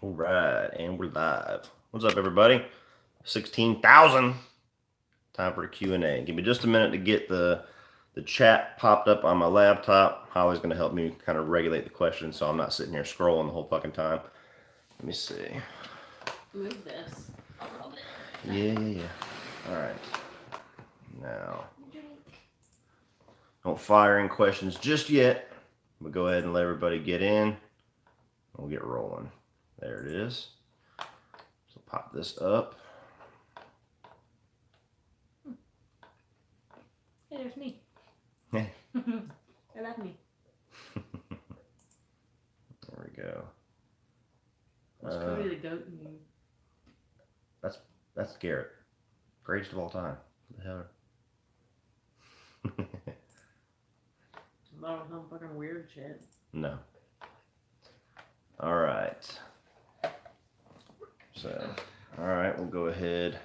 All right, and we're live. What's up, everybody? 16,000. Time for a Q&A. Give me just a minute to get the chat popped up on my laptop. Holly's going to help me kind of regulate the questions so I'm not sitting here scrolling the whole fucking time. Let me see. Move this a little bit. Yeah. All right. Now, don't fire in questions just yet. We'll go ahead and let everybody get in. We'll get rolling. There it is. So pop this up. Hey, there's me. Hey. I love me. There we go. What's Cody the goat? That's Garrett. Greatest of all time. What the hell? Not some fucking weird shit. No. All right. So, all right, we'll go ahead.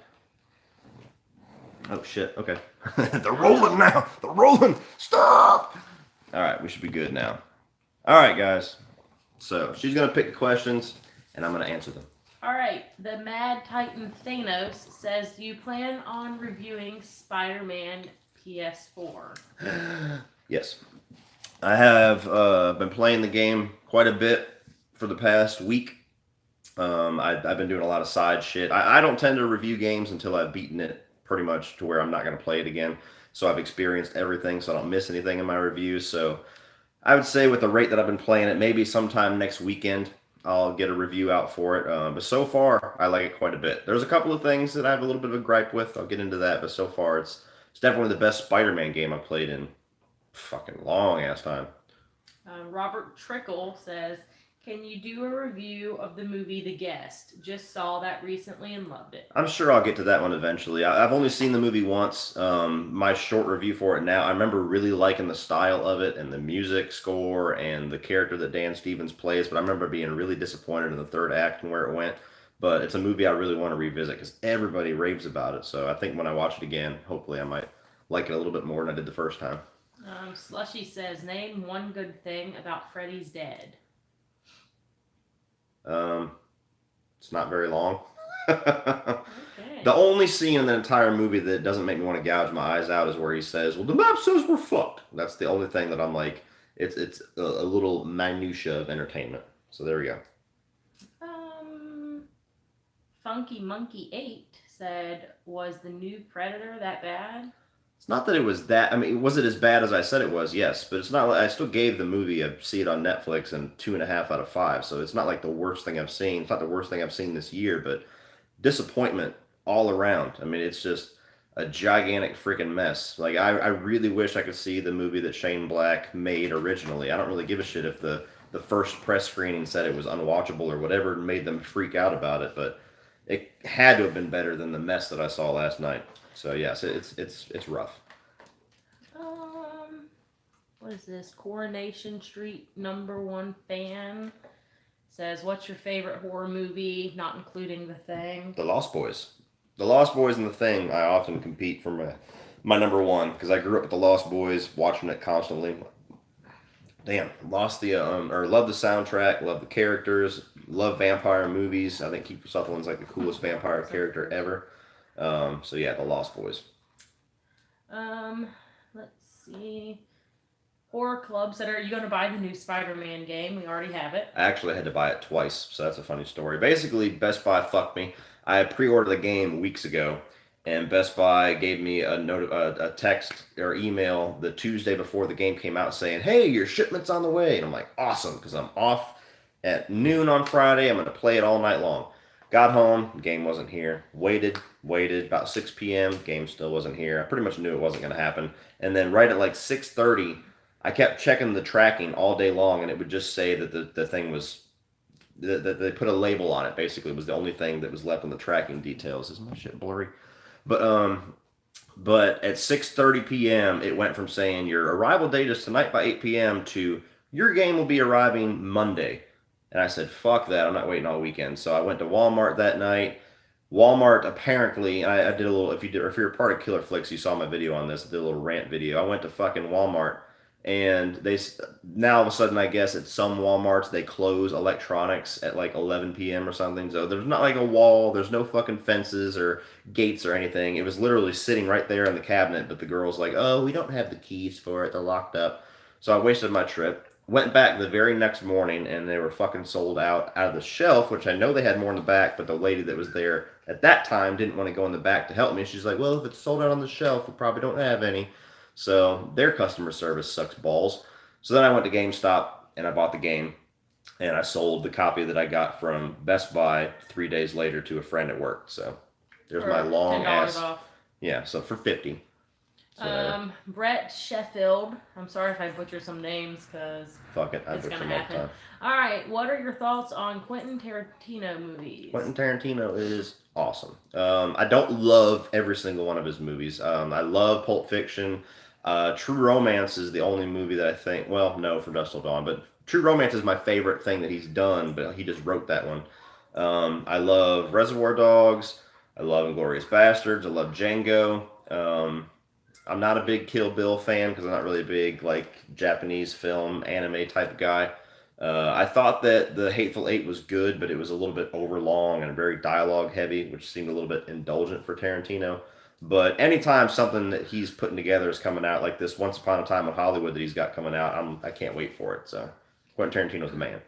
Oh shit. Okay. They're rolling now. They're rolling. Stop. All right, we should be good now. All right, guys. So she's gonna pick the questions, and I'm gonna answer them. All right. The Mad Titan Thanos says, "Do you plan on reviewing Spider-Man PS4?" Yes. I have been playing the game quite a bit for the past week. I've been doing a lot of side shit. I don't tend to review games until I've beaten it pretty much to where I'm not going to play it again. So I've experienced everything, so I don't miss anything in my reviews. So I would say with the rate that I've been playing it, maybe sometime next weekend I'll get a review out for it. But so far, I like it quite a bit. There's a couple of things that I have a little bit of a gripe with. I'll get into that, but so far it's definitely the best Spider-Man game I've played in fucking long ass time. Robert Trickle says, "Can you do a review of the movie The Guest? Just saw that recently and loved it." I'm sure I'll get to that one eventually. I've only seen the movie once. My short review for it now, I remember really liking the style of it and the music score and the character that Dan Stevens plays, but I remember being really disappointed in the third act and where it went. But it's a movie I really want to revisit because everybody raves about it. So I think when I watch it again, hopefully I might like it a little bit more than I did the first time. Slushy says, "Name one good thing about Freddy's Dead." It's not very long. Okay. The only scene in the entire movie that doesn't make me want to gouge my eyes out is where he says, "Well, the map says we're fucked." That's the only thing that I'm like, it's a little minutia of entertainment. So there we go. Funky Monkey 8 said, "Was the new Predator that bad?" It's not that it was that. I mean, was it as bad as I said it was? Yes, but it's not. I still gave the movie a see it on Netflix and 2.5 out of 5. So it's not like the worst thing I've seen. It's not the worst thing I've seen this year, but disappointment all around. I mean, it's just a gigantic freaking mess. Like I really wish I could see the movie that Shane Black made originally. I don't really give a shit if the first press screening said it was unwatchable or whatever made them freak out about it, but it had to have been better than the mess that I saw last night. So yes, it's rough. What is this? Coronation Street #1 fan says, "What's your favorite horror movie, not including The Thing?" The Lost Boys. The Lost Boys and The Thing, I often compete for my number one because I grew up with The Lost Boys, watching it constantly. Damn, lost the or love the soundtrack, love the characters, love vampire movies. I think Kiefer Sutherland's like the coolest vampire character ever. So yeah, The Lost Boys. Let's see. Horror Club said, "Are you going to buy the new Spider-Man game? We already have it." I actually had to buy it twice, so that's a funny story. Basically, Best Buy fucked me. I pre-ordered the game weeks ago, and Best Buy gave me a text or email the Tuesday before the game came out saying, "Hey, your shipment's on the way." And I'm like, awesome, because I'm off at noon on Friday. I'm going to play it all night long. Got home, game wasn't here. Waited, about 6 p.m., game still wasn't here. I pretty much knew it wasn't going to happen. And then right at like 6:30, I kept checking the tracking all day long, and it would just say that the thing was, that they put a label on it, basically. It was the only thing that was left on the tracking details. Is my shit blurry? But at 6:30 p.m., it went from saying your arrival date is tonight by 8 p.m. to your game will be arriving Monday. And I said, fuck that. I'm not waiting all weekend. So I went to Walmart that night. Walmart apparently, I did a little, if you're a part of Killer Flicks, you saw my video on this. I did a little rant video. I went to fucking Walmart And now all of a sudden, I guess at some Walmarts they close electronics at like 11 p.m. or something. So there's not like a wall, there's no fucking fences or gates or anything. It was literally sitting right there in the cabinet. But the girl's like, "Oh, we don't have the keys for it. They're locked up." So I wasted my trip. Went back the very next morning and they were fucking sold out of the shelf, which I know they had more in the back, but the lady that was there at that time didn't want to go in the back to help me. She's like, "Well, if it's sold out on the shelf, we probably don't have any." So their customer service sucks balls. So then I went to GameStop and I bought the game and I sold the copy that I got from Best Buy 3 days later to a friend at work. So there's For my long $10 ass. off. Yeah, so for 50. So Brett Sheffield. I'm sorry if I butcher some names because fuck it, I it's butcher gonna them all the happen. time. All right, what are your thoughts on Quentin Tarantino movies? Quentin Tarantino is awesome. I don't love every single one of his movies. I love Pulp Fiction. True Romance is the only movie that I think, well, no, From Dusk Till Dawn, but True Romance is my favorite thing that he's done, but he just wrote that one. I love Reservoir Dogs. I love Inglourious Bastards. I love Django. I'm not a big Kill Bill fan because I'm not really a big like Japanese film anime type of guy. I thought that the Hateful Eight was good, but it was a little bit overlong and very dialogue heavy, which seemed a little bit indulgent for Tarantino. But anytime something that he's putting together is coming out like this Once Upon a Time in Hollywood that he's got coming out, I can't wait for it. So Quentin Tarantino's the man.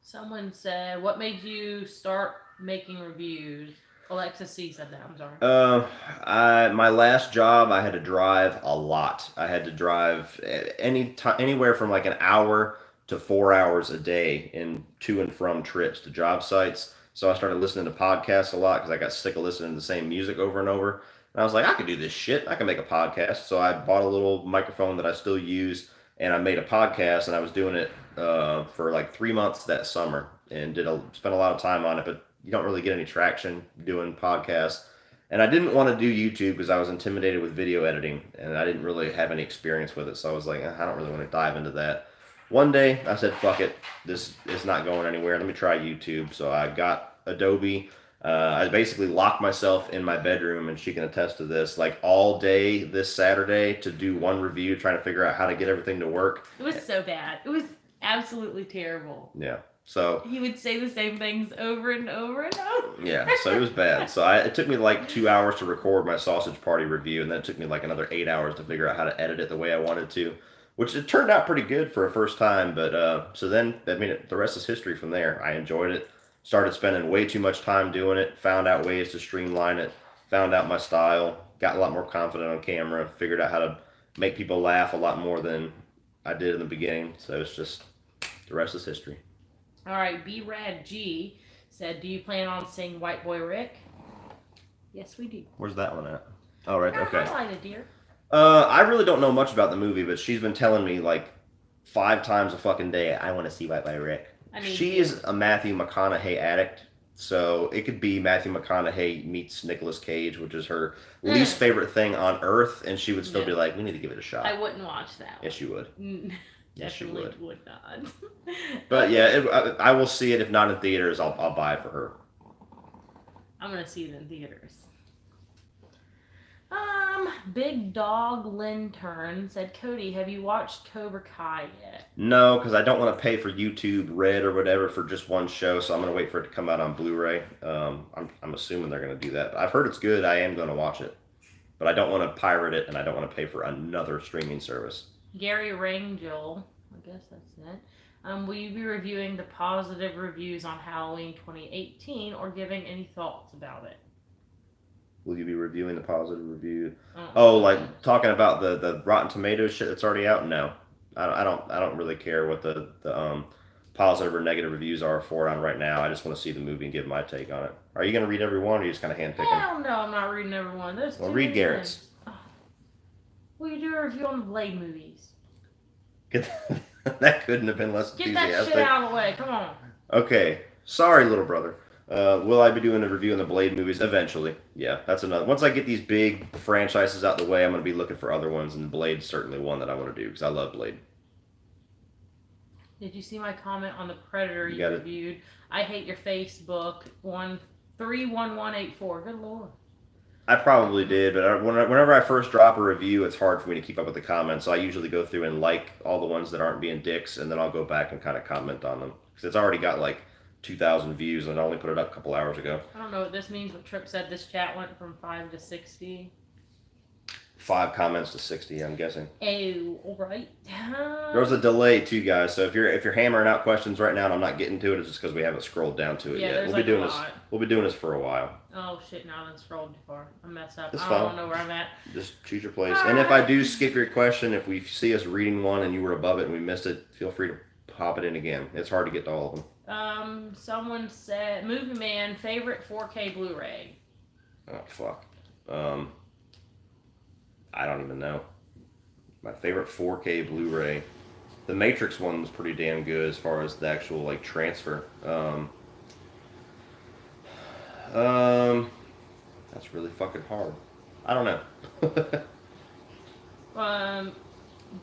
Someone said, "What made you start making reviews?" Alexis C said that. I'm sorry. My last job, I had to drive a lot. I had to drive anywhere from like an hour to 4 hours a day in to and from trips to job sites. So I started listening to podcasts a lot because I got sick of listening to the same music over and over. And I was like, I could do this shit. I can make a podcast. So I bought a little microphone that I still use, and I made a podcast. And I was doing it for like 3 months that summer, and spent a lot of time on it. But you don't really get any traction doing podcasts. And I didn't want to do YouTube because I was intimidated with video editing, and I didn't really have any experience with it. So I was like, I don't really want to dive into that. One day I said, fuck it, this is not going anywhere. Let me try YouTube. So I got Adobe. I basically locked myself in my bedroom, and she can attest to this, like all day this Saturday to do one review, trying to figure out how to get everything to work. It was so bad. It was absolutely terrible. Yeah. So he would say the same things over and over and over. Yeah, so it was bad. So it took me like 2 hours to record my Sausage Party review, and then it took me like another 8 hours to figure out how to edit it the way I wanted to, which it turned out pretty good for a first time. But so then, I mean, the rest is history from there. I enjoyed it, started spending way too much time doing it, found out ways to streamline it, found out my style, got a lot more confident on camera, figured out how to make people laugh a lot more than I did in the beginning. So it's just, the rest is history. All right, B-Rad G said, "Do you plan on seeing White Boy Rick?" Yes, we do. Where's that one at? Oh, right, okay. Highlighted, dear. I really don't know much about the movie, but she's been telling me like 5 times a fucking day, I want to see White Boy Rick. She is a Matthew McConaughey addict, so it could be Matthew McConaughey meets Nicolas Cage, which is her least favorite thing on earth, and she would still be like, we need to give it a shot. I wouldn't watch that one. Yes, you would. Yes, you would not. But yeah, I will see it. If not in theaters, I'll buy it for her. I'm gonna see it in theaters. Big Dog Lintern said, "Cody, have you watched Cobra Kai yet?" No, because I don't want to pay for YouTube Red or whatever for just one show, so I'm gonna wait for it to come out on Blu-ray. I'm assuming they're gonna do that. I've heard it's good. I am gonna watch it, but I don't want to pirate it, and I don't want to pay for another streaming service. Gary Rangel, I guess that's it. Will you be reviewing the positive reviews on Halloween 2018 or giving any thoughts about it? Will you be reviewing the positive review? Oh, like talking about the Rotten Tomatoes shit that's already out? No, I don't really care what the positive or negative reviews are for it on right now. I just want to see the movie and give my take on it. Are you gonna read every one, or are you just kind of handpick them? Hell no, I'm not reading every one. Well, read Garrett's. Will you do a review on the Blade movies? That couldn't have been less enthusiastic. Get that shit out of the way. Come on. Okay. Sorry, little brother. Will I be doing a review on the Blade movies eventually? Yeah, that's another. Once I get these big franchises out the way, I'm going to be looking for other ones, and Blade's certainly one that I want to do because I love Blade. Did you see my comment on the Predator you reviewed? I hate your Facebook 131184. Good lord. I probably did, but whenever I first drop a review, it's hard for me to keep up with the comments. So I usually go through and like all the ones that aren't being dicks, and then I'll go back and kind of comment on them because it's already got like 2,000 views, and I only put it up a couple hours ago. I don't know what this means, but Trip said this chat went from 5 to 60. 5 comments to 60, I'm guessing. Oh, all right. There was a delay too, guys. So if you're hammering out questions right now and I'm not getting to it, it's just because we haven't scrolled down to it Yeah, yet. there's We'll be like doing a this. lot. We'll be doing this for a while. Oh shit! Now I scrolled too far. I messed up. It's I fine. don't know where I'm at. Just choose your place. And if I do skip your question, if we see us reading one and you were above it and we missed it, feel free to pop it in again. It's hard to get to all of them. Someone said, Movie Man, favorite 4K Blu-ray. Oh fuck. I don't even know. My favorite 4K Blu-ray. The Matrix one was pretty damn good as far as the actual like transfer. That's really fucking hard. I don't know.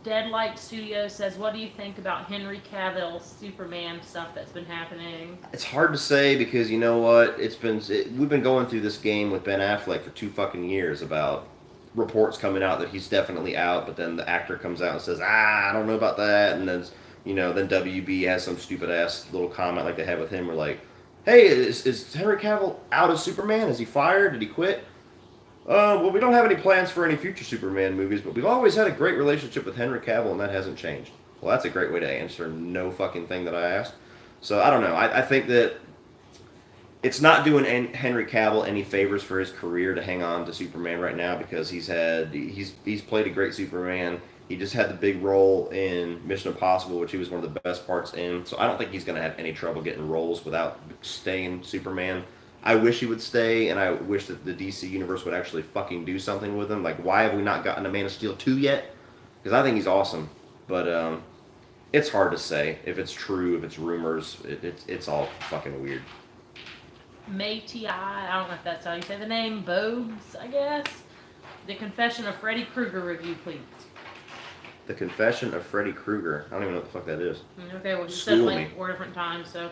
Deadlight Studio says, what do you think about Henry Cavill's Superman stuff that's been happening? It's hard to say because you know what? We've been going through this game with Ben Affleck for 2 fucking years about reports coming out that he's definitely out, but then the actor comes out and says, I don't know about that, and then then WB has some stupid ass little comment like they had with him. We're like, hey, is Henry Cavill out as Superman? Is he fired? Did he quit? Well, we don't have any plans for any future Superman movies, but we've always had a great relationship with Henry Cavill, and that hasn't changed. Well, that's a great way to answer no fucking thing that I asked. So I don't know. I think that it's not doing Henry Cavill any favors for his career to hang on to Superman right now because he's played a great Superman. He just had the big role in Mission Impossible, which he was one of the best parts in. So I don't think he's going to have any trouble getting roles without staying Superman. I wish he would stay, and I wish that the DC universe would actually fucking do something with him. Like, why have we not gotten a Man of Steel 2 yet? Because I think he's awesome. But it's hard to say if it's true, if it's rumors. It's all fucking weird. MATINEE, I don't know if that's how you say the name, Bobes, I guess. The Confession of Freddy Krueger review, please. The Confession of Freddy Krueger. I don't even know what the fuck that is. Okay, well, you said like 4 different times, so...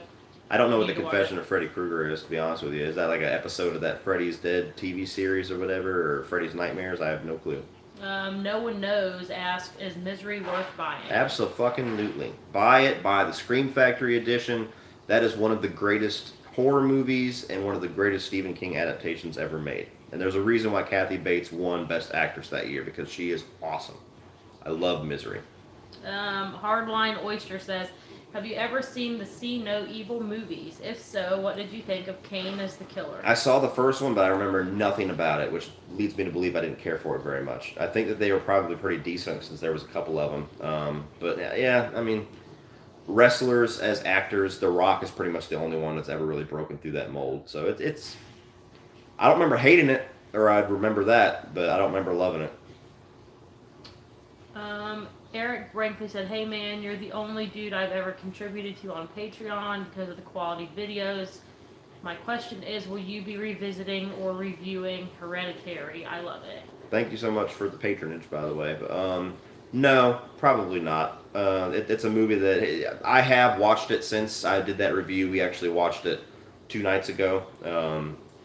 I don't know what The Confession of Freddy Krueger is, to be honest with you. Is that like an episode of that Freddy's Dead TV series or whatever, or Freddy's Nightmares? I have no clue. No One Knows asked, is Misery worth buying? Absolutely. Buy it. Buy the Scream Factory edition. That is one of the greatest horror movies and one of the greatest Stephen King adaptations ever made. And there's a reason why Kathy Bates won Best Actress that year, because she is awesome. I love Misery. Hardline Oyster says, have you ever seen the See No Evil movies? If so, what did you think of Kane as the killer? I saw the first one, but I remember nothing about it, which leads me to believe I didn't care for it very much. I think that they were probably pretty decent since there was a couple of them. But yeah, I mean, wrestlers as actors, The Rock is pretty much the only one that's ever really broken through that mold. So it's I don't remember hating it, or I'd remember that, but I don't remember loving it. Eric Brinkley said, hey man, you're the only dude I've ever contributed to on Patreon because of the quality videos. My question is, will you be revisiting or reviewing Hereditary? I love it. Thank you so much for the patronage, by the way. But, no, probably not. It's a movie that I have watched it since I did that review. We actually watched it 2 nights ago,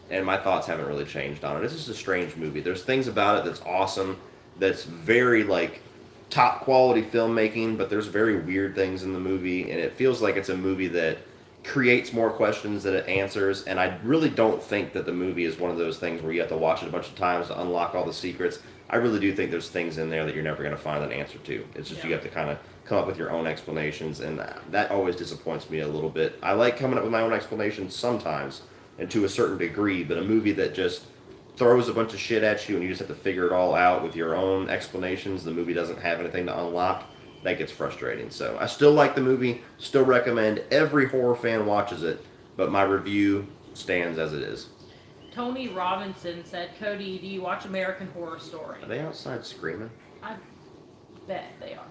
and my thoughts haven't really changed on it. It's just a strange movie. There's things about it that's awesome, that's very, like, top quality filmmaking, but there's very weird things in the movie, and it feels like it's a movie that creates more questions than it answers. And I really don't think that the movie is one of those things where you have to watch it a bunch of times to unlock all the secrets. I really do think there's things in there that you're never going to find an answer to. It's just you have to kind of come up with your own explanations, and that always disappoints me a little bit. I like coming up with my own explanations sometimes, and to a certain degree, but a movie that just throws a bunch of shit at you and you just have to figure it all out with your own explanations, the movie doesn't have anything to unlock, that gets frustrating. So I still like the movie, still recommend every horror fan watches it, but my review stands as it is. Tony Robinson said, Cody, do you watch American Horror Story? Are they outside screaming? I bet they are.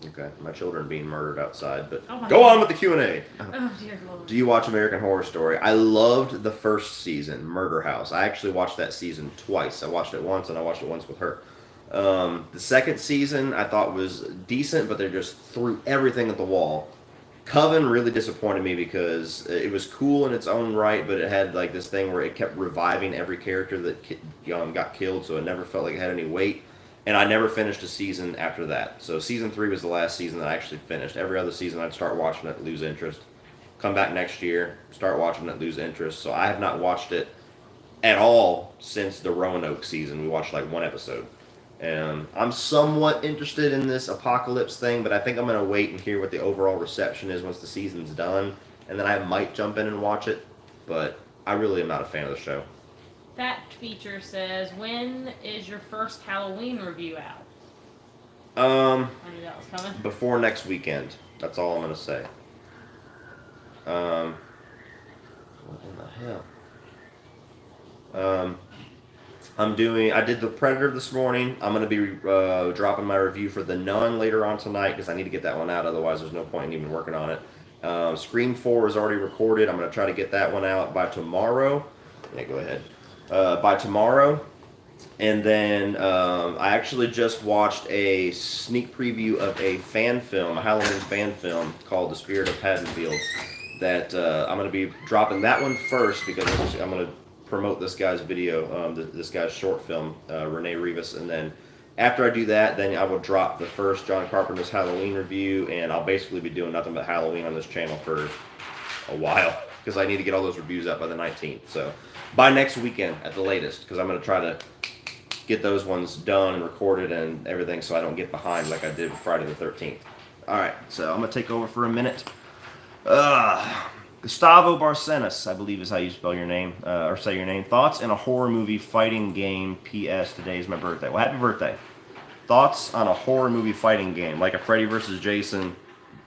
Okay, my children being murdered outside, but Oh my go God. on with the Q&A. Oh, dear Lord. Do you watch American Horror Story? I loved the first season, Murder House. I actually watched that season twice. I watched it once, and I watched it once with her. The second season I thought was decent, but they just threw everything at the wall. Coven really disappointed me because it was cool in its own right, but it had like this thing where it kept reviving every character that got killed, so it never felt like it had any weight. And I never finished a season after that. So season 3 was the last season that I actually finished. Every other season, I'd start watching it, lose interest, come back next year, start watching it, lose interest. So I have not watched it at all since the Roanoke season. We watched like one episode. And I'm somewhat interested in this apocalypse thing, but I think I'm going to wait and hear what the overall reception is once the season's done. And then I might jump in and watch it. But I really am not a fan of the show. Fact Feature says, when is your first Halloween review out? I knew that was coming. Before next weekend. That's all I'm going to say. What in the hell? I did The Predator this morning. I'm going to be dropping my review for The Nun later on tonight because I need to get that one out. Otherwise, there's no point in even working on it. Scream 4 is already recorded. I'm going to try to get that one out by tomorrow. Yeah, go ahead. By tomorrow. And then I actually just watched a sneak preview of a fan film, a Halloween fan film called The Spirit of Haddonfield. That I'm going to be dropping that one first because I'm going to promote this guy's video, this guy's short film, Rene Rivas, and then after I do that, then I will drop the first John Carpenter's Halloween review, and I'll basically be doing nothing but Halloween on this channel for a while because I need to get all those reviews up by the 19th. So by next weekend at the latest, because I'm going to try to get those ones done and recorded and everything so I don't get behind like I did with Friday the 13th. All right, so I'm going to take over for a minute. Gustavo Barcenas, I believe is how you spell your name, or say your name. Thoughts in a horror movie fighting game. P.S. Today is my birthday. Well, happy birthday. Thoughts on a horror movie fighting game, like a Freddy vs. Jason,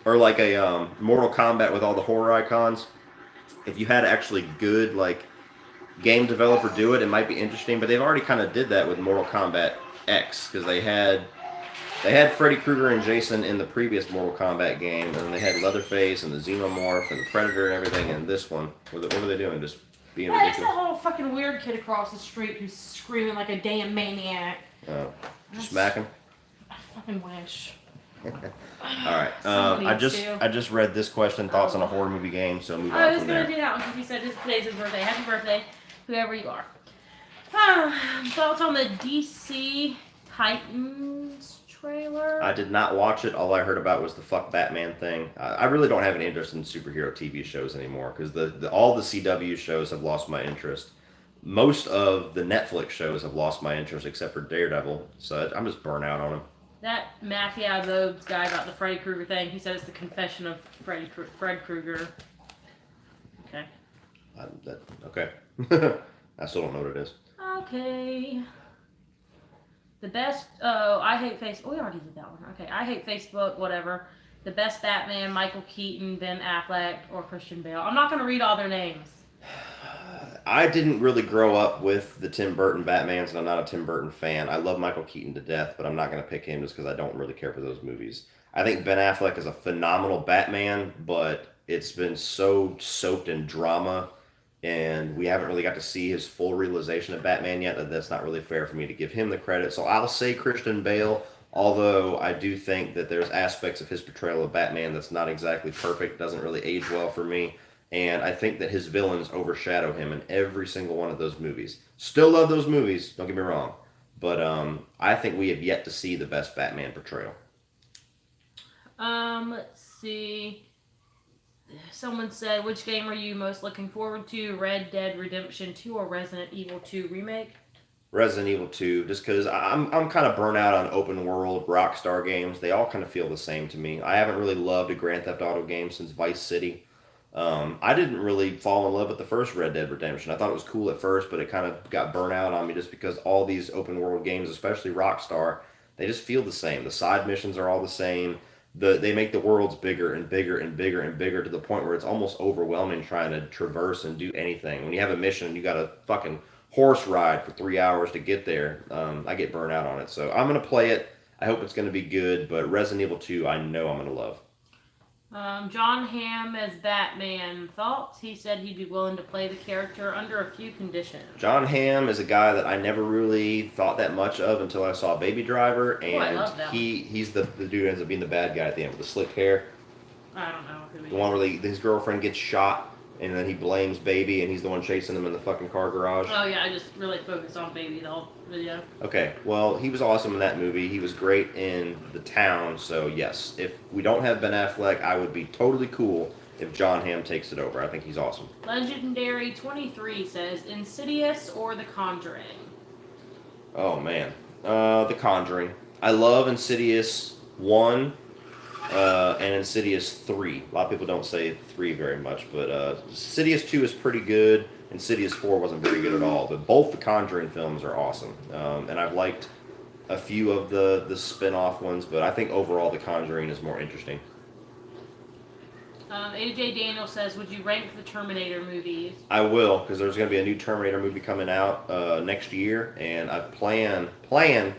or like a Mortal Kombat with all the horror icons. If you had actually good, like, game developer do it, it might be interesting. But they've already kind of did that with Mortal Kombat X, because they had Freddy Krueger and Jason in the previous Mortal Kombat game, and then they had Leatherface and the Xenomorph and the Predator and everything in this one. What are they doing? Just being ridiculous? It's that whole fucking weird kid across the street who's screaming like a damn maniac. Oh, smack him? I fucking wish. Alright, I just read this question, thoughts on a horror movie game, so move on I was from going there. to do that one because he said today's his birthday. Happy birthday, whoever you are. Thoughts on the DC Titans trailer? I did not watch it. All I heard about was the fuck Batman thing. I really don't have any interest in superhero TV shows anymore because all the CW shows have lost my interest. Most of the Netflix shows have lost my interest except for Daredevil, so I'm just burnt out on them. That Mafia Vogues guy about the Freddy Krueger thing, he said it's the confession of Fred Krueger. Okay. Okay. I still don't know what it is. Okay. The best, I hate Facebook. We already did that one. Okay, I hate Facebook, whatever. The best Batman, Michael Keaton, Ben Affleck, or Christian Bale. I'm not going to read all their names. I didn't really grow up with the Tim Burton Batmans, and I'm not a Tim Burton fan. I love Michael Keaton to death, but I'm not going to pick him just because I don't really care for those movies. I think Ben Affleck is a phenomenal Batman, but it's been so soaked in drama, and we haven't really got to see his full realization of Batman yet, that that's not really fair for me to give him the credit. So I'll say Christian Bale, although I do think that there's aspects of his portrayal of Batman that's not exactly perfect, doesn't really age well for me. And I think that his villains overshadow him in every single one of those movies. Still love those movies, don't get me wrong. But I think we have yet to see the best Batman portrayal. Let's see. Someone said, which game are you most looking forward to? Red Dead Redemption 2 or Resident Evil 2 Remake? Resident Evil 2, just because I'm kind of burnt out on open world Rockstar games. They all kind of feel the same to me. I haven't really loved a Grand Theft Auto game since Vice City. I didn't really fall in love with the first Red Dead Redemption. I thought it was cool at first, but it kind of got burnt out on me just because all these open world games, especially Rockstar, they just feel the same. The side missions are all the same. They make the worlds bigger and bigger and bigger and bigger to the point where it's almost overwhelming trying to traverse and do anything. When you have a mission and you got to fucking horse ride for 3 hours to get there, I get burnt out on it. So I'm going to play it. I hope it's going to be good, but Resident Evil 2, I know I'm going to love. John Hamm as Batman. Thoughts? He said he'd be willing to play the character under a few conditions. John Hamm is a guy that I never really thought that much of until I saw Baby Driver, and I love that he's the dude who ends up being the bad guy at the end with the slick hair. I don't know. who he The one is. where his girlfriend gets shot, and then he blames Baby, and he's the one chasing him in the fucking car garage. Oh yeah, I just really focused on Baby the whole video. Okay, well, he was awesome in that movie. He was great in The Town, so yes. If we don't have Ben Affleck, I would be totally cool if John Hamm takes it over. I think he's awesome. Legendary 23 says Insidious or The Conjuring. Oh, man. The Conjuring. I love Insidious 1 and Insidious 3. A lot of people don't say 3 very much, but Insidious 2 is pretty good. Insidious 4 wasn't very good at all, but both the Conjuring films are awesome. And I've liked a few of the spin-off ones, but I think overall the Conjuring is more interesting. AJ Daniel says, would you rank the Terminator movies? I will, because there's going to be a new Terminator movie coming out next year, and I plan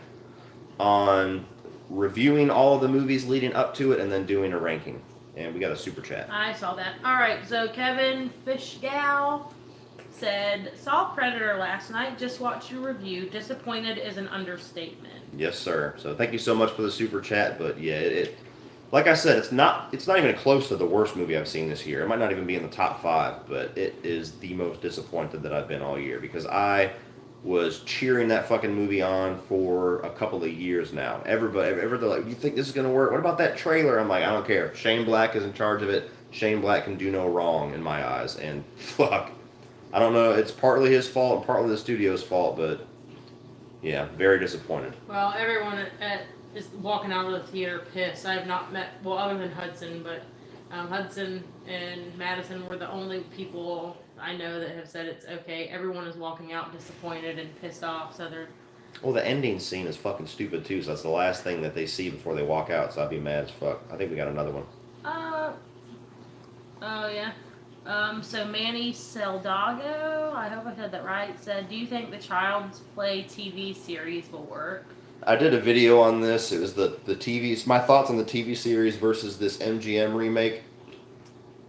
on reviewing all of the movies leading up to it and then doing a ranking. And we got a super chat. I saw that. All right, so Kevin Fishgal said, saw Predator last night, just watched your review. Disappointed is an understatement. Yes, sir. So thank you so much for the super chat, but yeah, it like I said, it's not even close to the worst movie I've seen this year. It might not even be in the top 5, but it is the most disappointed that I've been all year because I was cheering that fucking movie on for a couple of years now. Everybody like, you think this is gonna work? What about that trailer? I'm like, I don't care. Shane Black is in charge of it. Shane Black can do no wrong in my eyes. And fuck, I don't know. It's partly his fault and partly the studio's fault, but yeah, very disappointed. Well, everyone is walking out of the theater pissed. I have not met, well, other than Hudson, but Hudson and Madison were the only people I know that have said it's okay. Everyone is walking out disappointed and pissed off, so they're... Well, the ending scene is fucking stupid, too, so that's the last thing that they see before they walk out, so I'd be mad as fuck. I think we got another one. Oh, yeah. So Manny Seldago, I hope I said that right, said, do you think the Child's Play TV series will work? I did a video on this. It was the TV's, my thoughts on the TV series versus this MGM remake.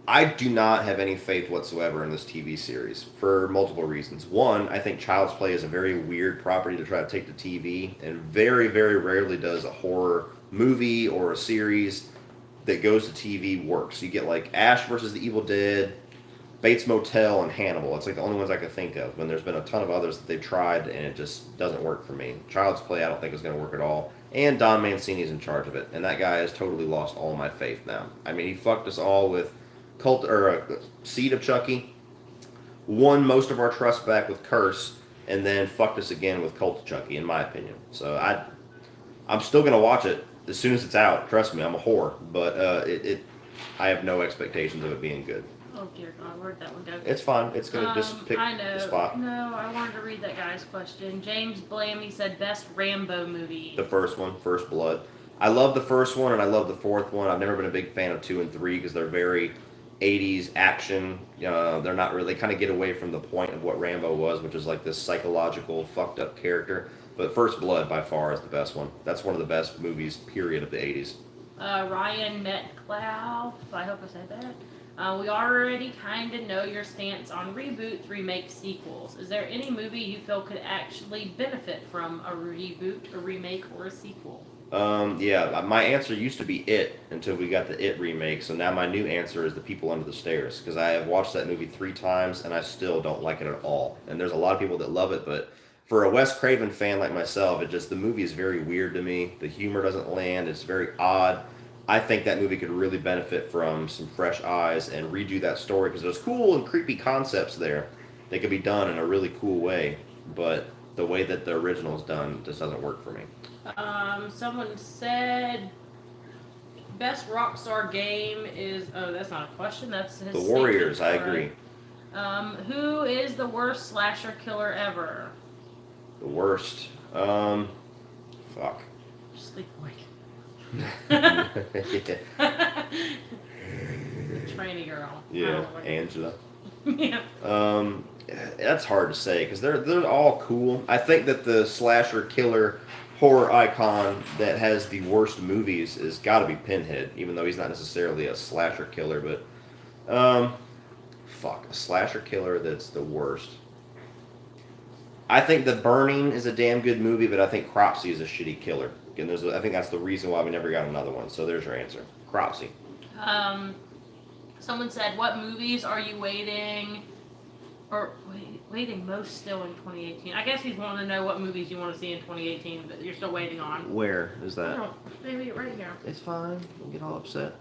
I do not have any faith whatsoever in this TV series for multiple reasons. One, I think Child's Play is a very weird property to try to take to TV, and very, very rarely does a horror movie or a series that goes to TV works. You get like Ash versus the Evil Dead, Bates Motel, and Hannibal. It's like the only ones I could think of when there's been a ton of others that they've tried and it just doesn't work for me. Child's Play I don't think is going to work at all. And Don Mancini's in charge of it, and that guy has totally lost all my faith now. I mean, he fucked us all with Seed of Chucky, won most of our trust back with Curse, and then fucked us again with Cult of Chucky, in my opinion. So I'm still gonna watch it as soon as it's out. Trust me, I'm a whore, but I have no expectations of it being good. Oh dear God, where'd that one go? It's fine. It's gonna just pick I know. the spot. No, I wanted to read that guy's question. James Blamey said best Rambo movie. The first one, First Blood. I love the first one and I love the fourth one. I've never been a big fan of 2 and 3 because they're very 80s action. They're not really, they kind of get away from the point of what Rambo was, which is like this psychological fucked up character. But First Blood by far is the best one. That's one of the best movies, period, of the 80s. Ryan Metcalf, I hope I said that. We already kind of know your stance on reboots, remakes, sequels. Is there any movie you feel could actually benefit from a reboot, a remake, or a sequel? Yeah, my answer used to be It until we got the It remake, so now my new answer is The People Under the Stairs, because I have watched that movie 3 times and I still don't like it at all. And there's a lot of people that love it, but for a Wes Craven fan like myself, the movie is very weird to me. The humor doesn't land, it's very odd. I think that movie could really benefit from some fresh eyes and redo that story, because there's cool and creepy concepts there that could be done in a really cool way, but the way that the original is done just doesn't work for me. Someone said best Rockstar game is, oh, that's not a question, that's his The Warriors, I statement. agree. Who is the worst slasher killer ever? The worst. Fuck. Sleepaway. Yeah. Trainy girl. Yeah, Angela. Yeah. That's hard to say because they're all cool. I think that the slasher killer horror icon that has the worst movies is got to be Pinhead, even though he's not necessarily a slasher killer. But fuck, a slasher killer that's the worst. I think The Burning is a damn good movie, but I think Cropsy is a shitty killer. And I think that's the reason why we never got another one. So there's your answer. Cropsy. Someone said, what movies are you waiting most still in 2018? I guess he's wanting to know what movies you want to see in 2018, but you're still waiting on. Where is that? Oh, maybe right here. It's fine. Don't get all upset.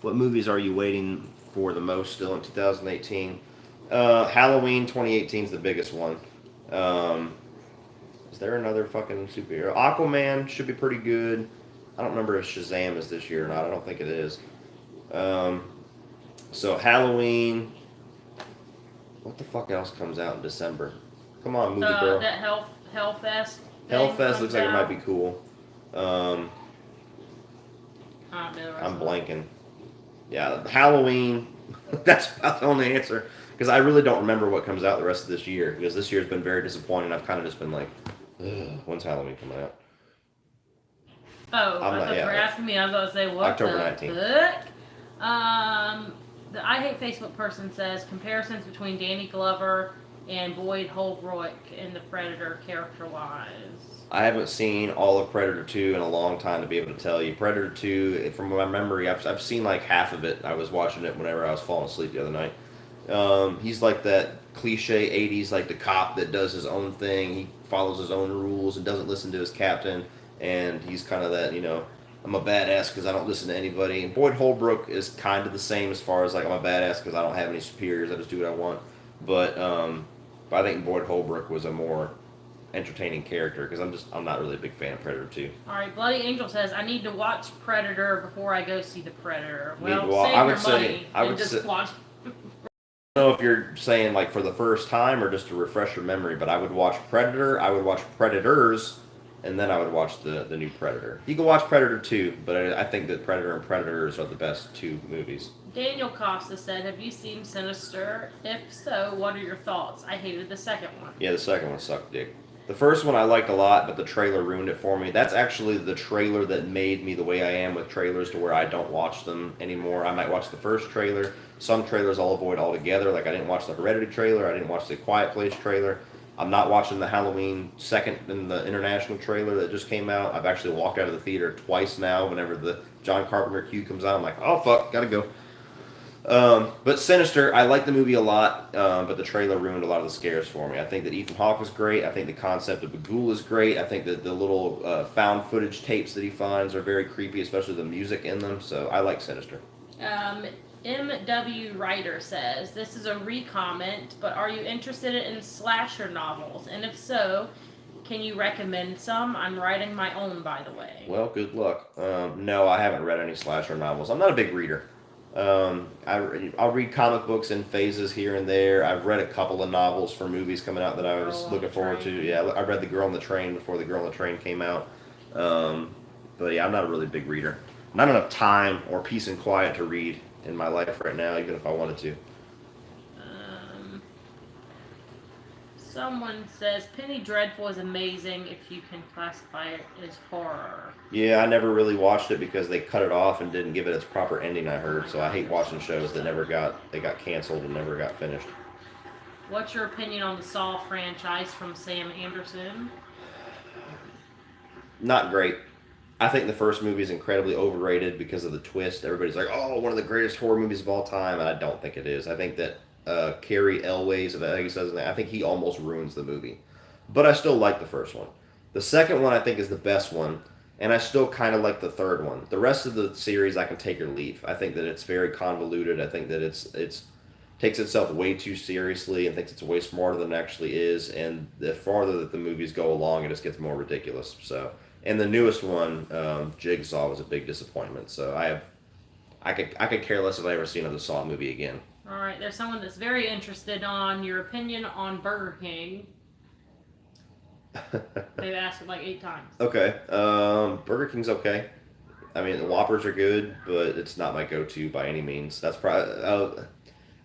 What movies are you waiting for the most still in 2018? Halloween 2018 is the biggest one. Is there another fucking superhero? Aquaman should be pretty good. I don't remember if Shazam is this year or not. I don't think it is. So Halloween. What the fuck else comes out in December? Come on, movie girl. That Hellfest. Hellfest looks like it might be cool. I don't know. I'm blanking. Yeah, Halloween. That's about the only answer. Because I really don't remember what comes out the rest of this year. Because this year's been very disappointing. I've kind of just been like, when's Halloween coming out? Oh, I thought you were asking me. I was about to say, what October the 19th. fuck? The I Hate Facebook person says, comparisons between Danny Glover and Boyd Holbrook in The Predator character-wise. I haven't seen all of Predator 2 in a long time to be able to tell you. Predator 2, from my memory, I've seen like half of it. I was watching it whenever I was falling asleep the other night. He's like that cliche 80s, like the cop that does his own thing. He follows his own rules and doesn't listen to his captain. And he's kind of that, I'm a badass because I don't listen to anybody. And Boyd Holbrook is kind of the same as far as like I'm a badass because I don't have any superiors. I just do what I want. But I think Boyd Holbrook was a more entertaining character because I'm not really a big fan of Predator 2. All right, Bloody Angel says, I need to watch Predator before I go see The Predator. Well, save your money and just watch. I don't know if you're saying like for the first time or just to refresh your memory, but I would watch Predator, I would watch Predators, and then I would watch the new Predator. You can watch Predator 2, but I think that Predator and Predators are the best two movies. Daniel Costa said, have you seen Sinister? If so, what are your thoughts? I hated the second one. Yeah, the second one sucked dick. The first one I liked a lot, but the trailer ruined it for me. That's actually the trailer that made me the way I am with trailers to where I don't watch them anymore. I might watch the first trailer. Some trailers I'll avoid altogether. Like I didn't watch the Heredity trailer. I didn't watch the Quiet Place trailer. I'm not watching the Halloween second and the international trailer that just came out. I've actually walked out of the theater twice now whenever the John Carpenter cue comes out. I'm like, oh, fuck, gotta go. But Sinister, I like the movie a lot, but the trailer ruined a lot of the scares for me. I think that Ethan Hawke is great. I think the concept of Bagul is great. I think that the little found footage tapes that he finds are very creepy, especially the music in them. So I like Sinister. MW Writer says, this is a re-comment, but are you interested in slasher novels? And if so, can you recommend some? I'm writing my own, by the way. Well, good luck. No, I haven't read any slasher novels. I'm not a big reader. I'll read comic books in phases here and there. I've read a couple of novels for movies coming out that I was looking forward to. Yeah, I read The Girl on the Train before The Girl on the Train came out. But yeah, I'm not a really big reader. Not enough time or peace and quiet to read in my life right now, even if I wanted to. Someone says Penny Dreadful is amazing if you can classify it as horror. Yeah, I never really watched it because they cut it off and didn't give it its proper ending, I heard. So I hate watching shows that they got canceled and never got finished. What's your opinion on the Saw franchise from Sam Anderson? Not great. I think the first movie is incredibly overrated because of the twist. Everybody's like, oh, one of the greatest horror movies of all time, and I don't think it is. I think that Cary Elwes, I think he almost ruins the movie. But I still like the first one. The second one I think is the best one, and I still kind of like the third one. The rest of the series I can take or leave. I think that it's very convoluted. I think that it's takes itself way too seriously and thinks it's way smarter than it actually is, and the farther that the movies go along, it just gets more ridiculous. So, and the newest one, Jigsaw, was a big disappointment. So I could care less if I ever see another Saw movie again. All right, there's someone that's very interested on your opinion on Burger King. They've asked it like 8 times. Okay, Burger King's okay. I mean, the Whoppers are good, but it's not my go-to by any means. That's probably.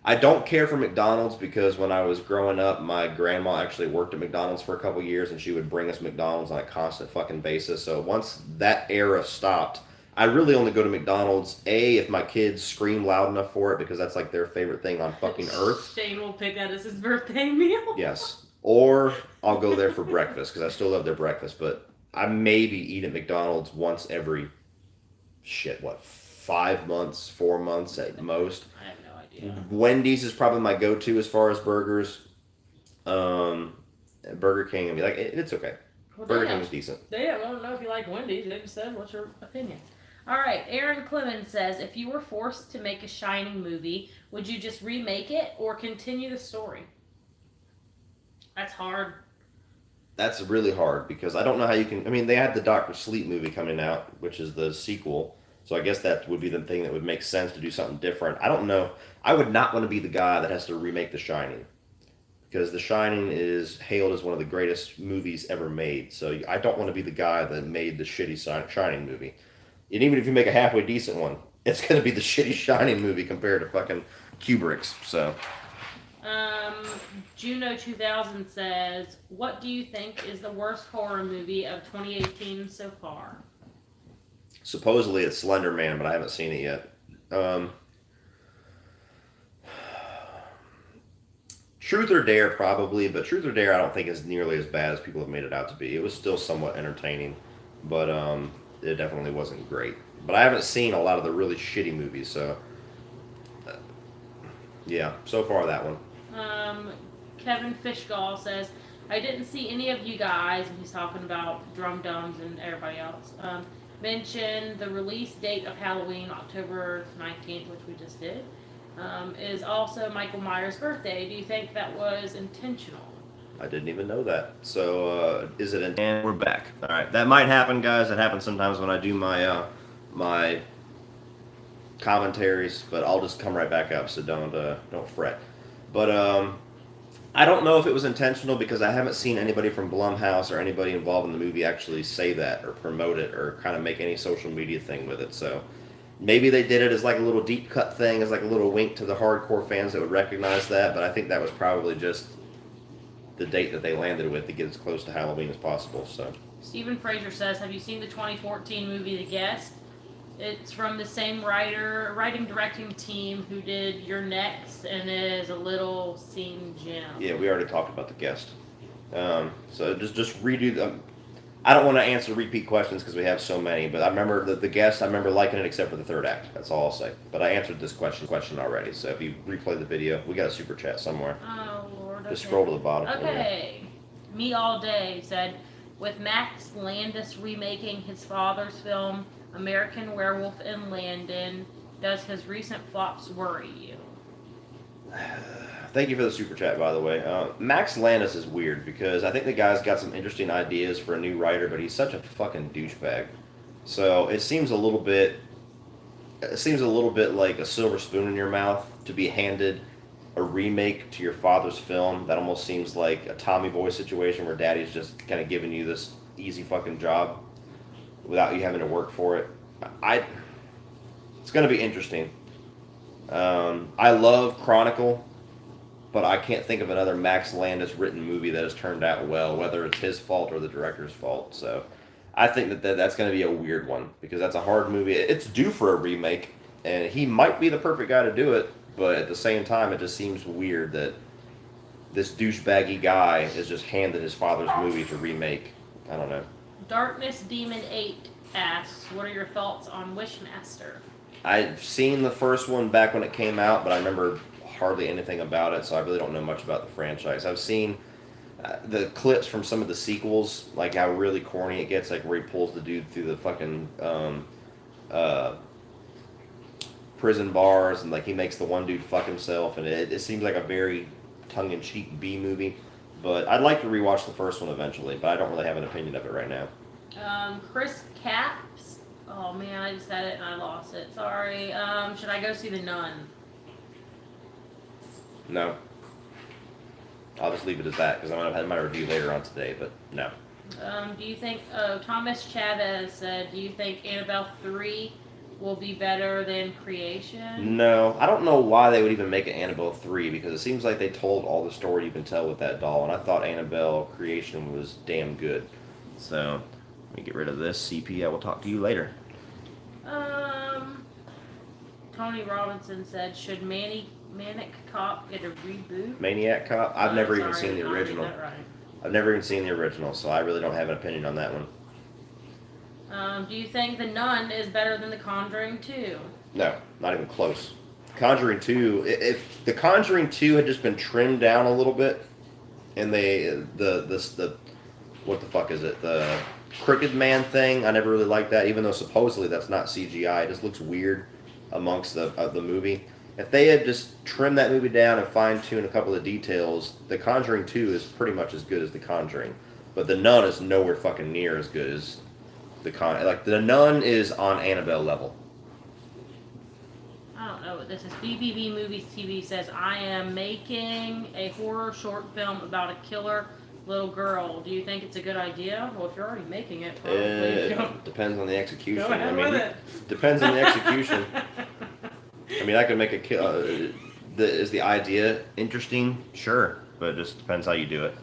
I don't care for McDonald's because when I was growing up, my grandma actually worked at McDonald's for a couple years, and she would bring us McDonald's on a constant fucking basis. So once that era stopped, I really only go to McDonald's, if my kids scream loud enough for it, because that's like their favorite thing on fucking earth. Shane will pick that as his birthday meal. Yes. Or I'll go there for breakfast, because I still love their breakfast. But I maybe eat at McDonald's once every, 5 months, 4 months at most. I have no Yeah. Wendy's is probably my go-to as far as burgers. Burger King, and be like, it's okay. Well, Burger King is decent. Damn, I don't know if you like Wendy's. They just said, what's your opinion? All right, Aaron Clemens says, if you were forced to make a Shining movie, would you just remake it or continue the story? That's hard. That's really hard because I don't know how you can. I mean, they had the Doctor Sleep movie coming out, which is the sequel. So I guess that would be the thing that would make sense to do something different. I don't know. I would not want to be the guy that has to remake The Shining because The Shining is hailed as one of the greatest movies ever made. So I don't want to be the guy that made the shitty Shining movie. And even if you make a halfway decent one, it's going to be the shitty Shining movie compared to fucking Kubrick's. So. Juno 2000 says, what do you think is the worst horror movie of 2018 so far? Supposedly it's Slender Man, but I haven't seen it yet. Truth or Dare probably, but Truth or Dare I don't think is nearly as bad as people have made it out to be. It was still somewhat entertaining, but it definitely wasn't great. But I haven't seen a lot of the really shitty movies, so yeah, so far that one. Kevin Fishgall says, I didn't see any of you guys, and he's talking about Drum Dums and everybody else, mention the release date of Halloween, October 19th, which we just did, is also Michael Myers' birthday. Do you think that was intentional? I didn't even know that. So, is it and we're back. All right, that might happen, guys. That happens sometimes when I do my my commentaries, but I'll just come right back up. So don't fret. But I don't know if it was intentional because I haven't seen anybody from Blumhouse or anybody involved in the movie actually say that or promote it or kind of make any social media thing with it. So maybe they did it as like a little deep cut thing, as like a little wink to the hardcore fans that would recognize that. But I think that was probably just the date that they landed with to get as close to Halloween as possible. So Stephen Fraser says, have you seen the 2014 movie The Guest? It's from the same writing directing team who did Your Next and is a little scene gem. Yeah, we already talked about The Guest. So just redo them. I don't want to answer repeat questions because we have so many, but I remember the Guest. I remember liking it except for the third act. That's all I'll say. But I answered this question already. So if you replay the video, we got a super chat somewhere. Oh Lord. Just scroll to the bottom. Okay. Me All Day said, with Max Landis remaking his father's film American Werewolf in London, does his recent flops worry you? Thank you for the super chat, by the way. Max Landis is weird because I think the guy's got some interesting ideas for a new writer, but he's such a fucking douchebag. So it seems a little bit like a silver spoon in your mouth to be handed a remake to your father's film. That almost seems like a Tommy Boy situation where daddy's just kind of giving you this easy fucking job without you having to work for it. It's going to be interesting. I love Chronicle, but I can't think of another Max Landis written movie that has turned out well, whether it's his fault or the director's fault. So I think that's going to be a weird one because that's a hard movie. It's due for a remake, and he might be the perfect guy to do it, but at the same time, it just seems weird that this douchebaggy guy is just handed his father's movie to remake. I don't know. Darkness Demon 8 asks, what are your thoughts on Wishmaster? I've seen the first one back when it came out, but I remember hardly anything about it, so I really don't know much about the franchise. I've seen the clips from some of the sequels, like how really corny it gets, like where he pulls the dude through the fucking prison bars, and like he makes the one dude fuck himself, and it seems like a very tongue-in-cheek B movie. But I'd like to rewatch the first one eventually, but I don't really have an opinion of it right now. Chris Caps. Oh man, I just said it and I lost it. Sorry. Should I go see The Nun? No. I'll just leave it at that because I'm going to have my review later on today, but no. Do you think, Thomas Chavez said, do you think Annabelle 3 will be better than Creation? No. I don't know why they would even make it Annabelle 3 because it seems like they told all the story you can tell with that doll, and I thought Annabelle Creation was damn good. So, let me get rid of this. CP, I will talk to you later. Tony Robinson said, should Manic Cop get a reboot? Maniac Cop? I've never even seen the I read original. that right. I've never even seen the original, so I really don't have an opinion on that one. Do you think The Nun is better than The Conjuring 2? No, not even close. Conjuring 2, if the Conjuring 2 had just been trimmed down a little bit, and the what the fuck is it? The Crooked Man thing, I never really liked that, even though supposedly that's not CGI. It just looks weird amongst the movie. If they had just trimmed that movie down and fine-tuned a couple of details, The Conjuring 2 is pretty much as good as The Conjuring. But The Nun is nowhere fucking near as good as The Nun is on Annabelle level. I don't know what this is. BBB Movies TV says, I am making a horror short film about a killer little girl. Do you think it's a good idea? Well, if you're already making it, probably don't. Depends on the execution. Go ahead with it. Depends on the execution. I mean, I could make a kill. Is the idea interesting? Sure, but it just depends how you do it.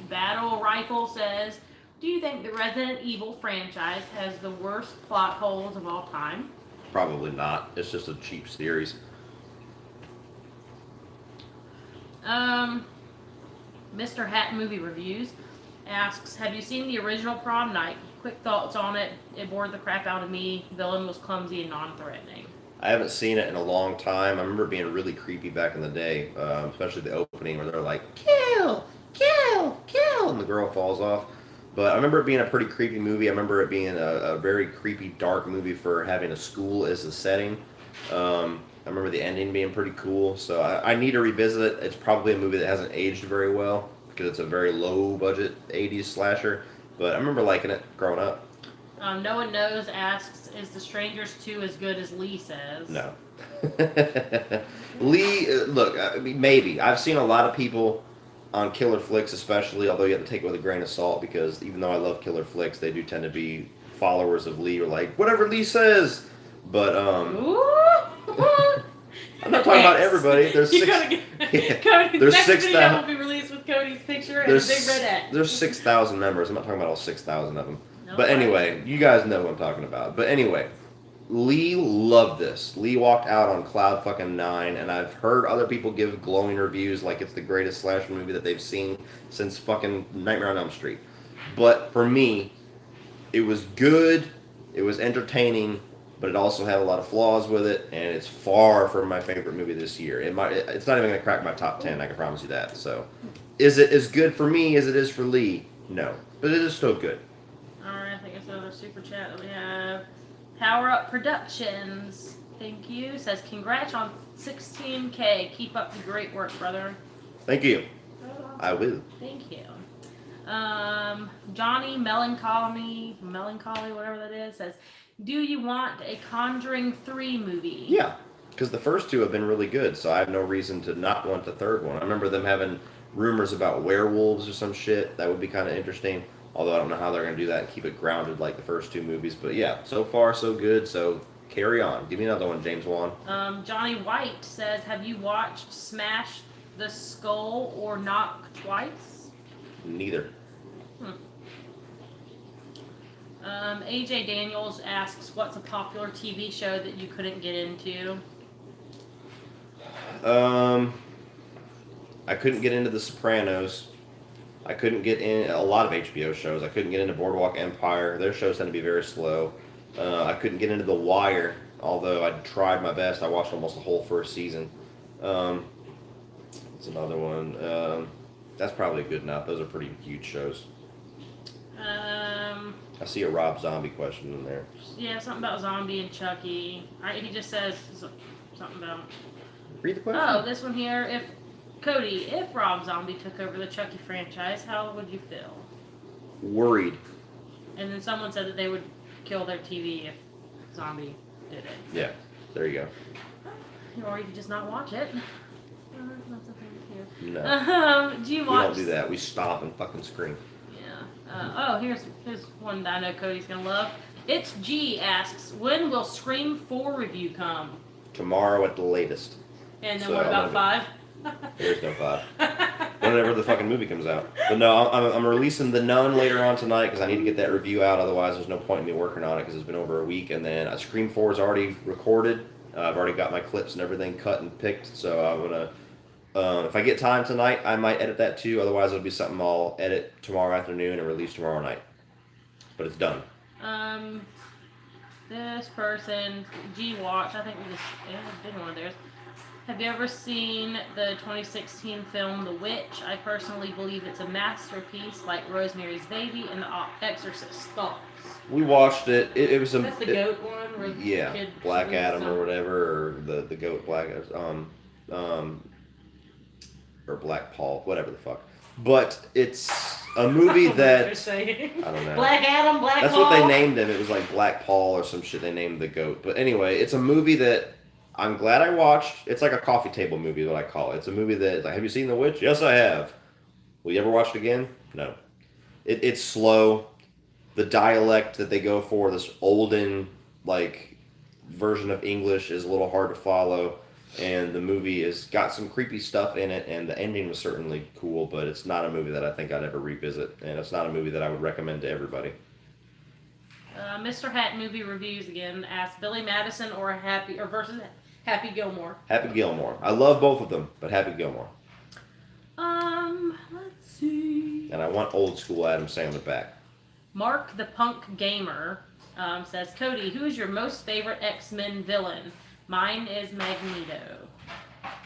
Battle Rifle says, do you think the Resident Evil franchise has the worst plot holes of all time? Probably not. It's just a cheap series. Mr. Hat Movie Reviews asks, have you seen the original Prom Night? Quick thoughts on it. It bored the crap out of me. Villain was clumsy and non-threatening. I haven't seen it in a long time. I remember it being really creepy back in the day, especially the opening where they're like, kill, kill, kill, and the girl falls off. But I remember it being a pretty creepy movie. I remember it being a very creepy, dark movie for having a school as the setting. I remember the ending being pretty cool, so I need to revisit it. It's probably a movie that hasn't aged very well because it's a very low-budget 80s slasher, but I remember liking it growing up. No One Knows asks, is The Strangers 2 as good as Lee says? No. Lee, look, I mean, maybe. I've seen a lot of people on killer flicks especially, although you have to take it with a grain of salt because even though I love killer flicks, they do tend to be followers of Lee or like, whatever Lee says. But, I'm not talking about everybody. There's you 6. Gotta get, Yeah, there's 6,000. Will be released with Cody's picture and a big red X. There's 6,000 members. I'm not talking about all 6,000 of them. No, but anyway, you guys know what I'm talking about. But anyway, Lee loved this. Lee walked out on cloud fucking 9, and I've heard other people give glowing reviews like it's the greatest slasher movie that they've seen since fucking Nightmare on Elm Street. But for me, it was good. It was entertaining. But it also had a lot of flaws with it, and it's far from my favorite movie this year. It's not even going to crack my top 10, I can promise you that. So, is it as good for me as it is for Lee? No. But it is still good. Alright, I think it's another super chat that we have. Power Up Productions, thank you, says, congrats on 16K. Keep up the great work, brother. Thank you. I will. Thank you. Johnny Melancholy, whatever that is, says, do you want a Conjuring 3 movie? Yeah, because the first 2 have been really good, so I have no reason to not want the third one. I remember them having rumors about werewolves or some shit. That would be kind of interesting, although I don't know how they're going to do that and keep it grounded like the first 2 movies. But yeah, so far so good, so carry on. Give me another one, James Wan. Johnny White says, have you watched Smash the Skull or Knock Twice? Neither. AJ Daniels asks, what's a popular TV show that you couldn't get into? I couldn't get into The Sopranos. I couldn't get in a lot of HBO shows. I couldn't get into Boardwalk Empire. Their shows tend to be very slow. I couldn't get into The Wire, although I tried my best. I watched almost the whole first season. What's another one? That's probably good enough. Those are pretty huge shows. I see a Rob Zombie question in there. Yeah, something about Zombie and Chucky. He just says something about... Read the question. Oh, this one here. If Rob Zombie took over the Chucky franchise, how would you feel? Worried. And then someone said that they would kill their TV if Zombie did it. Yeah, there you go. Or you could just not watch it. That's a thing too. No. Do you We watch... don't do that. We stop and fucking scream. Here's one that I know Cody's gonna love. It's G asks, when will Scream 4 review come? Tomorrow at the latest. And then So what about 5? There's no 5. Whenever the fucking movie comes out. But no, I'm releasing The Nun later on tonight because I need to get that review out. Otherwise, there's no point in me working on it because it's been over a week. And then Scream 4 is already recorded. I've already got my clips and everything cut and picked. So I'm gonna. If I get time tonight, I might edit that too. Otherwise, it'll be something I'll edit tomorrow afternoon and release tomorrow night. But it's done. This person, G Watch, I think we just did one of theirs. Have you ever seen the 2016 film The Witch? I personally believe it's a masterpiece like Rosemary's Baby and The Exorcist. Thoughts? We watched it. It was a. That's the goat one? Where Yeah, the kid Black Adam some... or whatever, or the goat Black or Black Paul, whatever the fuck. But it's a movie that I don't know. Black Adam, Black That's Paul. what they named him. It was like Black Paul or some shit. They named the goat. But anyway, it's a movie that I'm glad I watched. It's like a coffee table movie, is what I call it. It's a movie that, like, have you seen The Witch? Yes, I have. Will you ever watch it again? No. It's slow. The dialect that they go for, this olden, like, version of English is a little hard to follow. And the movie has got some creepy stuff in it, and the ending was certainly cool, but it's not a movie that I think I'd ever revisit. And it's not a movie that I would recommend to everybody. Mr. Hat movie reviews again asks Billy Madison or versus Happy Gilmore. Happy Gilmore. I love both of them, but Happy Gilmore. Let's see. And I want old school Adam Sandler back. Mark the Punk Gamer says, Cody, who is your most favorite X-Men villain? Mine is Magneto.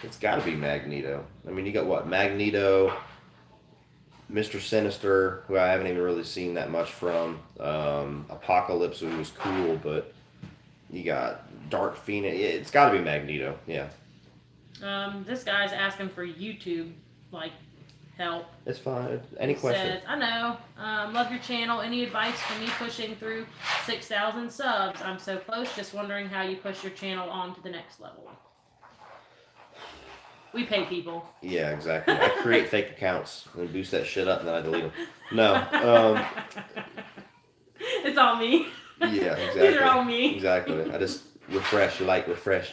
It's got to be Magneto. I mean, you got what? Magneto, Mr. Sinister, who I haven't even really seen that much from. Apocalypse, who was cool, but you got Dark Phoenix. Yeah, it's got to be Magneto. Yeah. This guy's asking for YouTube, like, help. It's fine. Any question? Says, I know. Love your channel. Any advice for me pushing through 6,000 subs? I'm so close. Just wondering how you push your channel on to the next level. We pay people. Yeah, exactly. I create fake accounts and boost that shit up, and then I delete them. No. It's all me. Yeah, exactly. These are all me. Exactly. I just refresh, refresh.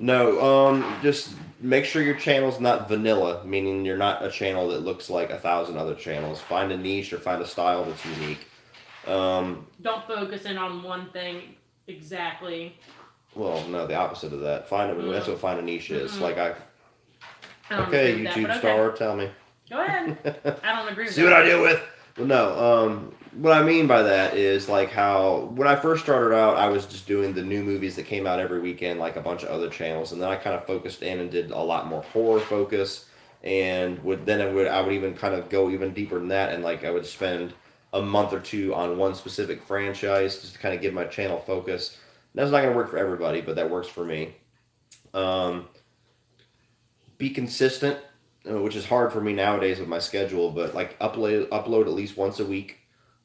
No, just make sure your channel's not vanilla, meaning you're not a channel that looks like 1,000 other channels. Find a niche or find a style that's unique. Don't focus in on one thing exactly. Well, no, the opposite of that. That's what find a niche is. Mm-hmm. Like I don't okay, agree with YouTube that, star, tell me. Go ahead. I don't agree with See that. what I deal with? Well, no, what I mean by that is like how when I first started out, I was just doing the new movies that came out every weekend, like a bunch of other channels, and then I kind of focused in and did a lot more horror focus, and I would even kind of go even deeper than that, and like I would spend a month or two on one specific franchise just to kind of give my channel focus. That's not going to work for everybody, but that works for me. Be consistent, which is hard for me nowadays with my schedule, but like upload at least once a week.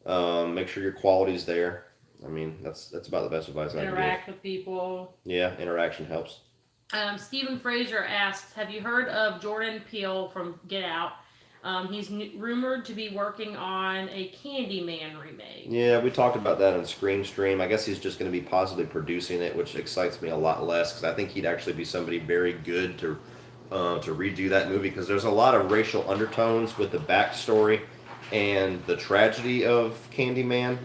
Make sure your quality's there. I mean, that's about the best advice I can give. Interact with people. Yeah, interaction helps. Stephen Fraser asks, have you heard of Jordan Peele from Get Out? He's rumored to be working on a Candyman remake. Yeah, we talked about that on Scream Stream. I guess he's just going to be possibly producing it, which excites me a lot less because I think he'd actually be somebody very good to redo that movie because there's a lot of racial undertones with the backstory and the tragedy of Candyman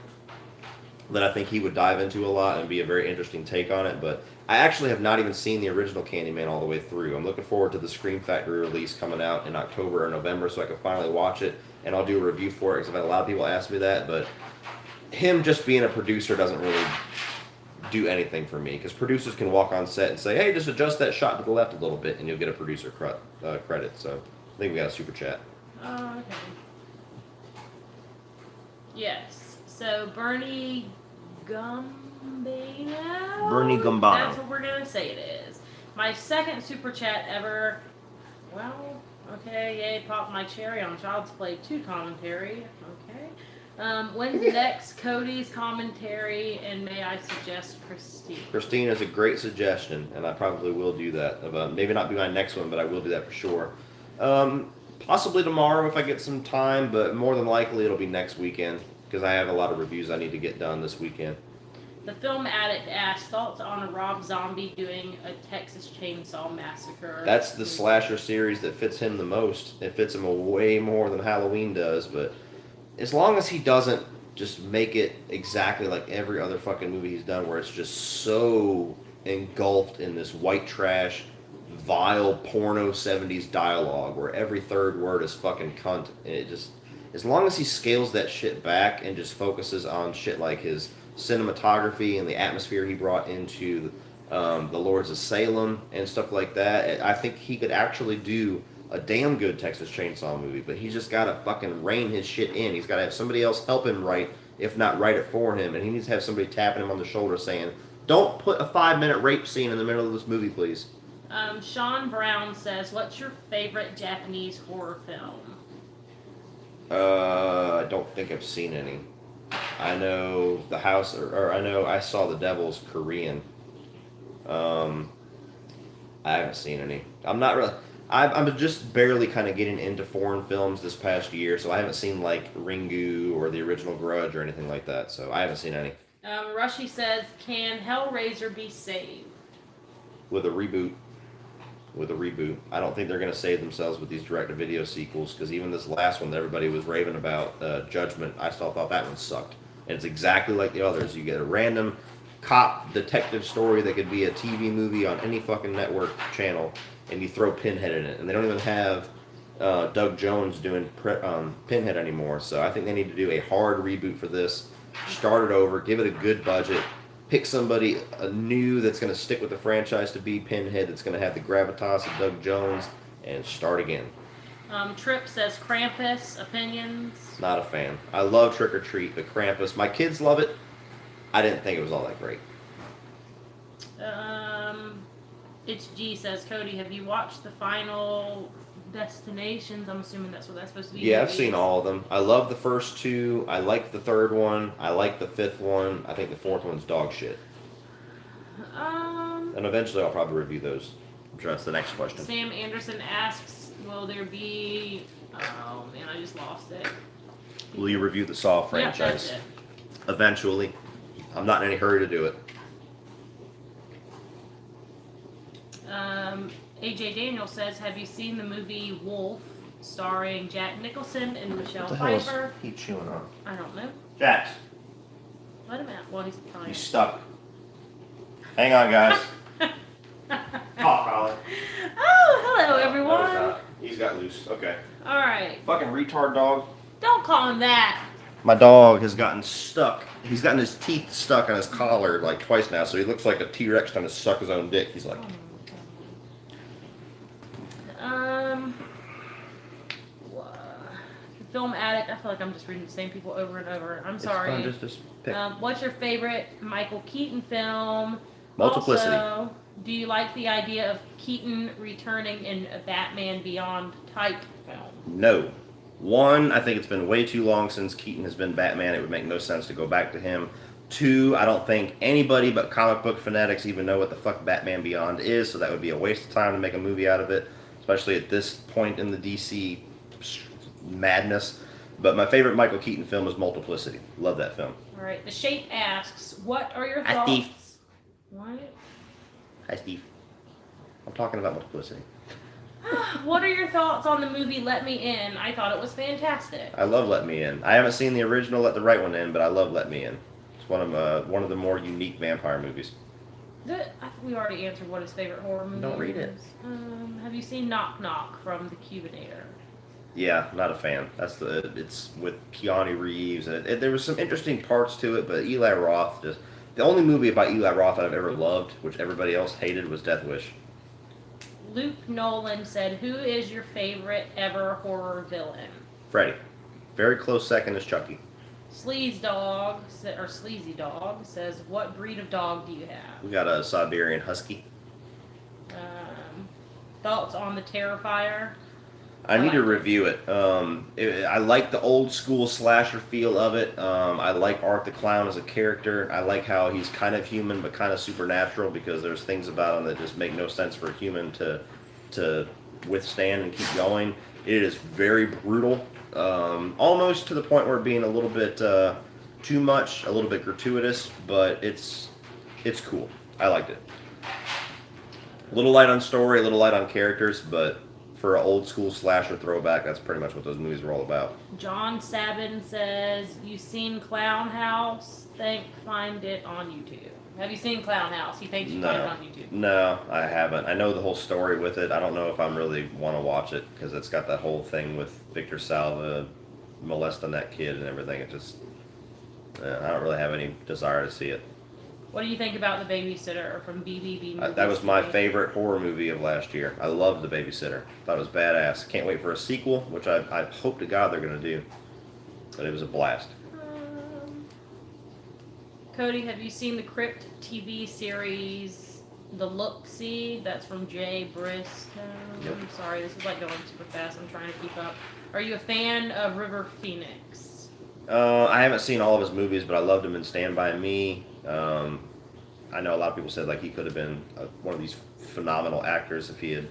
that I think he would dive into a lot and be a very interesting take on it. But I actually have not even seen the original Candyman all the way through. I'm looking forward to the Scream Factory release coming out in October or November so I can finally watch it, and I'll do a review for it because I've had a lot of people ask me that. But him just being a producer doesn't really do anything for me because producers can walk on set and say, hey, just adjust that shot to the left a little bit and you'll get a producer credit. So I think we got a super chat. Oh, okay. Yes. So Bernie Gambino? Bernie Gambano. That's what we're going to say it is. My second super chat ever. Well, okay, yay, popped my cherry on Child's Play 2 commentary. Okay. When's next Cody's commentary, and may I suggest Christine? Christine is a great suggestion, and I probably will do that. Maybe not be my next one, but I will do that for sure. Possibly tomorrow if I get some time, but more than likely it'll be next weekend because I have a lot of reviews I need to get done this weekend. The Film Addict asks, thoughts on a Rob Zombie doing a Texas Chainsaw Massacre? That's the slasher series that fits him the most. It fits him way more than Halloween does, but as long as he doesn't just make it exactly like every other fucking movie he's done where it's just so engulfed in this white trash, vile porno 70s dialogue where every third word is fucking cunt. And it just, as long as he scales that shit back and just focuses on shit like his cinematography and the atmosphere he brought into the Lords of Salem and stuff like that. I think he could actually do a damn good Texas Chainsaw movie, but he's just got to fucking rein his shit in. He's got to have somebody else help him write, if not write it for him, and he needs to have somebody tapping him on the shoulder saying, don't put a 5-minute rape scene in the middle of this movie, please. Sean Brown says, what's your favorite Japanese horror film? I don't think I've seen any. I know The House, or I know I Saw the Devil's Korean. I haven't seen any. I'm not really. I'm just barely kind of getting into foreign films this past year, so I haven't seen like Ringu or the original Grudge or anything like that. So I haven't seen any. Rushy says, can Hellraiser be saved? With a reboot. I don't think they're going to save themselves with these direct-to-video sequels, because even this last one that everybody was raving about, Judgment, I still thought that one sucked. And it's exactly like the others. You get a random cop detective story that could be a TV movie on any fucking network channel, and you throw Pinhead in it. And they don't even have Doug Jones doing Pinhead anymore. So I think they need to do a hard reboot for this. Start it over, give it a good budget, pick somebody new that's going to stick with the franchise to be Pinhead, that's going to have the gravitas of Doug Jones, and start again. Trip says Krampus, opinions? Not a fan. I love Trick or Treat, but Krampus, my kids love it. I didn't think it was all that great. It's G says, Cody, have you watched the Final Destinations? I'm assuming that's what that's supposed to be. Yeah, I've seen all of them. I love the first two. I like the third one. I like the fifth one. I think the fourth one's dog shit. And eventually I'll probably review those. Address the next question. Sam Anderson asks, will there be... Oh, man, I just lost it. Will you review the Saw franchise? Yeah, that's it. Eventually. I'm not in any hurry to do it. AJ Daniel says, have you seen the movie Wolf, starring Jack Nicholson and Michelle What the hell is Pfeiffer? he chewing on? I don't know. Jax, Let him out. Well, he's fine. he's stuck. Hang on, guys. Talk, Ollie. Oh, hello, No, everyone. he's got loose. Okay. All right. Fucking retard dog. Don't call him that. My dog has gotten stuck. He's gotten his teeth stuck on his collar like twice now, so he looks like a T-Rex trying to suck his own dick. He's like... Film Addict. I feel like I'm just reading the same people over and over. I'm sorry. It's fun, just pick. What's your favorite Michael Keaton film? Multiplicity. Also, do you like the idea of Keaton returning in a Batman Beyond type film? No. One, I think it's been way too long since Keaton has been Batman. It would make no sense to go back to him. Two, I don't think anybody but comic book fanatics even know what the fuck Batman Beyond is, so that would be a waste of time to make a movie out of it, especially at this point in the DC madness. But my favorite Michael Keaton film is Multiplicity. Love that film. All right. The Shape asks, what are your Hi, thoughts? Steve. What? Hi, Steve. I'm talking about Multiplicity. What are your thoughts on the movie Let Me In? I thought it was fantastic. I love Let Me In. I haven't seen the original Let the Right One In, but I love Let Me In. It's one of the more unique vampire movies. I think we already answered what his favorite horror movie Don't read it. is. Have you seen Knock Knock from The Cubinator? Yeah, not a fan. It's with Keanu Reeves, and there was some interesting parts to it, but Eli Roth the only movie about Eli Roth that I've ever loved, which everybody else hated, was Death Wish. Luke Nolan said, who is your favorite ever horror villain? Freddy. Very close second is Chucky. Sleazy Dog says, what breed of dog do you have? We got a Siberian Husky. Thoughts on the Terrifier? I need to review it. I like the old school slasher feel of it. I like Art the Clown as a character. I like how he's kind of human but kind of supernatural, because there's things about him that just make no sense for a human to withstand and keep going. It is very brutal, almost to the point where it being a little bit too much, a little bit gratuitous, but it's cool. I liked it. A little light on story, a little light on characters, but for an old school slasher throwback, that's pretty much what those movies were all about. John Sabin says, you seen Clown House? Find it on YouTube. Have you seen Clown House? He thinks you find it on YouTube. No, I haven't. I know the whole story with it. I don't know if I really want to watch it, because it's got that whole thing with Victor Salva molesting that kid and everything. I don't really have any desire to see it. What do you think about The Babysitter from BBB Movies? That was my TV? favorite horror movie of last year. I loved The Babysitter. Thought it was badass. Can't wait for a sequel, which I hope to God they're going to do. But it was a blast. Cody, have you seen the Crypt TV series, The Look-See? That's from Jay Bristow. Yep. I'm sorry, this is like going super fast. I'm trying to keep up. Are you a fan of River Phoenix? I haven't seen all of his movies, but I loved him in Stand By Me. I know a lot of people said like he could have been one of these phenomenal actors if he had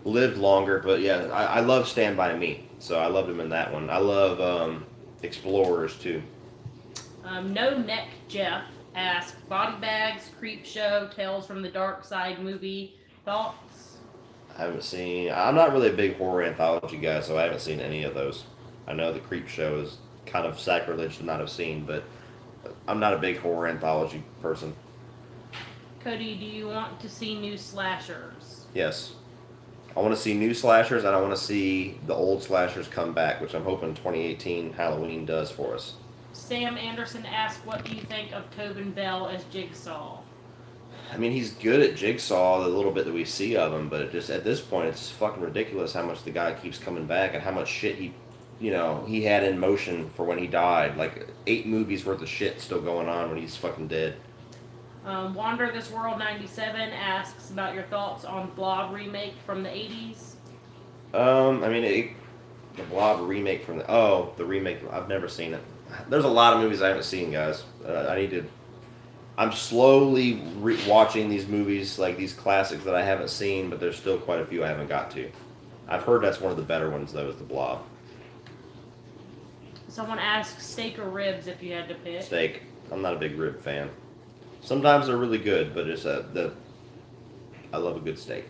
lived longer. But yeah, I love Stand By Me, so I loved him in that one. I love Explorers too. No Neck Jeff asked, Body Bags, Creep Show, Tales from the Dark Side movie. Thoughts? I haven't seen. I'm not really a big horror anthology guy, so I haven't seen any of those. I know the Creep Show is kind of sacrilege to not have seen, but I'm not a big horror anthology person. Cody, do you want to see new slashers? Yes. I want to see new slashers, and I want to see the old slashers come back, which I'm hoping 2018 Halloween does for us. Sam Anderson asked, what do you think of Tobin Bell as Jigsaw? I mean, he's good at Jigsaw, the little bit that we see of him, but it just at this point, it's fucking ridiculous how much the guy keeps coming back and how much shit he had in motion for when he died. Like 8 movies worth of shit still going on when he's fucking dead. Wander This World 97 asks about your thoughts on Blob remake from the 80s. I mean, the Blob remake from the remake. I've never seen it. There's a lot of movies I haven't seen, guys. I'm slowly watching these movies, like these classics that I haven't seen, but there's still quite a few I haven't got to. I've heard that's one of the better ones, though, is the Blob. Someone asked steak or ribs if you had to pick. Steak. I'm not a big rib fan. Sometimes they're really good, but I love a good steak.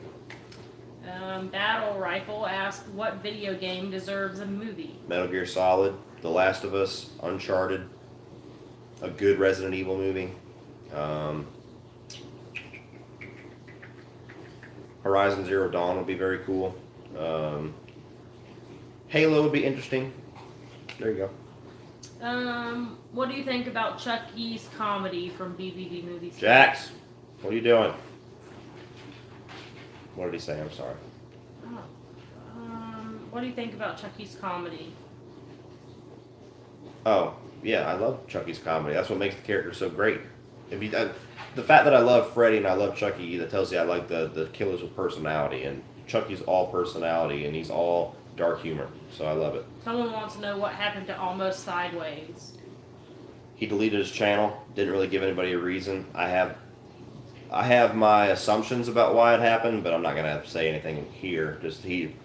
Battle Rifle asked, what video game deserves a movie? Metal Gear Solid, The Last of Us, Uncharted, a good Resident Evil movie. Horizon Zero Dawn would be very cool. Halo would be interesting. There you go. What do you think about Chucky's comedy from BBB Movies? Jax, what are you doing? What did he say? I'm sorry. Oh. What do you think about Chucky's comedy? Oh, yeah, I love Chucky's comedy. That's what makes the character so great. The fact that I love Freddy and I love Chucky, that tells you I like the killers with personality. And Chucky's all personality and he's all dark humor. So I love it. Someone wants to know what happened to Almost Sideways. He deleted his channel. Didn't really give anybody a reason. I have my assumptions about why it happened, but I'm not gonna say anything here. Just he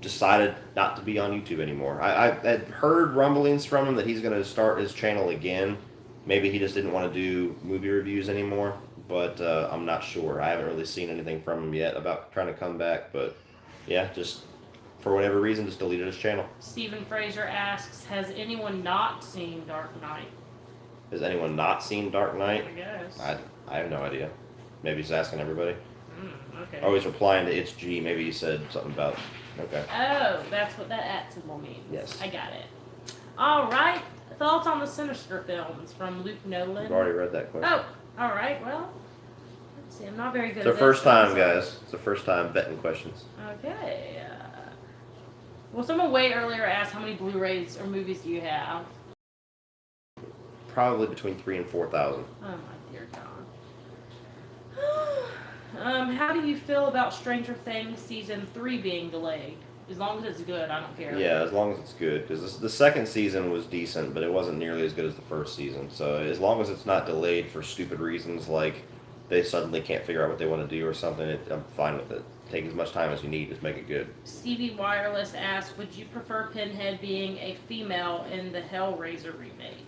decided not to be on YouTube anymore. I had heard rumblings from him that he's gonna start his channel again. Maybe he just didn't want to do movie reviews anymore, but I'm not sure. I haven't really seen anything from him yet about trying to come back, but yeah, just for whatever reason, just deleted his channel. Stephen Fraser asks, has anyone not seen Dark Knight? Has anyone not seen Dark Knight? I guess. I have no idea. Maybe he's asking everybody. Okay. Oh, he's replying to It's G. Maybe he said something about. Okay. Oh, that's what that at symbol means. Yes. I got it. All right. Thoughts on the Sinister films from Luke Nolan? I've already read that question. Oh, all right. Well, let's see. I'm not very good It's at our this. first time, guys. It's the first time vetting questions. Okay. Well, someone way earlier asked how many Blu-rays or movies do you have? Probably between 3,000 and 4,000. Oh my dear God. How do you feel about Stranger Things season 3 being delayed? As long as it's good, I don't care. Yeah, as long as it's good. Because the second season was decent, but it wasn't nearly as good as the first season. So as long as it's not delayed for stupid reasons like they suddenly can't figure out what they want to do or something, I'm fine with it. Take as much time as you need, just make it good. Stevie Wireless asked, would you prefer Pinhead being a female in the Hellraiser remake?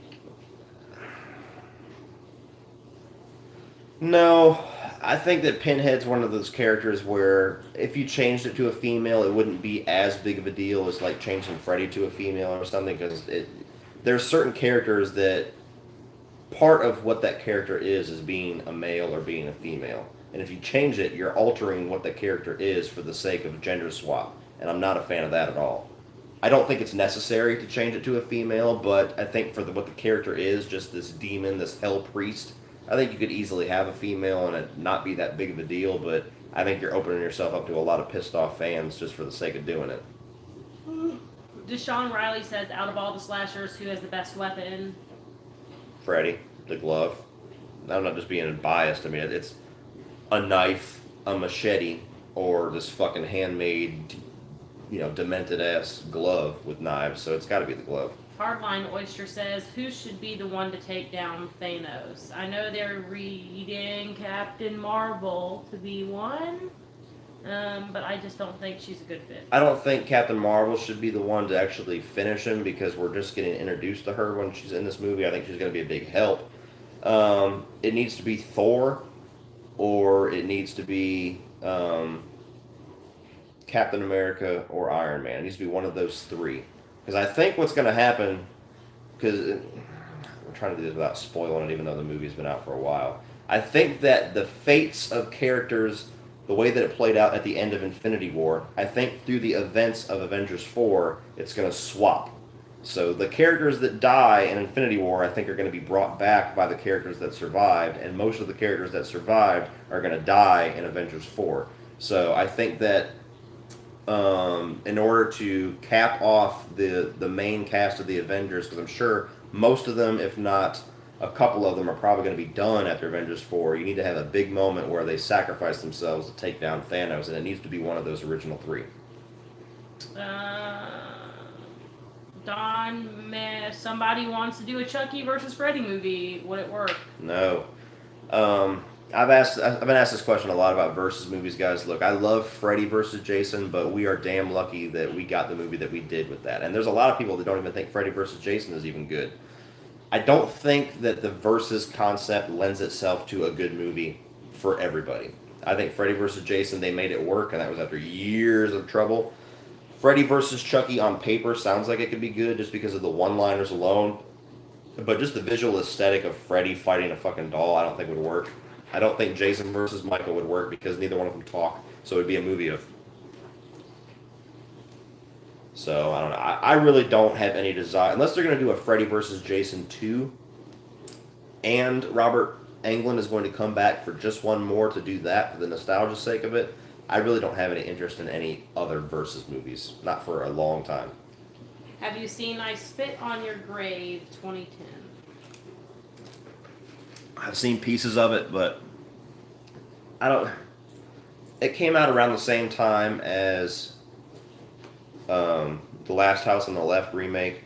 No, I think that Pinhead's one of those characters where if you changed it to a female, it wouldn't be as big of a deal as like changing Freddy to a female or something, because there's certain characters that part of what that character is being a male or being a female. And if you change it, you're altering what the character is for the sake of gender swap. And I'm not a fan of that at all. I don't think it's necessary to change it to a female, but I think for what the character is, just this demon, this hell priest, I think you could easily have a female and it not be that big of a deal, but I think you're opening yourself up to a lot of pissed off fans just for the sake of doing it. Deshaun Riley says, out of all the slashers, who has the best weapon? Freddy, the glove. I'm not just being biased. I mean, it's a knife, a machete, or this fucking handmade, demented ass glove with knives. So it's got to be the glove. Hardline Oyster says, who should be the one to take down Thanos? I know they're reading Captain Marvel to be one, but I just don't think she's a good fit. I don't think Captain Marvel should be the one to actually finish him because we're just getting introduced to her when she's in this movie. I think she's going to be a big help. It needs to be Thor, or it needs to be Captain America or Iron Man. It needs to be one of those three. Because I think what's going to happen, because I'm trying to do this without spoiling it, even though the movie's been out for a while. I think that the fates of characters, the way that it played out at the end of Infinity War, I think through the events of Avengers 4, it's going to swap. So the characters that die in Infinity War, I think, are going to be brought back by the characters that survived, and most of the characters that survived are going to die in Avengers 4. So I think that in order to cap off the main cast of the Avengers, because I'm sure most of them, if not a couple of them, are probably going to be done after Avengers 4, you need to have a big moment where they sacrifice themselves to take down Thanos, and it needs to be one of those original three. Don, somebody wants to do a Chucky versus Freddy movie. Would it work? No. I've been asked this question a lot about versus movies, guys. Look, I love Freddy versus Jason, but we are damn lucky that we got the movie that we did with that. And there's a lot of people that don't even think Freddy versus Jason is even good. I don't think that the versus concept lends itself to a good movie for everybody. I think Freddy versus Jason, they made it work, and that was after years of trouble. Freddy versus Chucky on paper sounds like it could be good just because of the one-liners alone. But just the visual aesthetic of Freddy fighting a fucking doll, I don't think would work. I don't think Jason versus Michael would work because neither one of them talk. So it would be a movie of... So, I don't know. I really don't have any desire... Unless they're going to do a Freddy versus Jason 2, and Robert Englund is going to come back for just one more to do that for the nostalgia's sake of it, I really don't have any interest in any other versus movies. Not for a long time. Have you seen I Spit on Your Grave 2010? I've seen pieces of it, but I don't... It came out around the same time as The Last House on the Left remake.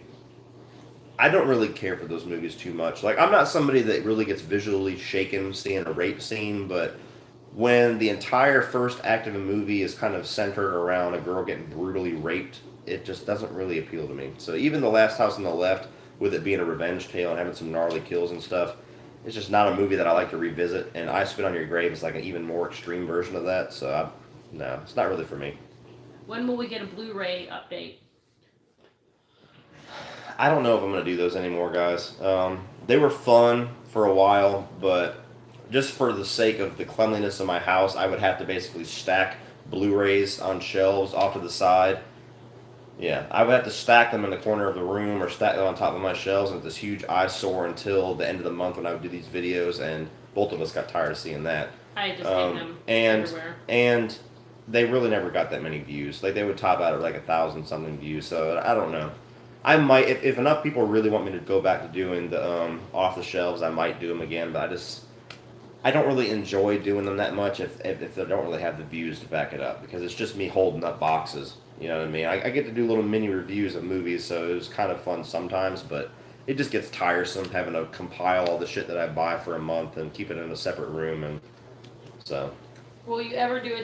I don't really care for those movies too much. Like, I'm not somebody that really gets visually shaken seeing a rape scene, but when the entire first act of a movie is kind of centered around a girl getting brutally raped, it just doesn't really appeal to me. So even The Last House on the Left, with it being a revenge tale and having some gnarly kills and stuff, it's just not a movie that I like to revisit. And I Spit on Your Grave is like an even more extreme version of that. So, no, it's not really for me. When will we get a Blu-ray update? I don't know if I'm going to do those anymore, guys. They were fun for a while, but just for the sake of the cleanliness of my house, I would have to basically stack Blu-rays on shelves off to the side. Yeah, I would have to stack them in the corner of the room or stack them on top of my shelves, and this huge eyesore until the end of the month when I would do these videos, and both of us got tired of seeing that. I just hate them everywhere. And they really never got that many views. Like, they would top out at like 1,000 something views, so I don't know. I might, if enough people really want me to go back to doing the off the shelves, I might do them again, but I don't really enjoy doing them that much if they don't really have the views to back it up, because it's just me holding up boxes. You know what I mean? I get to do little mini reviews of movies, so it was kind of fun sometimes, but it just gets tiresome having to compile all the shit that I buy for a month and keep it in a separate room, and so. Will you ever do a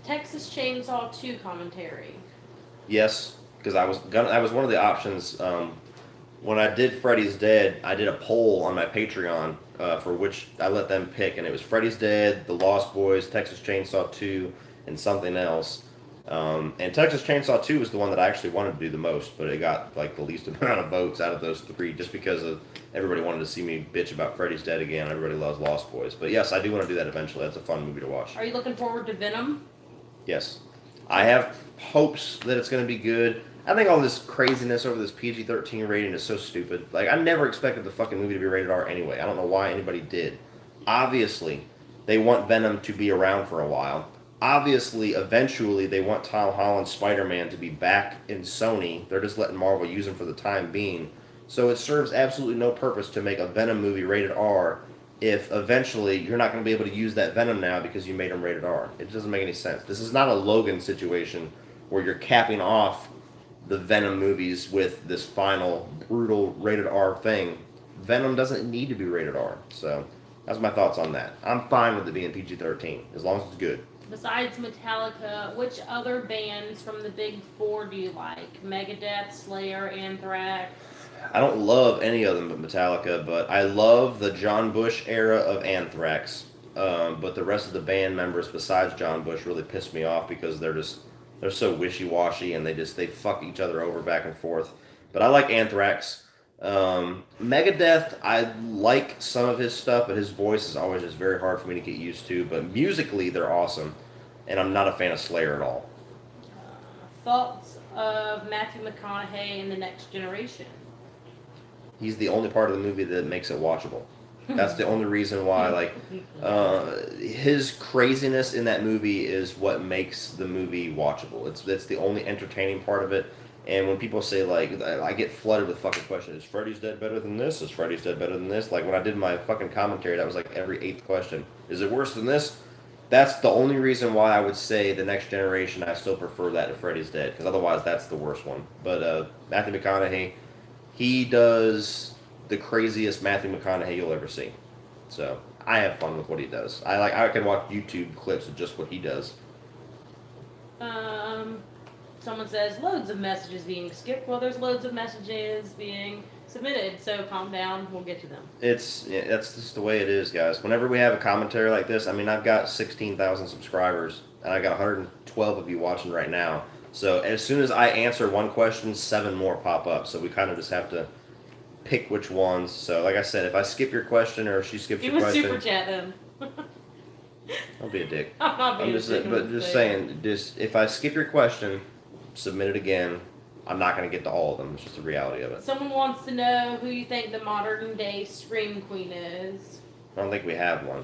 Texas Chainsaw 2 commentary? Yes, because I was one of the options. When I did Freddy's Dead, I did a poll on my Patreon for which I let them pick, and it was Freddy's Dead, The Lost Boys, Texas Chainsaw 2, and something else. And Texas Chainsaw 2 was the one that I actually wanted to do the most, but it got like the least amount of votes out of those three, just because of everybody wanted to see me bitch about Freddy's Dead again. Everybody loves Lost Boys. But yes, I do want to do that eventually. That's a fun movie to watch. Are you looking forward to Venom? Yes. I have hopes that it's going to be good. I think all this craziness over this PG-13 rating is so stupid. Like, I never expected the fucking movie to be rated R anyway. I don't know why anybody did. Obviously, they want Venom to be around for a while. Obviously, eventually, they want Tom Holland's Spider-Man to be back in Sony. They're just letting Marvel use him for the time being. So it serves absolutely no purpose to make a Venom movie rated R if eventually you're not going to be able to use that Venom now because you made him rated R. It doesn't make any sense. This is not a Logan situation where you're capping off the Venom movies with this final brutal rated R thing. Venom doesn't need to be rated R. So that's my thoughts on that. I'm fine with it being PG-13 as long as it's good. Besides Metallica, which other bands from the big four do you like? Megadeth, Slayer, Anthrax? I don't love any of them but Metallica, but I love the John Bush era of Anthrax. But the rest of the band members besides John Bush really piss me off because they're so wishy-washy and they fuck each other over back and forth. But I like Anthrax. Megadeth, I like some of his stuff, but his voice is always just very hard for me to get used to. But musically, they're awesome, and I'm not a fan of Slayer at all. Thoughts of Matthew McConaughey in The Next Generation? He's the only part of the movie that makes it watchable. That's the only reason why, like, his craziness in that movie is what makes the movie watchable. It's the only entertaining part of it. And when people say, like, I get flooded with fucking questions. Is Freddy's Dead better than this? Is Freddy's Dead better than this? Like, when I did my fucking commentary, that was like every 8th question. Is it worse than this? That's the only reason why I would say The Next Generation, I still prefer that to Freddy's Dead. Because otherwise, that's the worst one. But Matthew McConaughey, he does the craziest Matthew McConaughey you'll ever see. So, I have fun with what he does. I can watch YouTube clips of just what he does. Someone says loads of messages being skipped. Well, there's loads of messages being submitted, so calm down. We'll get to them. That's just the way it is, guys. Whenever we have a commentary like this, I mean, I've got 16,000 subscribers, and I got 112 of you watching right now. So as soon as I answer one question, 7 more pop up. So we kind of just have to pick which ones. So like I said, if I skip your question or if she skips your question, super chat them. Don't be a dick. I'm not being a dick. But just saying, if I skip your question, submit it again. I'm not going to get to all of them. It's just the reality of it. Someone wants to know who you think the modern day Scream Queen is. I don't think we have one.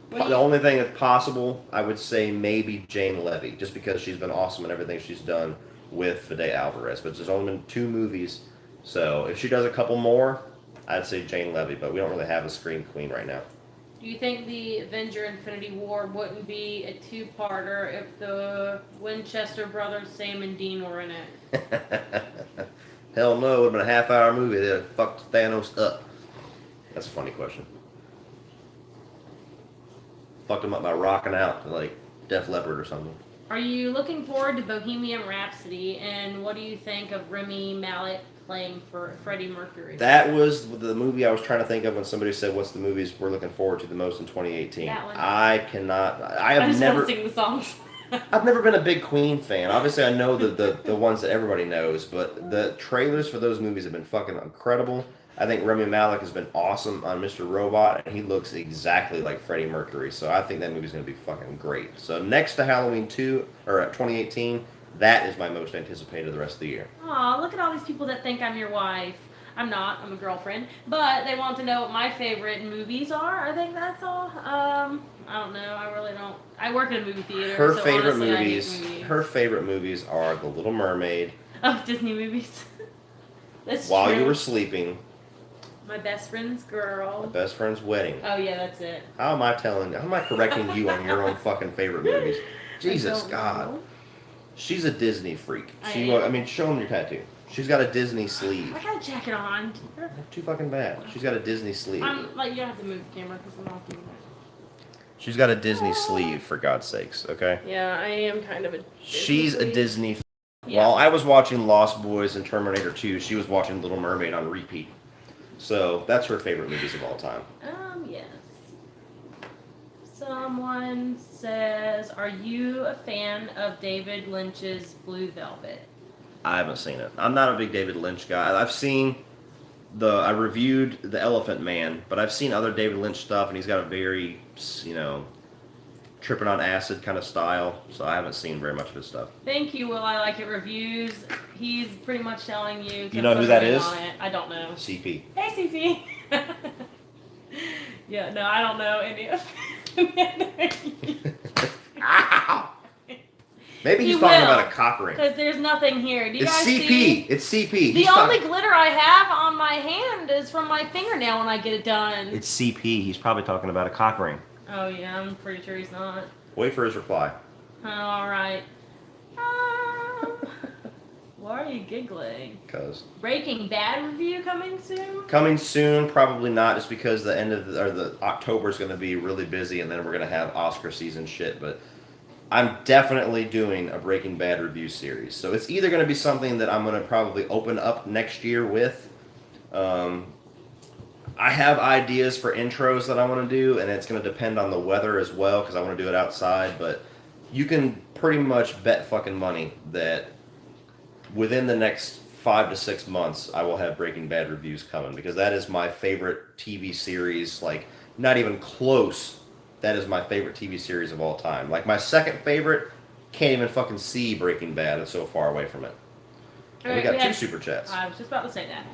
The The only thing that's possible, I would say maybe Jane Levy, just because she's been awesome in everything she's done with Fede Alvarez. But there's only been 2 movies, so if she does a couple more, I'd say Jane Levy. But we don't really have a Scream Queen right now. Do you think the Avenger Infinity War wouldn't be a 2-parter if the Winchester brothers, Sam and Dean, were in it? Hell no, it would have been a half-hour movie. They'd have fucked Thanos up. That's a funny question. Fucked him up by rocking out like Def Leppard or something. Are you looking forward to Bohemian Rhapsody, and what do you think of Rami Malek playing for Freddie Mercury? That was the movie I was trying to think of when somebody said, what's the movies we're looking forward to the most in 2018? That one. I have just never want to sing the songs. I've never been a big Queen fan. Obviously, I know the ones that everybody knows, but the trailers for those movies have been fucking incredible. I think Rami Malek has been awesome on Mr. Robot, and he looks exactly like Freddie Mercury, so I think that movie's going to be fucking great. So next to Halloween 2, or 2018, that is my most anticipated the rest of the year. Aw, look at all these people that think I'm your wife. I'm not. I'm a girlfriend. But they want to know what my favorite movies are. I think that's all. I don't know. I really don't. I work in a movie theater. Her so favorite honestly, movies. Her favorite movies are The Little Mermaid. Oh, Disney movies. That's While true. You Were Sleeping. My Best Friend's Girl. My Best Friend's Wedding. Oh yeah, that's it. How am I correcting you on your own fucking favorite movies? Jesus God. Know. She's a Disney freak. I am. mean, show them your tattoo. She's got a Disney sleeve. I got a jacket on. Too fucking bad. She's got a Disney sleeve. I'm like, you have to move the camera because I'm not doing that. She's got a Disney sleeve, for God's sakes, okay? Yeah, I am kind of a. She's a Disney. Yeah. While I was watching Lost Boys and Terminator 2, she was watching Little Mermaid on repeat. So that's her favorite movies of all time. Yes. Someone says, are you a fan of David Lynch's Blue Velvet? I haven't seen it. I'm not a big David Lynch guy. I reviewed The Elephant Man, but I've seen other David Lynch stuff, and he's got a very, tripping on acid kind of style. So I haven't seen very much of his stuff. Thank you, Will I Like It Reviews. He's pretty much telling you to You know put who that a ring is? on it. I don't know. CP. Hey, CP. Yeah, no, I don't know any of them. Ow! Maybe he's He talking will, about a cock ring. Because there's nothing here. Do you It's guys CP. see? It's CP. The He's only talking- glitter I have on my hand is from my fingernail when I get it done. It's CP. He's probably talking about a cock ring. Oh, yeah, I'm pretty sure he's not. Wait for his reply. All right. Why are you giggling? Because Breaking Bad review coming soon? coming soon, probably not, just because the end of the October is going to be really busy, and then we're going to have Oscar season shit. But I'm definitely doing a Breaking Bad review series. So it's either going to be something that I'm going to probably open up next year with. I have ideas for intros that I want to do, and it's going to depend on the weather as well, because I want to do it outside. But you can pretty much bet fucking money that within the next 5 to 6 months, I will have Breaking Bad reviews coming, because that is my favorite TV series. Like, not even close. That is my favorite TV series of all time. Like, my second favorite, can't even fucking see Breaking Bad. It's so far away from it. And we got two super chats. I was just about to say that.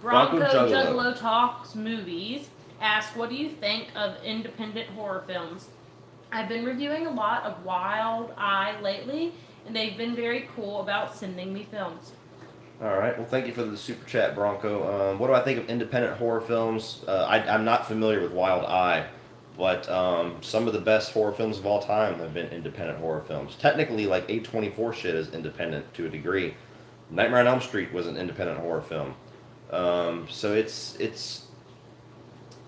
Bronco Bronco Juggalo. Juggalo Talks Movies asked, what do you think of independent horror films? I've been reviewing a lot of Wild Eye lately, and they've been very cool about sending me films. All right. Well, thank you for the super chat, Bronco. What do I think of independent horror films? I'm not familiar with Wild Eye, but some of the best horror films of all time have been independent horror films. Technically, like A24 shit is independent to a degree. Nightmare on Elm Street was an independent horror film. So it's.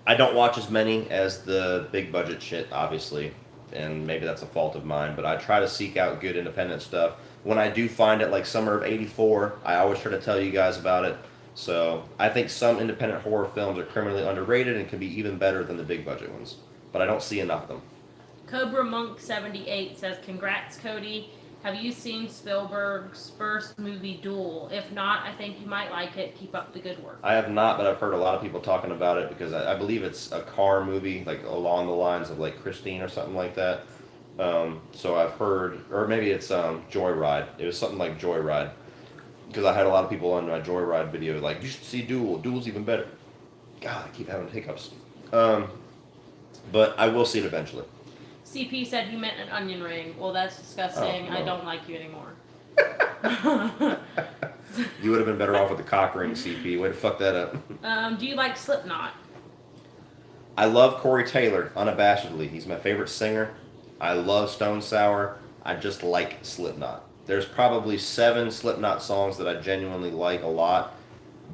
I don't watch as many as the big budget shit, obviously, and maybe that's a fault of mine. But I try to seek out good independent stuff. When I do find it, like Summer of '84, I always try to tell you guys about it. So I think some independent horror films are criminally underrated and can be even better than the big budget ones. But I don't see enough of them. Cobra Monk 78 says, congrats, Cody. Have you seen Spielberg's first movie, Duel? If not, I think you might like it. Keep up the good work. I have not, but I've heard a lot of people talking about it, because I believe it's a car movie, like along the lines of like Christine or something like that. So I've heard, or maybe it's Joyride. It was something like Joyride, because I had a lot of people on my Joyride video like, you should see Duel. Duel's even better. God, I keep having hiccups. But I will see it eventually. CP said he meant an onion ring. Well, that's disgusting. Oh, no. I don't like you anymore. You would have been better off with the cock ring, CP. Way to fuck that up. Do you like Slipknot? I love Corey Taylor, unabashedly. He's my favorite singer. I love Stone Sour. I just like Slipknot. There's probably 7 Slipknot songs that I genuinely like a lot.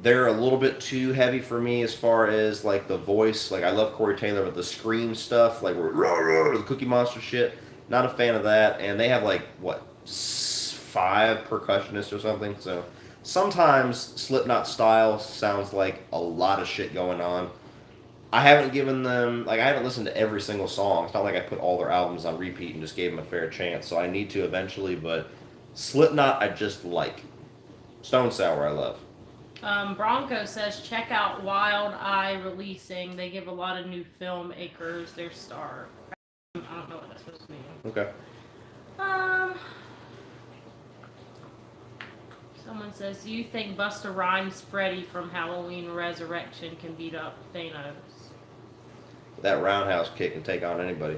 They're a little bit too heavy for me as far as like the voice. Like, I love Corey Taylor, but the scream stuff, like rah, rah, the Cookie Monster shit, not a fan of that. And they have like, what, 5 percussionists or something. So sometimes Slipknot style sounds like a lot of shit going on. I haven't given them, like, I haven't listened to every single song. It's not like I put all their albums on repeat and just gave them a fair chance. So I need to eventually, but Slipknot I just like. Stone Sour I love. Bronco says, check out Wild Eye Releasing. They give a lot of new filmmakers their star. I don't know what that's supposed to mean. Okay. Someone says, do you think Busta Rhymes Freddy from Halloween Resurrection can beat up Thanos? That roundhouse kick can take on anybody.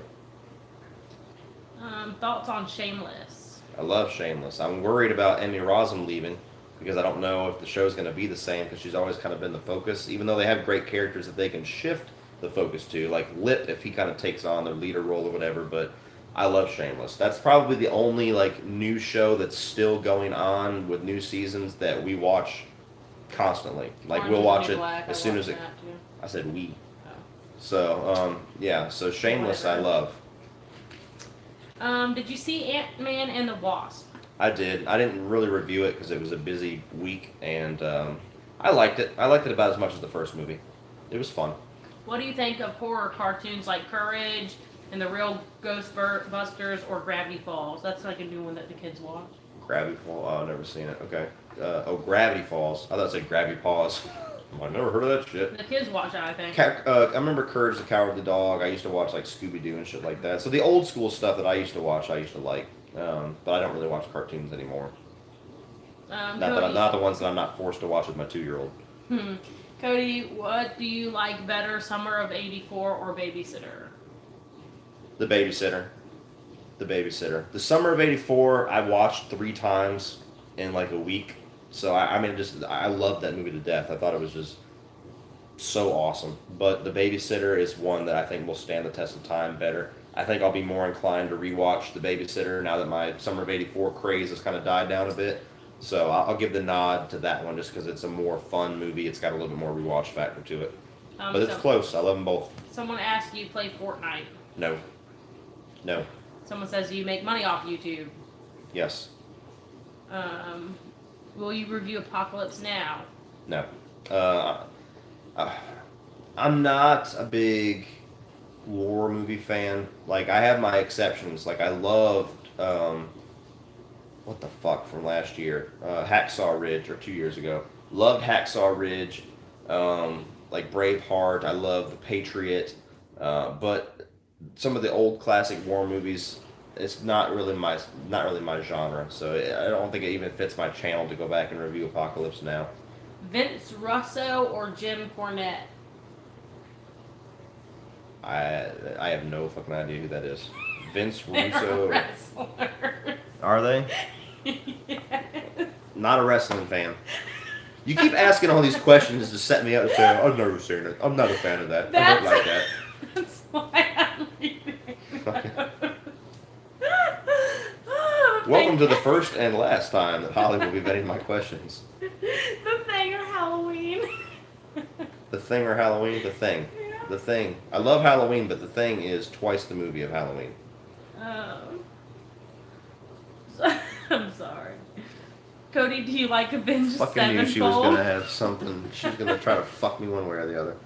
Thoughts on Shameless? I love Shameless. I'm worried about Emmy Rossum leaving, because I don't know if the show's going to be the same, because she's always kind of been the focus, even though they have great characters that they can shift the focus to, like Lip, if he kind of takes on the leader role or whatever. But I love Shameless. That's probably the only like new show that's still going on with new seasons that we watch constantly. Like, Orange we'll is watch the it New Black. as I soon as watched it. that, too. I said we. Oh. So yeah. So Shameless I Whatever. love. Did you see Ant-Man and the Wasp? I did. I didn't really review it because it was a busy week, and I liked it. I liked it about as much as the first movie. It was fun. What do you think of horror cartoons like Courage and The Real Ghostbusters or Gravity Falls? That's like a new one that the kids watch. Gravity Falls? Oh, I've never seen it. Okay. Gravity Falls. I thought it said Gravity Paws. I never heard of that shit. The kids watch it, I think. I remember Courage the Cowardly Dog. I used to watch like Scooby Doo and shit like that. So the old school stuff that I used to watch, I used to like. But I don't really watch cartoons anymore. Not the ones that I'm not forced to watch with my 2-year-old. Cody, what do you like better, Summer of '84 or Babysitter? The Babysitter. The Babysitter. The Summer of '84, I watched 3 times in like a week. So I loved that movie to death. I thought it was just so awesome. But The Babysitter is one that I think will stand the test of time better. I think I'll be more inclined to rewatch The Babysitter now that my Summer of '84 craze has kind of died down a bit. So I'll give the nod to that one just because it's a more fun movie. It's got a little bit more rewatch factor to it. But it's close. I love them both. Someone asked, do you play Fortnite? No. No. Someone says, do you make money off YouTube? Yes. Will you review Apocalypse Now? No. I'm not a big war movie fan. Like, I have my exceptions. Like, I loved, what the fuck from last year? Hacksaw Ridge, or 2 years ago. Loved Hacksaw Ridge. Like Braveheart. I love The Patriot. But some of the old classic war movies, it's not really my genre. So I don't think it even fits my channel to go back and review Apocalypse Now. Vince Russo or Jim Cornette? I have no fucking idea who that is. Vince Russo. Wrestlers. Are they? Yes. Not a wrestling fan. You keep asking all these questions to set me up to say, I've never seen it. I'm not a fan of that. I don't like that. That's why I'm reading those. Welcome to the first and last time that Holly will be vetting my questions. The Thing or Halloween? The Thing or Halloween? The Thing. Yeah. The Thing. I love Halloween, but The Thing is twice the movie of Halloween. I'm sorry. Cody, do you like Avenged Sevenfold? Fucking knew she was going to have something. She was going to try to fuck me one way or the other.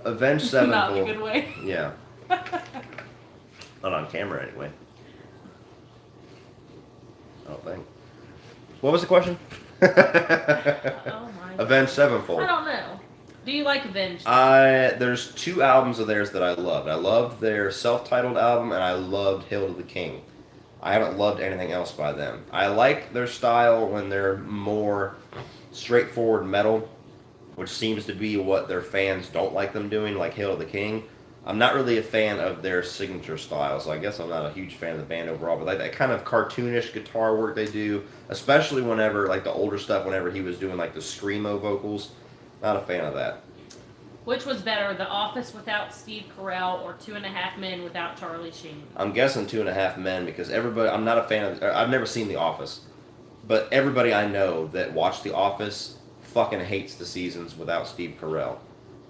Avenged Sevenfold. Not in a good way. Yeah. Not on camera, anyway. I don't think. What was the question? Oh my Avenged Sevenfold. I don't know. Do you like Avenged? There's 2 albums of theirs that I loved. I loved their self-titled album, and I loved Hail to the King. I haven't loved anything else by them. I like their style when they're more straightforward metal, which seems to be what their fans don't like them doing, like Hail to the King. I'm not really a fan of their signature style, so I guess I'm not a huge fan of the band overall, but like that kind of cartoonish guitar work they do, especially whenever, like the older stuff, whenever he was doing like the screamo vocals, not a fan of that. Which was better, The Office without Steve Carell or 2.5 Men without Charlie Sheen? I'm guessing 2.5 Men because everybody, I'm not a fan of, I've never seen The Office, but everybody I know that watched The Office fucking hates the seasons without Steve Carell.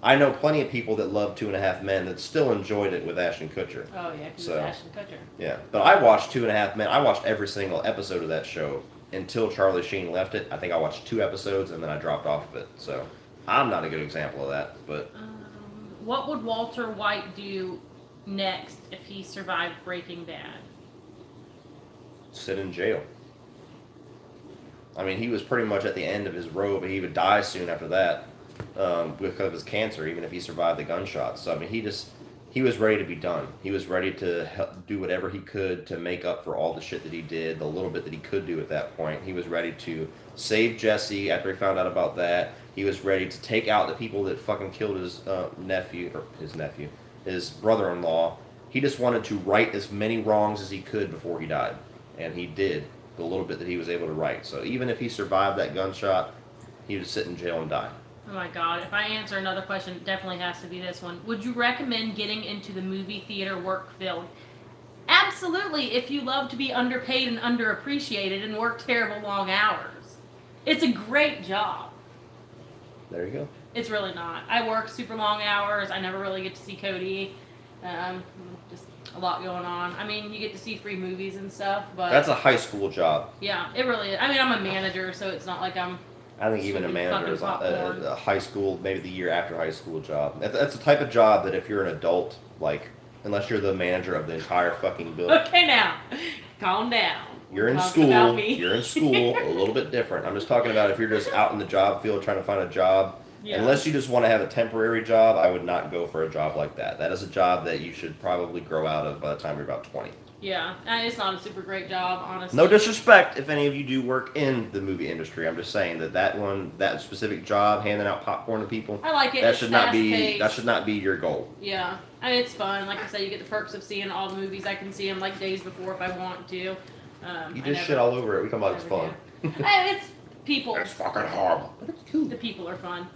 I know plenty of people that love 2.5 Men that still enjoyed it with Ashton Kutcher. Oh yeah, because it's Ashton Kutcher. Yeah, but I watched 2.5 Men. I watched every single episode of that show until Charlie Sheen left it. I think I watched 2 episodes and then I dropped off of it. So I'm not a good example of that. But what would Walter White do next if he survived Breaking Bad? Sit in jail. I mean, he was pretty much at the end of his rope, but he would die soon after that. Because of his cancer, even if he survived the gunshots. So I mean, he was ready to be done. He was ready to do whatever he could to make up for all the shit that he did, the little bit that he could do at that point. He was ready to save Jesse after he found out about that. He was ready to take out the people that fucking killed his his brother-in-law. He just wanted to right as many wrongs as he could before he died, and he did the little bit that he was able to right. So even if he survived that gunshot, he would sit in jail and die. Oh my god, if I answer another question, it definitely has to be this one. Would you recommend getting into the movie theater work field? Absolutely, if you love to be underpaid and underappreciated and work terrible long hours. It's a great job. There you go. It's really not. I work super long hours. I never really get to see Cody. Just a lot going on. I mean, you get to see free movies and stuff, but... That's a high school job. Yeah, it really is. I mean, I'm a manager, so it's not like I'm... I think even a manager is a high school, maybe the year after high school job. That's the type of job that if you're an adult, like, unless you're the manager of the entire fucking building. Okay, now, calm down. You're in school, a little bit different. I'm just talking about if you're just out in the job field trying to find a job, Yeah. Unless you just want to have a temporary job, I would not go for a job like that. That is a job that you should probably grow out of by the time you're about 20. Yeah, it's not a super great job, honestly. No disrespect if any of you do work in the movie industry. I'm just saying that specific job, handing out popcorn to people. I like it. That It's should not be fast-paced. that should not be your goal. Yeah, it's fun. Like I said, you get the perks of seeing all the movies. I can see them like days before if I want to. You just shit all over it. We come out it's fun. It's people. It's fucking horrible, but it's cool. The people are fun.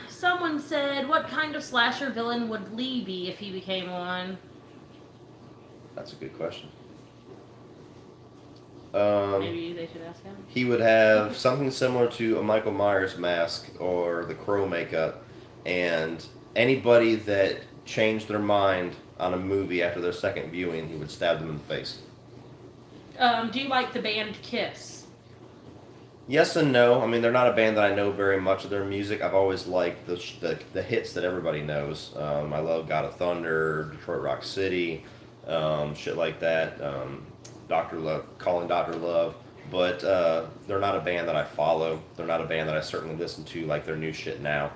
Someone said, what kind of slasher villain would Lee be if he became one? That's a good question. Maybe they should ask him. He would have something similar to a Michael Myers mask or the Crow makeup, and anybody that changed their mind on a movie after their second viewing, he would stab them in the face. Do you like the band Kiss? Yes and no. I mean, they're not a band that I know very much of their music. I've always liked the hits that everybody knows. I love God of Thunder, Detroit Rock City, shit like that. Dr. Love, Calling Dr. Love. But they're not a band that I follow. They're not a band that I certainly listen to like their new shit now.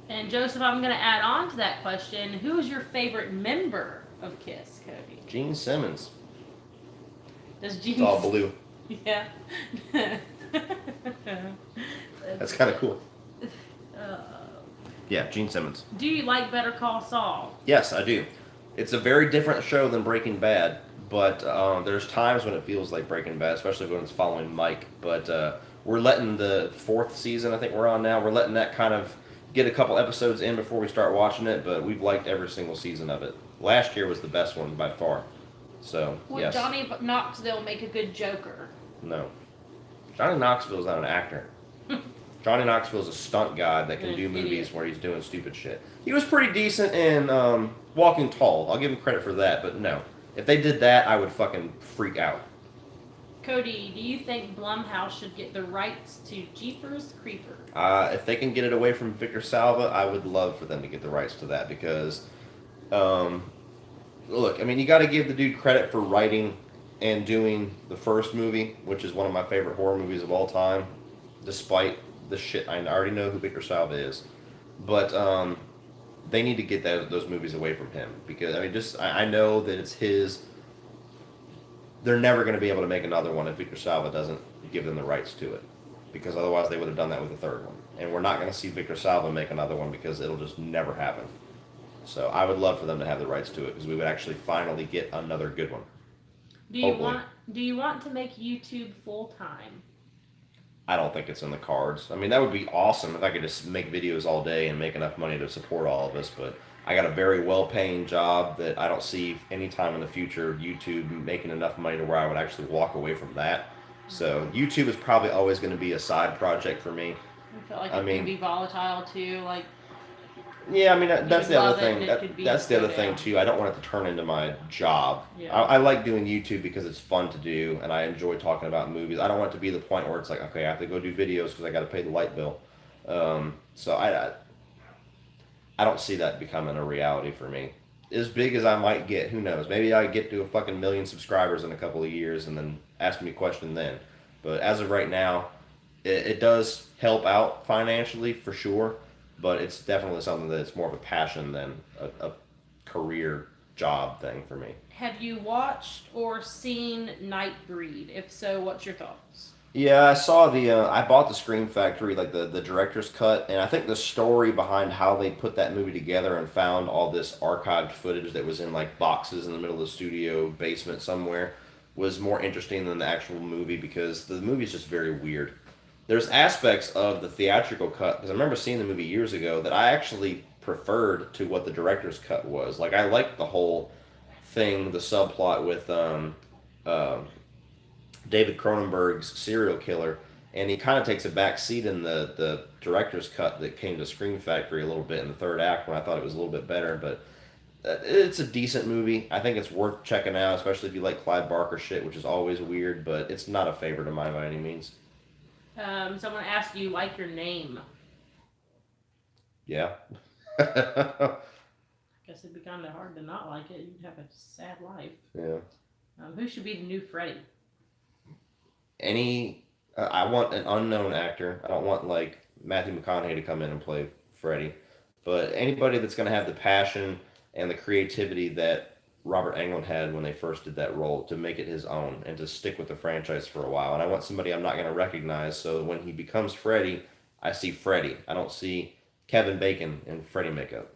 And Joseph, I'm going to add on to that question. Who is your favorite member of Kiss, Cody? Gene Simmons. Does Gene... It's all blue. Yeah. That's kind of cool. Yeah, Gene Simmons. Do you like Better Call Saul? Yes, I do. It's a very different show than Breaking Bad, but there's times when it feels like Breaking Bad, especially when it's following Mike. But we're letting the 4th season, I think we're on now, we're letting that kind of get a couple episodes in before we start watching it, but we've liked every single season of it. Last year was the best one by far. So, Would yes. Johnny Knoxville make a good Joker? No. Johnny Knoxville's not an actor. Johnny Knoxville's a stunt god that can do movies where he's doing stupid shit. He was pretty decent in Walking Tall. I'll give him credit for that, but no. If they did that, I would fucking freak out. Cody, do you think Blumhouse should get the rights to Jeepers Creepers? If they can get it away from Victor Salva, I would love for them to get the rights to that because, look, I mean, you got to give the dude credit for writing and doing the first movie, which is one of my favorite horror movies of all time, despite the shit. I already know who Victor Salva is. But they need to get those movies away from him. Because, I mean, I know that it's his. They're never going to be able to make another one if Victor Salva doesn't give them the rights to it. Because otherwise they would have done that with the third one. And we're not going to see Victor Salva make another one because it'll just never happen. So I would love for them to have the rights to it because we would actually finally get another good one. Do you want to make YouTube full time? I don't think it's in the cards. I mean, that would be awesome if I could just make videos all day and make enough money to support all of us, but I got a very well-paying job that I don't see any time in the future YouTube making enough money to where I would actually walk away from that. So YouTube is probably always going to be a side project for me. I feel like it can be volatile too, like. Yeah, I mean that's the other thing. That's the other down. thing too. I don't want it to turn into my job. Yeah. I like doing YouTube because it's fun to do, and I enjoy talking about movies. I don't want it to be the point where it's like, okay, I have to go do videos because I got to pay the light bill. So I don't see that becoming a reality for me. As big as I might get, who knows? Maybe I get to a fucking 1 million subscribers in a couple of years, and then ask me a question then. But as of right now, it does help out financially for sure. But it's definitely something that's more of a passion than a career job thing for me. Have you watched or seen Nightbreed? If so, what's your thoughts? Yeah, I saw I bought the Scream Factory, like the director's cut, and I think the story behind how they put that movie together and found all this archived footage that was in like boxes in the middle of the studio basement somewhere was more interesting than the actual movie because the movie is just very weird. There's aspects of the theatrical cut, because I remember seeing the movie years ago, that I actually preferred to what the director's cut was. Like, I liked the whole thing, the subplot with David Cronenberg's serial killer, and he kind of takes a back seat in the director's cut that came to Scream Factory a little bit in the third act when I thought it was a little bit better, but it's a decent movie. I think it's worth checking out, especially if you like Clive Barker shit, which is always weird, but it's not a favorite of mine by any means. Someone asked, do you like your name? Yeah. I guess it'd be kind of hard to not like it. You'd have a sad life. Yeah. Who should be the new Freddy? I want an unknown actor. I don't want like Matthew McConaughey to come in and play Freddy. But anybody that's going to have the passion and the creativity that Robert Englund had when they first did that role to make it his own and to stick with the franchise for a while. And I want somebody I'm not going to recognize, so when he becomes Freddy, I see Freddy. I don't see Kevin Bacon in Freddy makeup.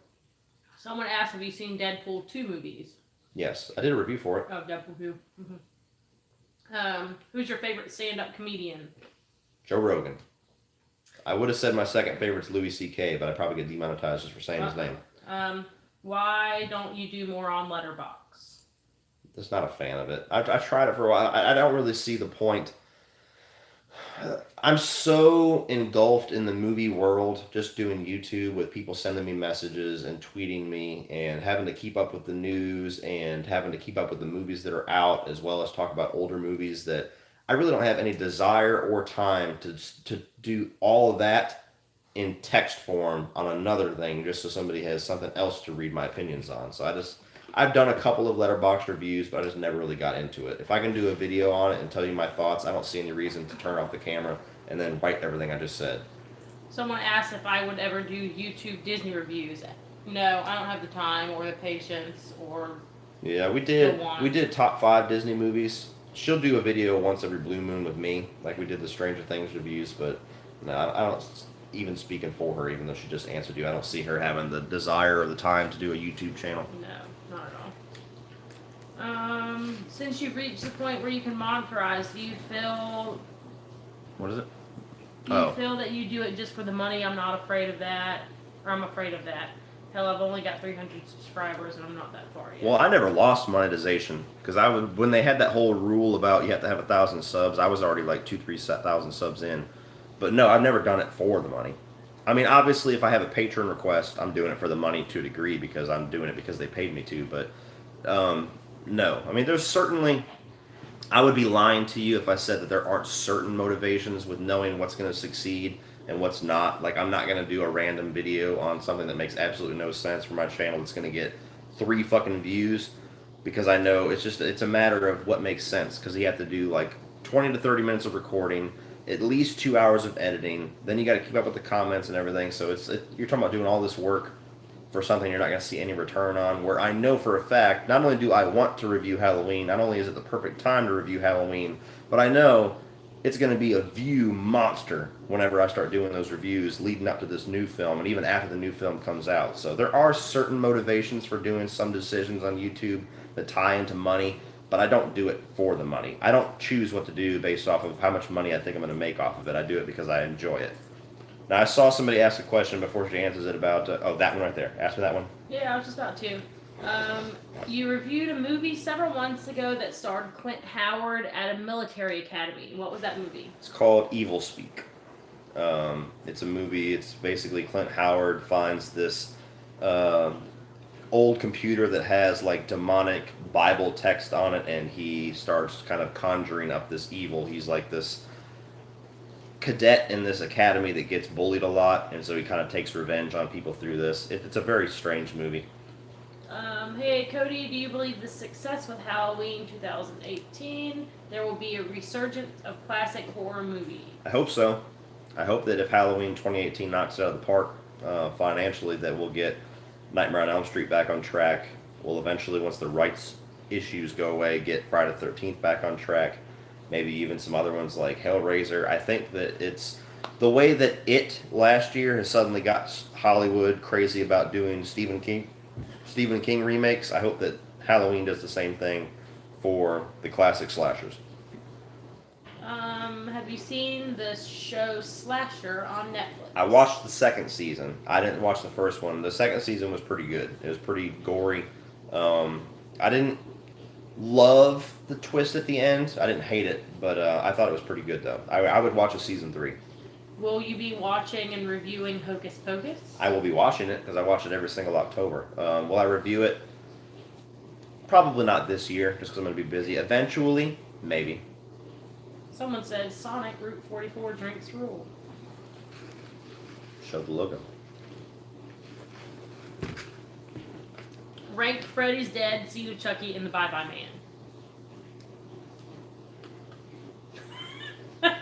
Someone asked, have you seen Deadpool 2 movies? Yes, I did a review for it. Oh, Deadpool 2. Who's your favorite stand-up comedian? Joe Rogan. I would have said my second favorite's Louis C.K., but I probably get demonetized just for saying his name. Why don't you do more on Letterboxd? Just not a fan of it. I tried it for a while. I don't really see the point. I'm so engulfed in the movie world, just doing YouTube with people sending me messages and tweeting me and having to keep up with the news and having to keep up with the movies that are out as well as talk about older movies that I really don't have any desire or time to do all of that in text form on another thing just so somebody has something else to read my opinions on. So I've done a couple of Letterboxd reviews, but I just never really got into it. If I can do a video on it and tell you my thoughts, I don't see any reason to turn off the camera and then write everything I just said. Someone asked if I would ever do YouTube Disney reviews. No, I don't have the time or the patience or. Yeah, we did top 5 Disney movies. She'll do a video once every blue moon with me, like we did the Stranger Things reviews, but no, I don't even speaking for her, even though she just answered you. I don't see her having the desire or the time to do a YouTube channel. No, not at all. Since you've reached the point where you can monetize, do you feel... What is it? Do you feel that you do it just for the money? I'm not afraid of that. Or I'm afraid of that. Hell, I've only got 300 subscribers and I'm not that far yet. Well, I never lost monetization because when they had that whole rule about you have to have 1,000 subs, I was already like 2,000-3,000 subs in. But no, I've never done it for the money. I mean, obviously, if I have a patron request, I'm doing it for the money to a degree because I'm doing it because they paid me to. But no, I mean, there's certainly. I would be lying to you if I said that there aren't certain motivations with knowing what's going to succeed and what's not. Like, I'm not going to do a random video on something that makes absolutely no sense for my channel that's going to get 3 fucking views because I know it's a matter of what makes sense because you have to do like 20 to 30 minutes of recording, at least 2 hours of editing, then you got to keep up with the comments and everything. So you're talking about doing all this work for something you're not going to see any return on, where I know for a fact, not only do I want to review Halloween, not only is it the perfect time to review Halloween, but I know it's going to be a view monster whenever I start doing those reviews leading up to this new film and even after the new film comes out. So there are certain motivations for doing some decisions on YouTube that tie into money, but I don't do it for the money. I don't choose what to do based off of how much money I think I'm going to make off of it. I do it because I enjoy it. Now, I saw somebody ask a question before she answers it about, that one right there. Ask me that one. Yeah, I was just about to. You reviewed a movie several months ago that starred Clint Howard at a military academy. What was that movie? It's called Evil Speak. It's a movie. It's basically Clint Howard finds this old computer that has like demonic Bible text on it, and he starts kind of conjuring up this evil. He's like this cadet in this academy that gets bullied a lot, and so he kind of takes revenge on people through this. It's a very strange movie. Hey Cody, do you believe the success with Halloween 2018 there will be a resurgence of classic horror movies? I hope so. I hope that if Halloween 2018 knocks it out of the park financially, that we'll get Nightmare on Elm Street back on track. We'll eventually, once the rights issues go away, get Friday the 13th back on track. Maybe even some other ones like Hellraiser. I think that it's the way that It last year has suddenly got Hollywood crazy about doing Stephen King remakes. I hope that Halloween does the same thing for the classic slashers. Have you seen the show Slasher on Netflix? I watched the second season. I didn't watch the first one. The second season was pretty good. It was pretty gory. I didn't love the twist at the end. I didn't hate it, but I thought it was pretty good, though. I would watch a season 3. Will you be watching and reviewing Hocus Pocus? I will be watching it because I watch it every single October. Will I review it? Probably not this year, just because I'm going to be busy. Eventually, maybe. Someone says Sonic Route 44 drinks rule. Show the logo. Rank Freddy's Dead, Seed of Chucky, and the Bye Bye Man.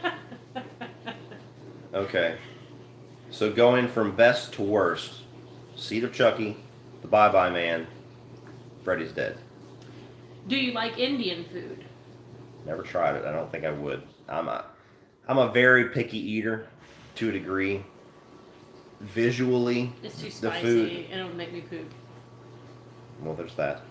Okay. So going from best to worst, Seed of Chucky, The Bye-Bye Man, Freddy's Dead. Do you like Indian food? Never tried it. I don't think I would. I'm a very picky eater to a degree. Visually, It's too the spicy food. and it'll make me poop. Well, there's that.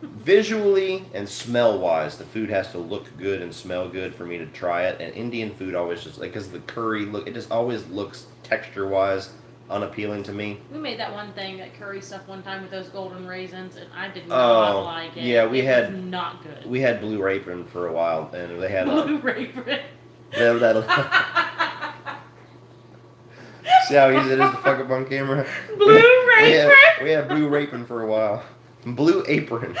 Visually and smell-wise, the food has to look good and smell good for me to try it. And Indian food always just like because the curry look, it just always looks texture-wise unappealing to me. We made that one thing, that curry stuff one time with those golden raisins, and I did not like it. Yeah, we it had was not good. We had Blue Apron for a while, and they had Blue Apron. See how easy it is to fuck up on camera? Blue Apron. We had Blue Apron for a while. Blue Apron,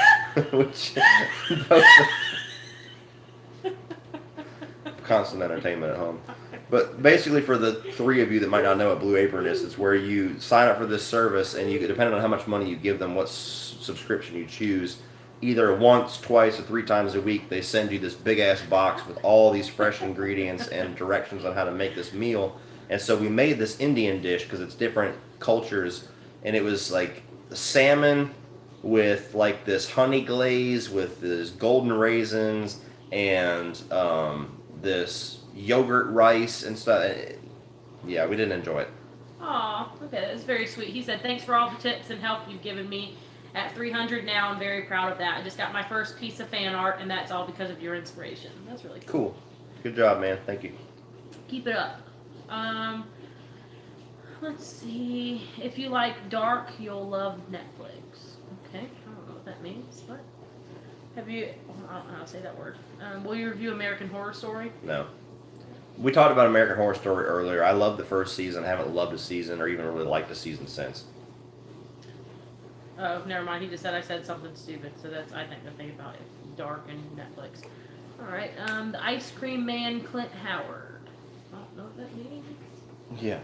which constant entertainment at home. But basically, for the three of you that might not know what Blue Apron is, it's where you sign up for this service, and you, depending on how much money you give them, what subscription you choose, either once, twice, or 3 times a week, they send you this big ass box with all these fresh ingredients and directions on how to make this meal. And so we made this Indian dish because it's different cultures, and it was like salmon with like this honey glaze with this golden raisins and this yogurt rice and stuff. Yeah, we didn't enjoy it. Aw, okay, that's very sweet. He said, thanks for all the tips and help you've given me. At 300 now, I'm very proud of that. I just got my first piece of fan art, and that's all because of your inspiration. That's really cool. Cool. Good job, man. Thank you. Keep it up. Let's see. If you like dark, you'll love Netflix. Okay, I don't know what that means, but have you? I don't know how to say that word. Will you review American Horror Story? No. We talked about American Horror Story earlier. I loved the first season. Haven't loved the season or even really liked the season since. Oh, never mind. He just said I said something stupid, so that's I think the thing about it. Dark and Netflix. All right. The Ice Cream Man, Clint Howard. I don't know what that means. Yeah.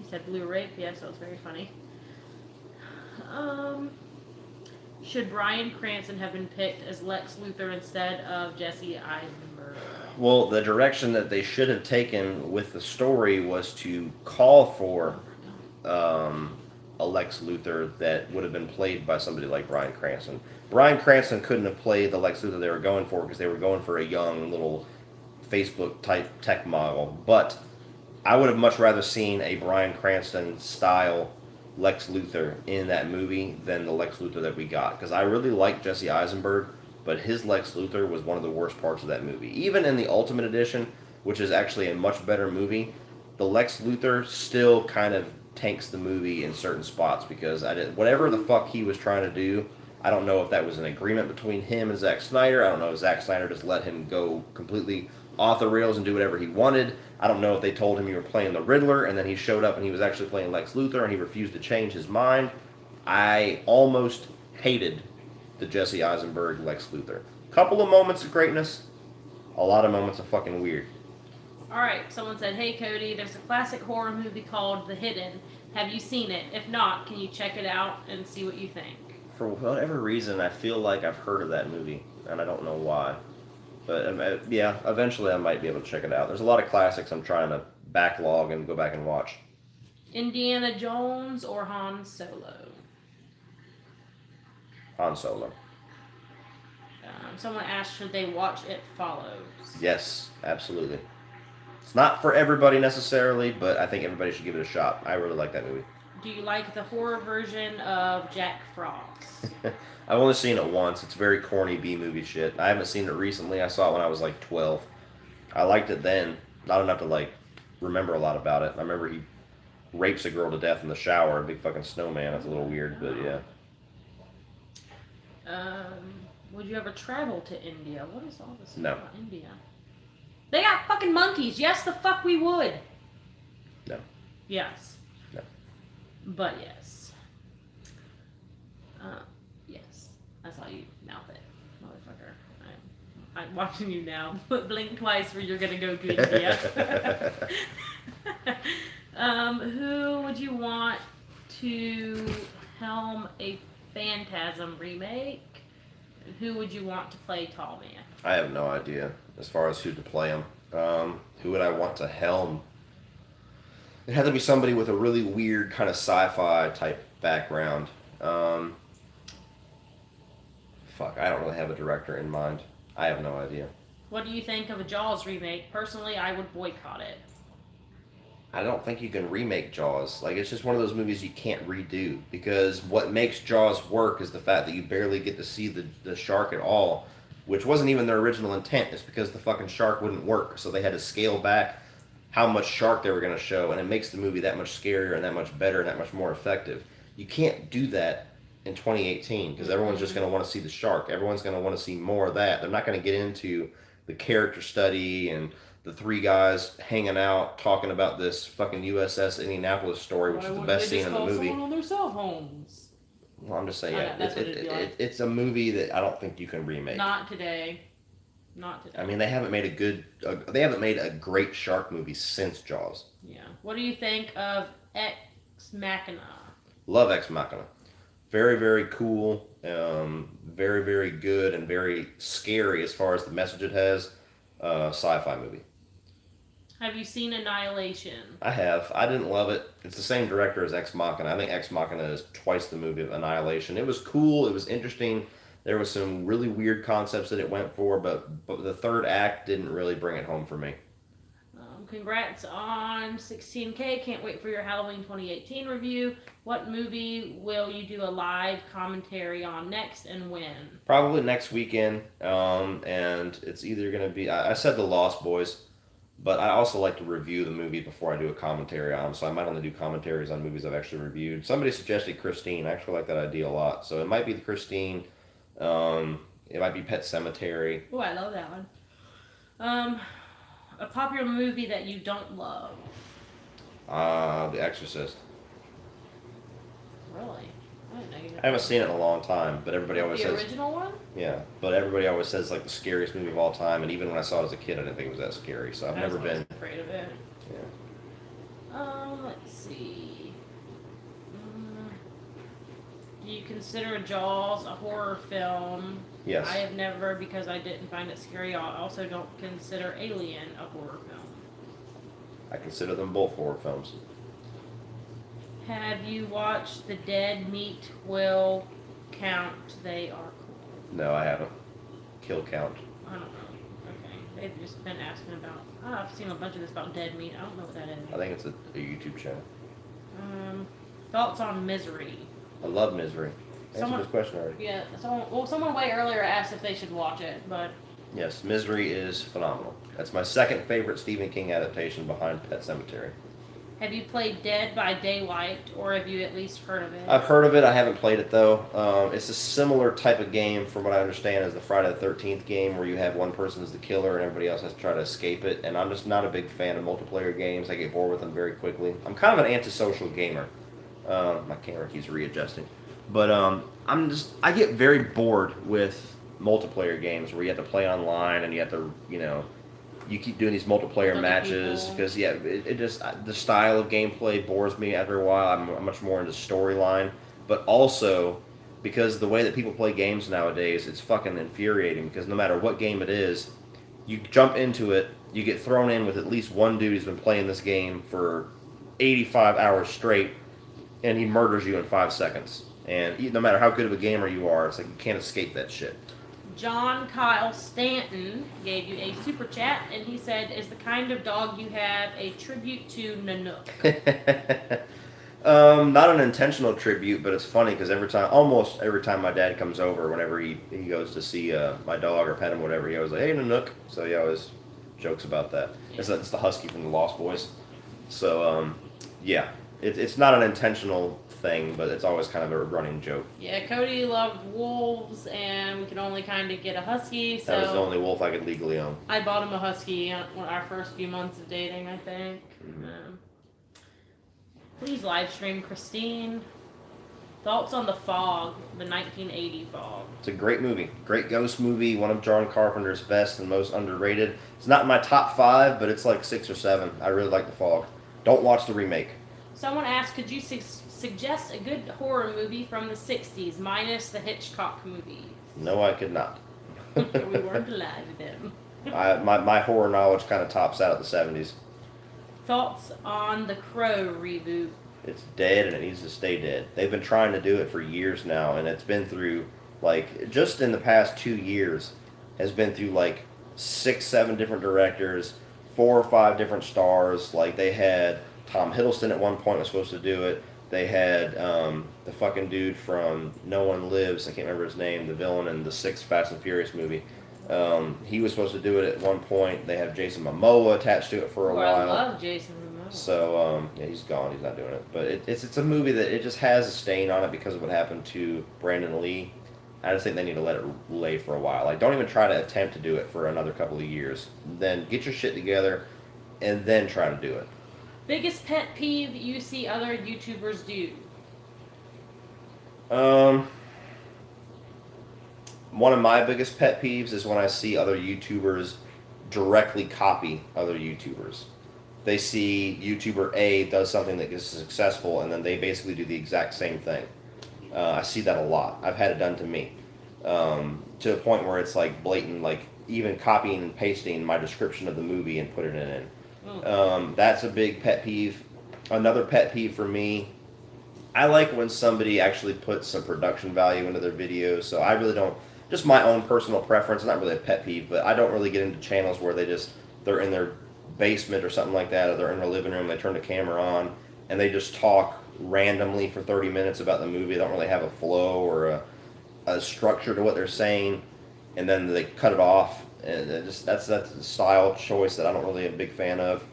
He said blue rape. Yeah, so it's very funny. Should Bryan Cranston have been picked as Lex Luthor instead of Jesse Eisenberg? Well, the direction that they should have taken with the story was to call for a Lex Luthor that would have been played by somebody like Bryan Cranston. Bryan Cranston couldn't have played the Lex Luthor they were going for because they were going for a young little Facebook type tech model. But I would have much rather seen a Bryan Cranston style Lex Luthor in that movie than the Lex Luthor that we got. Because I really like Jesse Eisenberg, but his Lex Luthor was one of the worst parts of that movie. Even in the Ultimate Edition, which is actually a much better movie, the Lex Luthor still kind of tanks the movie in certain spots because whatever the fuck he was trying to do, I don't know if that was an agreement between him and Zack Snyder. I don't know if Zack Snyder just let him go completely off the rails and do whatever he wanted. I don't know if they told him you were playing the Riddler and then he showed up and he was actually playing Lex Luthor and he refused to change his mind. I almost hated the Jesse Eisenberg Lex Luthor. Couple of moments of greatness, a lot of moments of fucking weird. Alright, someone said, hey Cody, there's a classic horror movie called The Hidden. Have you seen it? If not, can you check it out and see what you think? For whatever reason, I feel like I've heard of that movie, and I don't know why. But yeah, eventually I might be able to check it out. There's a lot of classics I'm trying to backlog and go back and watch. Indiana Jones or Han Solo? Han Solo. Someone asked, should they watch It Follows? Yes, absolutely. It's not for everybody necessarily, but I think everybody should give it a shot. I really like that movie. Do you like the horror version of Jack Frost? I've only seen it once. It's very corny B-movie shit. I haven't seen it recently. I saw it when I was like 12. I liked it then. Not enough to like remember a lot about it. I remember he rapes a girl to death in the shower, a big fucking snowman. That's a little weird, but yeah. Would you ever travel to India? What is all this No. about India? They got fucking monkeys. Yes, the fuck we would. No. Yes. No. But yes. Yes. I saw you mouth it, motherfucker. I'm watching you now. Blink twice or you're gonna go to India. Who would you want to helm a Phantasm remake? Who would you want to play Tall Man? I have no idea as far as who to play him. Who would I want to helm? It had to be somebody with a really weird kind of sci-fi type background. Um, Fuck, I don't really have a director in mind. I have no idea. What do you think of a Jaws remake? Personally, I would boycott it. I don't think you can remake Jaws. Like, it's just one of those movies you can't redo because what makes Jaws work is the fact that you barely get to see the shark at all, which wasn't even their original intent. It's because the fucking shark wouldn't work, so they had to scale back how much shark they were going to show, and it makes the movie that much scarier and that much better and that much more effective. You can't do that in 2018 because everyone's just going to want to see the shark. Everyone's going to want to see more of that. They're not going to get into the character study and the three guys hanging out talking about this fucking USS Indianapolis story, which is the best scene in the movie. On their cell phones. Well, I'm just saying, Yeah, it's a movie that I don't think you can remake. Not today. Not today. I mean, they haven't made they haven't made a great shark movie since Jaws. Yeah. What do you think of Ex Machina? Love Ex Machina. Very, very cool. Very, very good and very scary as far as the message it has. Sci-fi movie. Have you seen Annihilation? I have. I didn't love it. It's the same director as Ex Machina. I think Ex Machina is twice the movie of Annihilation. It was cool. It was interesting. There was some really weird concepts that it went for, but the third act didn't really bring it home for me. Congrats on 16K. Can't wait for your Halloween 2018 review. What movie will you do a live commentary on next and when? Probably next weekend. And it's either going to be... I said The Lost Boys, but I also like to review the movie before I do a commentary on them, so I might only do commentaries on movies I've actually reviewed. Somebody suggested Christine. I actually like that idea a lot. So it might be the Christine... it might be Pet Sematary. Oh, I love that one. A popular movie that you don't love. The Exorcist. Really? I didn't know you. I haven't seen it in a long time, but everybody always says... The original one? Yeah, but everybody always says like the scariest movie of all time, and even when I saw it as a kid, I didn't think it was that scary, so I've never been... afraid of it. Yeah. Let's see. Do you consider Jaws a horror film? Yes. I have never, because I didn't find it scary. I also don't consider Alien a horror film. I consider them both horror films. Have you watched The Dead Meat Will Count? They are cool. No, I haven't. Kill Count. I don't know. Okay. They've just been asking about... I've seen a bunch of this about dead meat. I don't know what that is. I think it's a YouTube channel. Thoughts on Misery? I love Misery. Answered this question already. Yeah, someone way earlier asked if they should watch it, but... Yes, Misery is phenomenal. That's my second favorite Stephen King adaptation behind Pet Sematary. Have you played Dead by Daylight, or have you at least heard of it? I've heard of it. I haven't played it, though. It's a similar type of game, from what I understand, as the Friday the 13th game, where you have one person as the killer and everybody else has to try to escape it. And I'm just not a big fan of multiplayer games. I get bored with them very quickly. I'm kind of an antisocial gamer. My camera keeps readjusting. But I get very bored with multiplayer games where you have to play online and you have to, you keep doing these multiplayer matches because it just the style of gameplay bores me after a while. I'm much more into storyline, but also because the way that people play games nowadays, it's fucking infuriating because no matter what game it is, you jump into it, you get thrown in with at least one dude who's been playing this game for 85 hours straight, and he murders you in 5 seconds. And no matter how good of a gamer you are, it's like you can't escape that shit. John Kyle Stanton gave you a super chat, and he said, "Is the kind of dog you have a tribute to Nanook?" Not an intentional tribute, but it's funny because almost every time my dad comes over, whenever he goes to see my dog or pet him, whatever, he always like, "Hey, Nanook." So he always jokes about that. Yeah. It's the husky from the Lost Boys. So yeah, it's not an intentional thing, but it's always kind of a running joke. Yeah, Cody loved wolves, and we could only kind of get a husky, so... That was the only wolf I could legally own. I bought him a husky our first few months of dating, I think. Mm-hmm. Please live stream Christine. Thoughts on The Fog, the 1980 Fog? It's a great movie. Great ghost movie. One of John Carpenter's best and most underrated. It's not in my top 5, but it's like 6 or 7. I really like The Fog. Don't watch the remake. Someone asked, could you suggest a good horror movie from the 60s, minus the Hitchcock movies? No, I could not. We weren't alive then. My horror knowledge kind of tops out at the 70s. Thoughts on the Crow reboot? It's dead and it needs to stay dead. They've been trying to do it for years now, and it's been through, like, just in the past 2 years, has been through like 6, 7 different directors, 4 or 5 different stars. Like, they had Tom Hiddleston at one point was supposed to do it. They had the fucking dude from No One Lives, I can't remember his name, the villain in the 6th Fast and Furious movie. He was supposed to do it at one point. They have Jason Momoa attached to it for a while. I love Jason Momoa. So, yeah, he's gone. He's not doing it. But it's a movie that it just has a stain on it because of what happened to Brandon Lee. I just think they need to let it lay for a while. Like, don't even try to attempt to do it for another couple of years. Then get your shit together and then try to do it. Biggest pet peeve you see other YouTubers do? One of my biggest pet peeves is when I see other YouTubers directly copy other YouTubers. They see YouTuber A does something that gets successful, and then they basically do the exact same thing. I see that a lot. I've had it done to me. To a point where it's like blatant, like even copying and pasting my description of the movie and putting it in. That's a big pet peeve. Another pet peeve for me, I like when somebody actually puts some production value into their videos, so I really don't, just my own personal preference, not really a pet peeve, but I don't really get into channels where they're in their basement or something like that, or they're in their living room, they turn the camera on, and they just talk randomly for 30 minutes about the movie. They don't really have a flow or a structure to what they're saying, and then they cut it off, and that's a style choice that I don't really am a big fan of.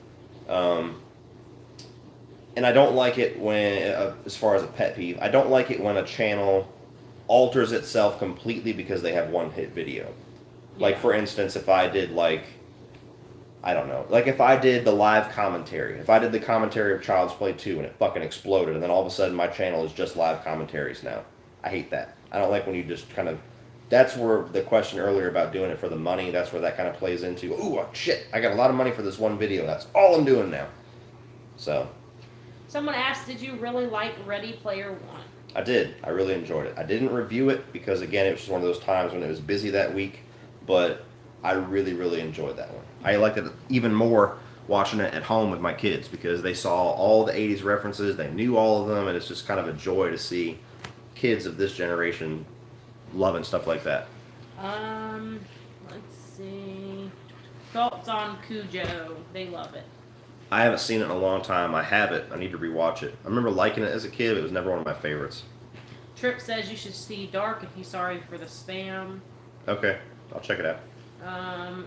And I don't like it when, as far as a pet peeve, I don't like it when a channel alters itself completely because they have one hit video. Yeah. Like, for instance, if I did, like, I don't know, like if I did the live commentary, if I did the commentary of Child's Play 2 and it fucking exploded, and then all of a sudden my channel is just live commentaries now. I hate that. I don't like when you just kind of, that's where the question earlier about doing it for the money, that's where that kind of plays into, ooh, shit, I got a lot of money for this one video, that's all I'm doing now. So. Someone asked, did you really like Ready Player One? I did. I really enjoyed it. I didn't review it because, again, it was just one of those times when it was busy that week, but I really, really enjoyed that one. I liked it even more watching it at home with my kids because they saw all the 80s references, they knew all of them, and it's just kind of a joy to see kids of this generation loving stuff like that. Let's see. Thoughts on Cujo? They love it. I haven't seen it in a long time. I have it. I need to rewatch it. I remember liking it as a kid, but it was never one of my favorites. Trip says you should see Dark, and he's sorry for the spam. Okay, I'll check it out.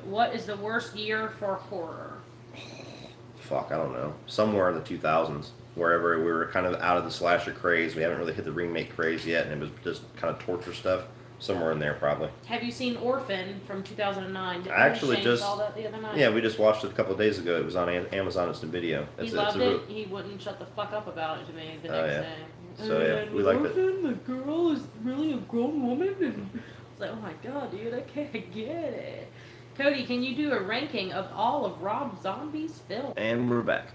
What is the worst year for horror? Fuck, I don't know. Somewhere in the 2000s, wherever we were kind of out of the slasher craze. We haven't really hit the remake craze yet, and it was just kind of torture stuff. Somewhere in there, probably. Have you seen Orphan from 2009? I actually just saw that the other night. Yeah, we just watched it a couple of days ago. It was on Amazon Instant Video. He loved it. He wouldn't shut the fuck up about it to me the next day. So yeah, we liked it. The girl is really a grown woman, and I was like, oh my god, dude, I can't get it. Cody, can you do a ranking of all of Rob Zombie's films? And we're back.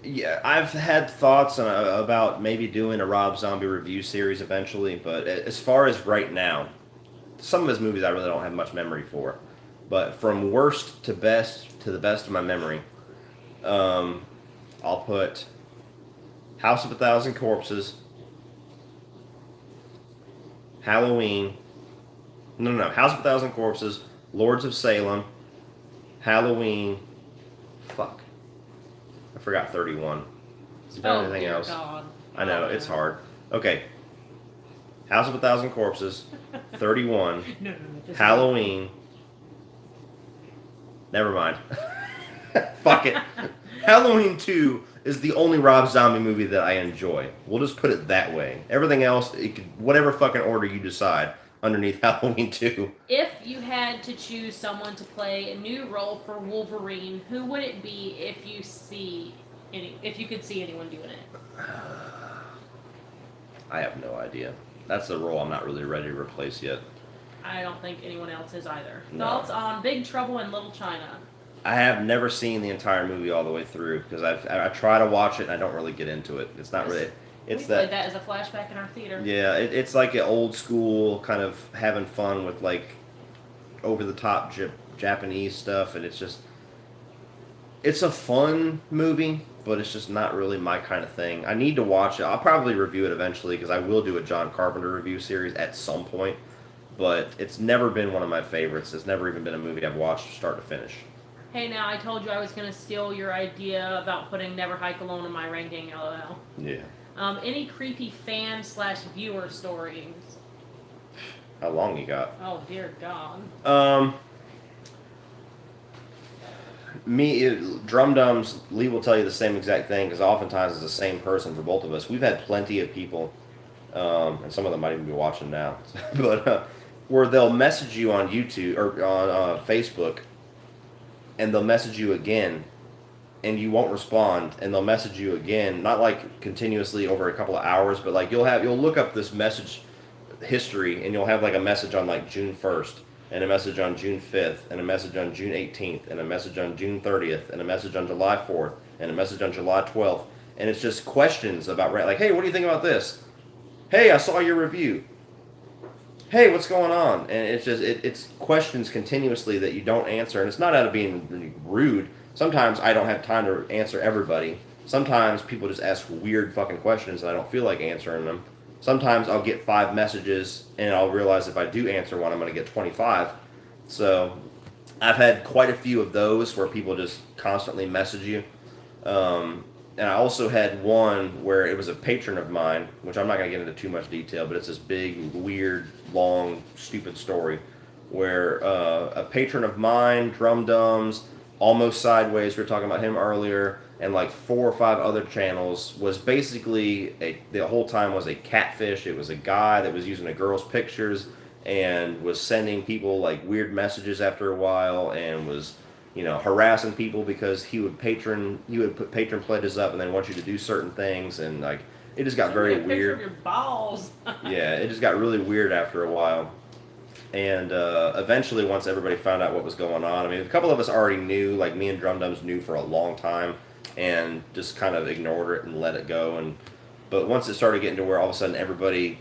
Yeah, I've had thoughts about maybe doing a Rob Zombie review series eventually, but as far as right now, some of his movies I really don't have much memory for. But from worst to the best of my memory, I'll put House of a Thousand Corpses, Halloween, House of a Thousand Corpses, Lords of Salem, Halloween, I forgot 31. Is there anything else? God. I know, it's hard. Okay. House of a Thousand Corpses, 31, no, Halloween. Never mind. Fuck it. Halloween 2 is the only Rob Zombie movie that I enjoy. We'll just put it that way. Everything else, whatever fucking order you decide, underneath Halloween 2. If you had to choose someone to play a new role for Wolverine, who would it be if you could see anyone doing it? I have no idea. That's the role I'm not really ready to replace yet. I don't think anyone else is either. No. Thoughts on Big Trouble in Little China? I have never seen the entire movie all the way through because I try to watch it and I don't really get into it. It's not really. We played that as a flashback in our theater. Yeah, it's like an old school kind of having fun with like over the top Japanese stuff, and it's just It's a fun movie, but it's just not really my kind of thing. I need to watch it. I'll probably review it eventually because I will do a John Carpenter review series at some point. But it's never been one of my favorites. It's never even been a movie I've watched start to finish. Hey, now I told you I was going to steal your idea about putting Never Hike Alone in my ranking, lol. Yeah. Any creepy fan/viewer stories? How long you got? Oh, dear God. Drum Dums, Lee will tell you the same exact thing because oftentimes it's the same person for both of us. We've had plenty of people, and some of them might even be watching now, but where they'll message you on YouTube or on Facebook, and they'll message you again, and you won't respond, and they'll message you again, not like continuously over a couple of hours, but like you'll look up this message history, and you'll have like a message on like June 1st. And a message on June 5th, and a message on June 18th, and a message on June 30th, and a message on July 4th, and a message on July 12th. And it's just questions about, like, hey, what do you think about this? Hey, I saw your review. Hey, what's going on? And it's just, it's questions continuously that you don't answer. And it's not out of being rude. Sometimes I don't have time to answer everybody. Sometimes people just ask weird fucking questions and I don't feel like answering them. Sometimes I'll get 5 messages and I'll realize if I do answer one, I'm going to get 25. So I've had quite a few of those where people just constantly message you. And I also had one where it was a patron of mine, which I'm not going to get into too much detail, but it's this big, weird, long, stupid story where a patron of mine, Drum Dums, Almost Sideways, we were talking about him earlier, and like 4 or 5 other channels, was basically the whole time was a catfish. It was a guy that was using a girl's pictures and was sending people like weird messages after a while and was, harassing people because he would put patron pledges up and then want you to do certain things, and like it just got very weird. Of your balls. Yeah, it just got really weird after a while. And eventually, once everybody found out what was going on, I mean, a couple of us already knew, like me and Drum Dums knew for a long time, and just kind of ignored it and let it go. But once it started getting to where all of a sudden everybody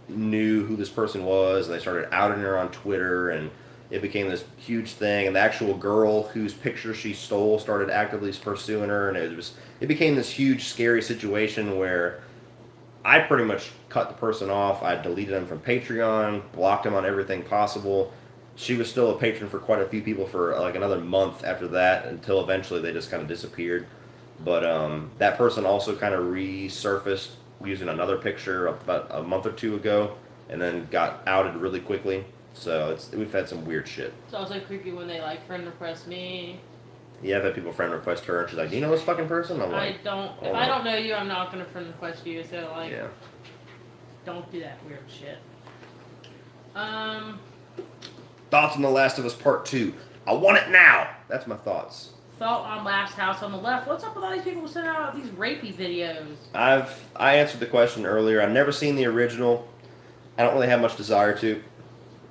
knew who this person was, and they started outing her on Twitter, and it became this huge thing. And the actual girl whose picture she stole started actively pursuing her, and it became this huge, scary situation where I pretty much cut the person off. I deleted them from Patreon, blocked them on everything possible. She was still a patron for quite a few people for like another month after that, until eventually they just kind of disappeared. But that person also kind of resurfaced using another picture about a month or 2 ago, and then got outed really quickly. So we've had some weird shit. It's also creepy when they like friend request me. Yeah, I've had people friend request her, and she's like, "Do you know this fucking person?" I'm like, If I don't know you, I'm not gonna friend request you. So like, yeah. Don't do that weird shit. Thoughts on The Last of Us Part 2? I want it now. That's my thoughts. Thought on Last House on the Left. What's up with all these people sending out these rapey videos? I answered the question earlier. I've never seen the original. I don't really have much desire to.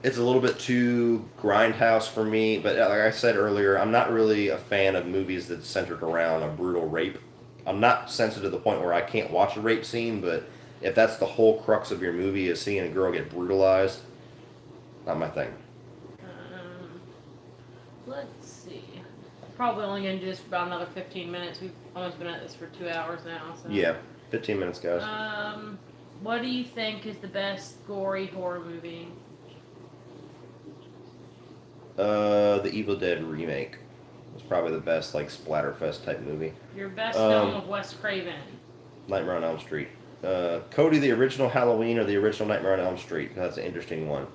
It's a little bit too grindhouse for me, but like I said earlier, I'm not really a fan of movies that's centered around a brutal rape. I'm not sensitive to the point where I can't watch a rape scene, but if that's the whole crux of your movie is seeing a girl get brutalized, not my thing. Let's see. Probably only going to do this for about another 15 minutes. We've almost been at this for 2 hours now. So. Yeah, 15 minutes, guys. What do you think is the best gory horror movie? The Evil Dead remake was probably the best, like, splatterfest type movie. Your best film of Wes Craven? Nightmare on Elm Street. Cody, the original Halloween or the original Nightmare on Elm Street? That's an interesting one.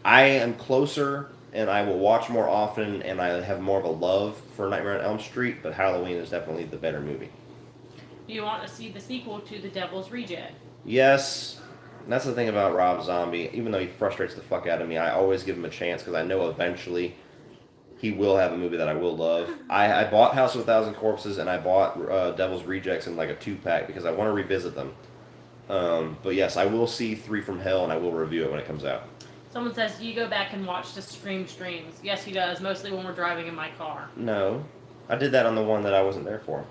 I am closer, and I will watch more often, and I have more of a love for Nightmare on Elm Street, but Halloween is definitely the better movie. Do you want to see the sequel to The Devil's Reject? Yes. And that's the thing about Rob Zombie. Even though he frustrates the fuck out of me, I always give him a chance because I know eventually he will have a movie that I will love. I bought House of a Thousand Corpses and I bought Devil's Rejects in like a 2-pack because I want to revisit them. But yes, I will see 3 from Hell and I will review it when it comes out. Someone says, do you go back and watch the Scream streams? Yes, he does, mostly when we're driving in my car. No. I did that on the one that I wasn't there for.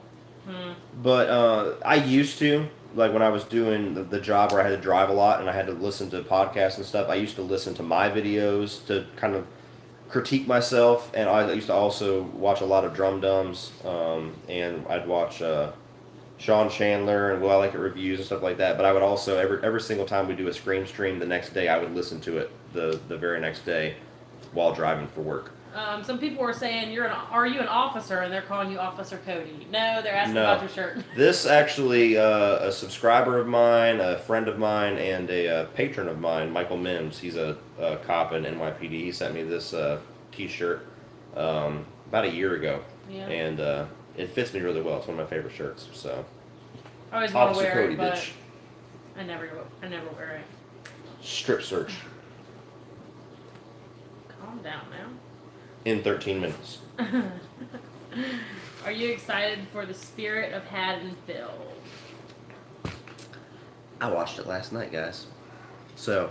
But I used to. Like when I was doing the job where I had to drive a lot and I had to listen to podcasts and stuff, I used to listen to my videos to kind of critique myself, and I used to also watch a lot of Drum Dums, and I'd watch Sean Chandler and Will I Like It reviews and stuff like that. But I would also every single time we do a Scream stream, the next day I would listen to it the very next day while driving for work. Some people were saying, are you an officer? And they're calling you Officer Cody. No, they're asking about your shirt. This actually, a subscriber of mine, a friend of mine, and a patron of mine, Michael Mims. He's a cop in NYPD. He sent me this T-shirt about a year ago, and it fits me really well. It's one of my favorite shirts. So, I always want to Officer wear Cody, it, but bitch. I never wear it. Strip search Calm down now. in 13 minutes. Are you excited for the Spirit of Haddonfield? I watched it last night, guys. So,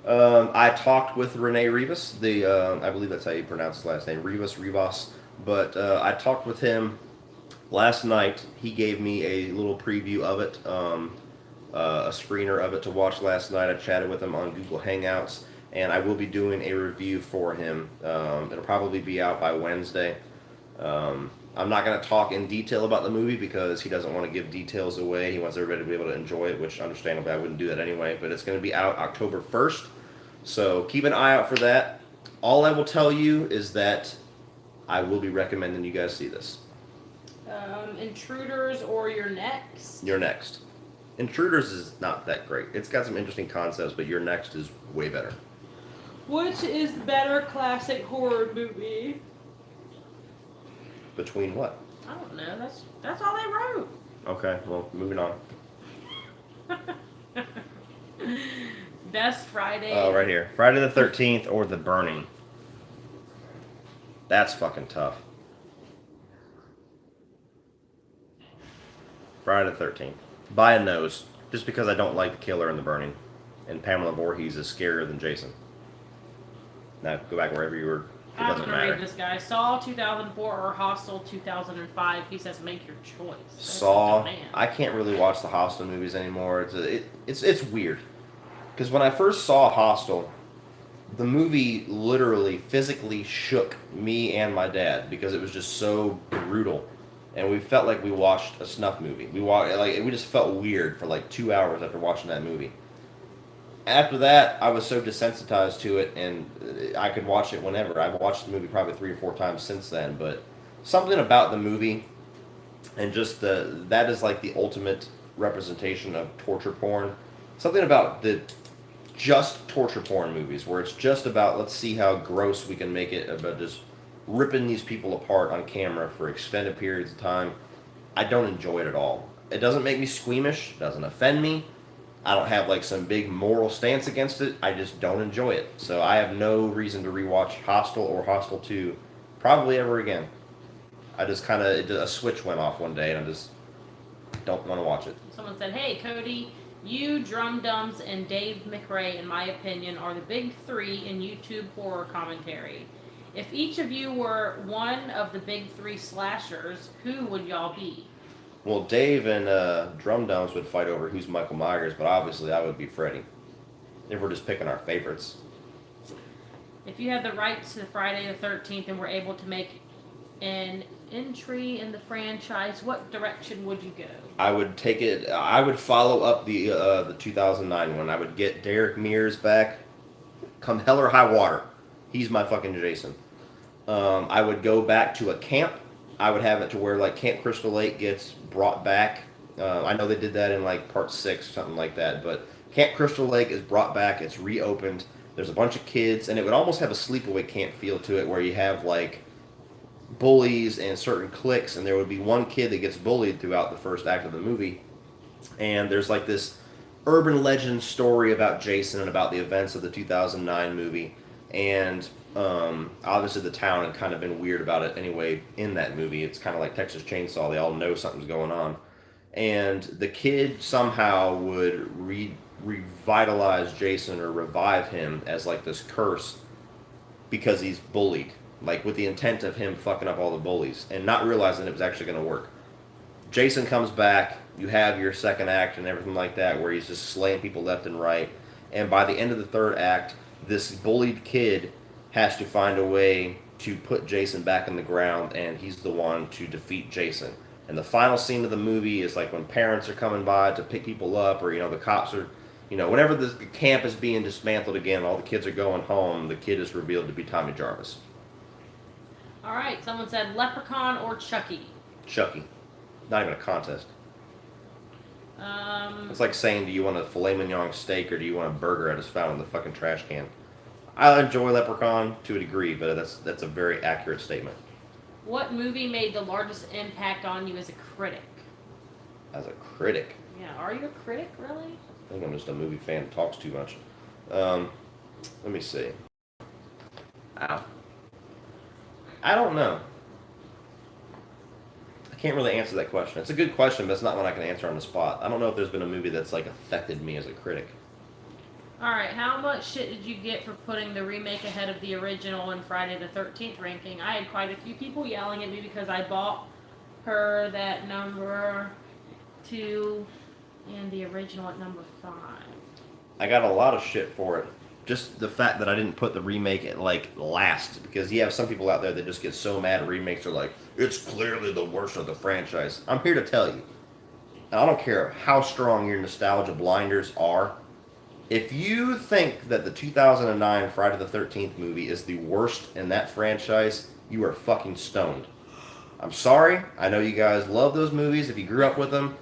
I talked with Rene Rivas, I believe that's how you pronounce his last name, Rivas. But I talked with him last night. He gave me a little preview of it, a screener of it to watch last night. I chatted with him on Google Hangouts, and I will be doing a review for him. It'll probably be out by Wednesday. I'm not going to talk in detail about the movie because he doesn't want to give details away. He wants everybody to be able to enjoy it, which understandably I wouldn't do that anyway. But it's going to be out October 1st, so keep an eye out for that. All I will tell you is that I will be recommending you guys see this. Intruders or You're Next? You're Next. Intruders is not that great. It's got some interesting concepts, but You're Next is way better. Which is the better classic horror movie? Between what? I don't know. That's all they wrote. Okay, well, moving on. Best Friday. Oh, right here. Friday the 13th or The Burning. That's fucking tough. Friday the 13th. By a nose. Just because I don't like the killer in The Burning. And Pamela Voorhees is scarier than Jason. Now, go back wherever you were. It I'm doesn't going to matter. read this guy. Saw 2004 or Hostel 2005. He says make your choice. That's Saw. man. I can't really watch the Hostel movies anymore. It's weird. Because when I first saw Hostel, the movie literally physically shook me and my dad because it was just so brutal, and we felt like we watched a snuff movie. We just felt weird for like 2 hours after watching that movie. After that, I was so desensitized to it, and I could watch it whenever. I've watched the movie probably 3 or 4 times since then, but something about the movie and just that is like the ultimate representation of torture porn. Something about the just torture porn movies where it's just about let's see how gross we can make it, about just ripping these people apart on camera for extended periods of time. I don't enjoy it at all. It doesn't make me squeamish, doesn't offend me. I don't have like some big moral stance against it. I just don't enjoy it. So I have no reason to rewatch Hostel or Hostel 2 probably ever again. I just kind of, a switch went off one day and I just don't want to watch it. Someone said, hey, Cody, you, Drum Dums, and Dave McRae, in my opinion, are the big 3 in YouTube horror commentary. If each of you were one of the big 3 slashers, who would y'all be? Well, Dave and Drum Dums would fight over who's Michael Myers, but obviously I would be Freddy. If we're just picking our favorites. If you had the rights to Friday the 13th and were able to make an entry in the franchise, what direction would you go? I would take it. I would follow up the 2009 one. I would get Derek Mears back, come hell or high water. He's my fucking Jason. I would go back to a camp. I would have it to where like Camp Crystal Lake gets brought back. I know they did that in like part 6 or something like that, but Camp Crystal Lake is brought back. It's reopened. There's a bunch of kids, and it would almost have a sleepaway camp feel to it, where you have like bullies and certain cliques, and there would be one kid that gets bullied throughout the first act of the movie, and there's like this urban legend story about Jason and about the events of the 2009 movie, and obviously the town had kind of been weird about it anyway in that movie. It's kind of like Texas Chainsaw. They all know something's going on, and the kid somehow would revitalize Jason or revive him as like this curse because he's bullied, like with the intent of him fucking up all the bullies and not realizing it was actually going to work. Jason comes back, you have your second act and everything like that where he's just slaying people left and right, and by the end of the third act, this bullied kid has to find a way to put Jason back in the ground, and he's the one to defeat Jason. And the final scene of the movie is like when parents are coming by to pick people up, or the cops are, whenever the camp is being dismantled again, all the kids are going home. The kid is revealed to be Tommy Jarvis. All right. Someone said Leprechaun or Chucky. Chucky. Not even a contest. It's like saying, do you want a filet mignon steak or do you want a burger that is found in the fucking trash can? I enjoy Leprechaun to a degree, but that's a very accurate statement. What movie made the largest impact on you as a critic? As a critic? Yeah, are you a critic, really? I think I'm just a movie fan that talks too much. Let me see. Ow. I don't know. I can't really answer that question. It's a good question, but it's not one I can answer on the spot. I don't know if there's been a movie that's like affected me as a critic. Alright, how much shit did you get for putting the remake ahead of the original in Friday the 13th ranking? I had quite a few people yelling at me because I bought her that number 2 and the original at number 5. I got a lot of shit for it. Just the fact that I didn't put the remake at like last, because you have some people out there that just get so mad at remakes. They're like, it's clearly the worst of the franchise. I'm here to tell you, and I don't care how strong your nostalgia blinders are. If you think that the 2009 Friday the 13th movie is the worst in that franchise, you are fucking stoned. I'm sorry. I know you guys love those movies. If you grew up with them,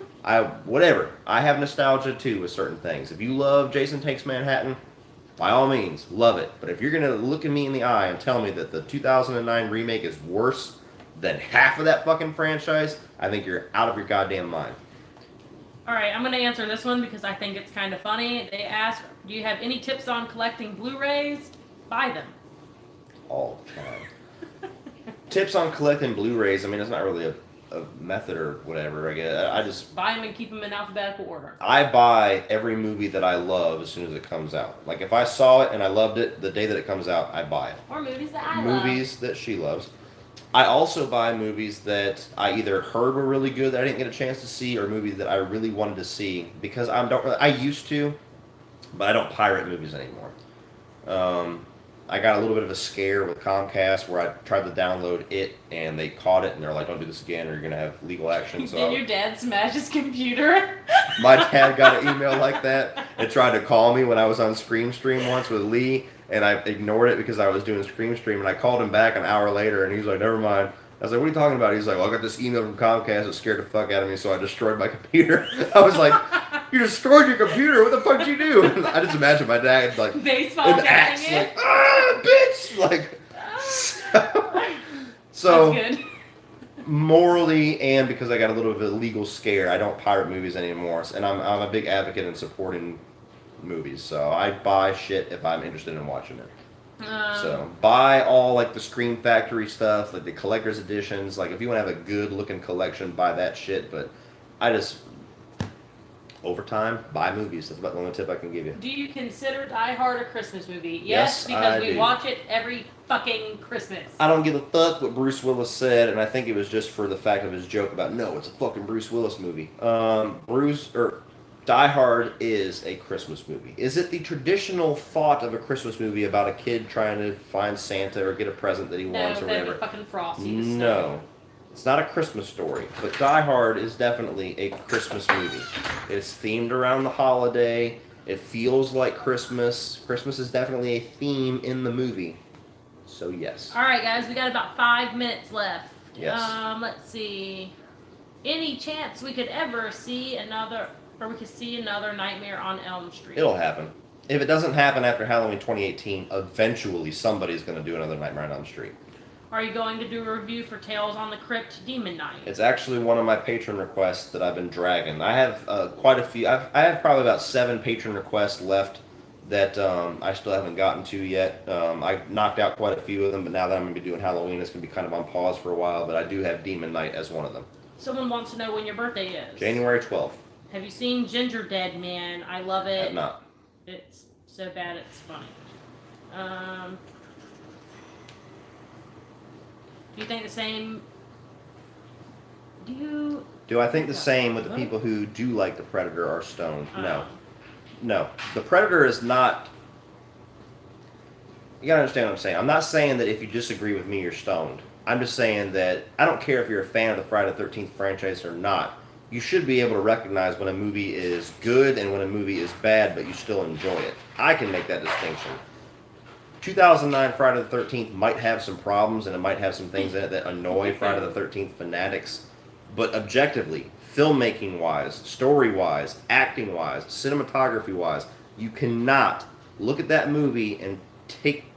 whatever. I have nostalgia too with certain things. If you love Jason Takes Manhattan, by all means, love it. But if you're going to look at me in the eye and tell me that the 2009 remake is worse than half of that fucking franchise, I think you're out of your goddamn mind. Alright, I'm going to answer this one because I think it's kind of funny. They asked, do you have any tips on collecting Blu-rays? Buy them. All the time. Tips on collecting Blu-rays, I mean, it's not really a method or whatever. I guess. I just buy them and keep them in alphabetical order. I buy every movie that I love as soon as it comes out. Like, if I saw it and I loved it, the day that it comes out, I buy it. Or movies that I love. Movies that she loves. I also buy movies that I either heard were really good that I didn't get a chance to see, or movies that I really wanted to see, because I used to, but I don't pirate movies anymore. I got a little bit of a scare with Comcast where I tried to download it and they caught it and they're like, don't do this again or you're going to have legal action. So Did your dad smash his computer? My dad got an email like that and tried to call me when I was on Scream Stream once with Lee, and I ignored it because I was doing Scream Stream, and I called him back an hour later and he's like, never mind. I was like, what are you talking about? He's like, well, I got this email from Comcast that scared the fuck out of me, so I destroyed my computer. I was like, you destroyed your computer? What the fuck did you do? I just imagine my dad like baseball in the axe, like, bitch, like. So that's good. Morally, and because I got a little bit of a legal scare, I don't pirate movies anymore, and I'm a big advocate in supporting movies. So I buy shit if I'm interested in watching it. So buy all like the Scream Factory stuff, like the collector's editions. Like if you want to have a good looking collection, buy that shit. But I just over time buy movies. That's about the only tip I can give you. Do you consider Die Hard a Christmas movie? Yes, because we do. watch it every fucking Christmas. I don't give a fuck what Bruce Willis said, and I think it was just for the fact of his joke about no, it's a fucking Bruce Willis movie. Die Hard is a Christmas movie. Is it the traditional thought of a Christmas movie about a kid trying to find Santa or get a present that he wants or whatever? Fucking Frosty. No. It's not a Christmas story, but Die Hard is definitely a Christmas movie. It's themed around the holiday. It feels like Christmas. Christmas is definitely a theme in the movie. So yes. All right, guys, we got about 5 minutes left. Yes. Let's see. Any chance we could ever see another Nightmare on Elm Street? It'll happen. If it doesn't happen after Halloween 2018, eventually somebody's going to do another Nightmare on Elm Street. Are you going to do a review for Tales on the Crypt Demon Night? It's actually one of my patron requests that I've been dragging. I have quite a few. I have probably about 7 patron requests left that I still haven't gotten to yet. I knocked out quite a few of them, but now that I'm going to be doing Halloween, it's going to be kind of on pause for a while, but I do have Demon Night as one of them. Someone wants to know when your birthday is. January 12th. Have you seen Ginger Dead Man? I love it. I have not. It's so bad it's funny. Do you think the same? Do I think the same with the people who do like The Predator are stoned? No. No. The Predator is not... You gotta understand what I'm saying. I'm not saying that if you disagree with me, you're stoned. I'm just saying that I don't care if you're a fan of the Friday the 13th franchise or not. You should be able to recognize when a movie is good and when a movie is bad, but you still enjoy it. I can make that distinction. 2009 Friday the 13th might have some problems and it might have some things in it that annoy Friday the 13th fanatics, but objectively, filmmaking wise, story wise, acting wise, cinematography wise, you cannot look at that movie and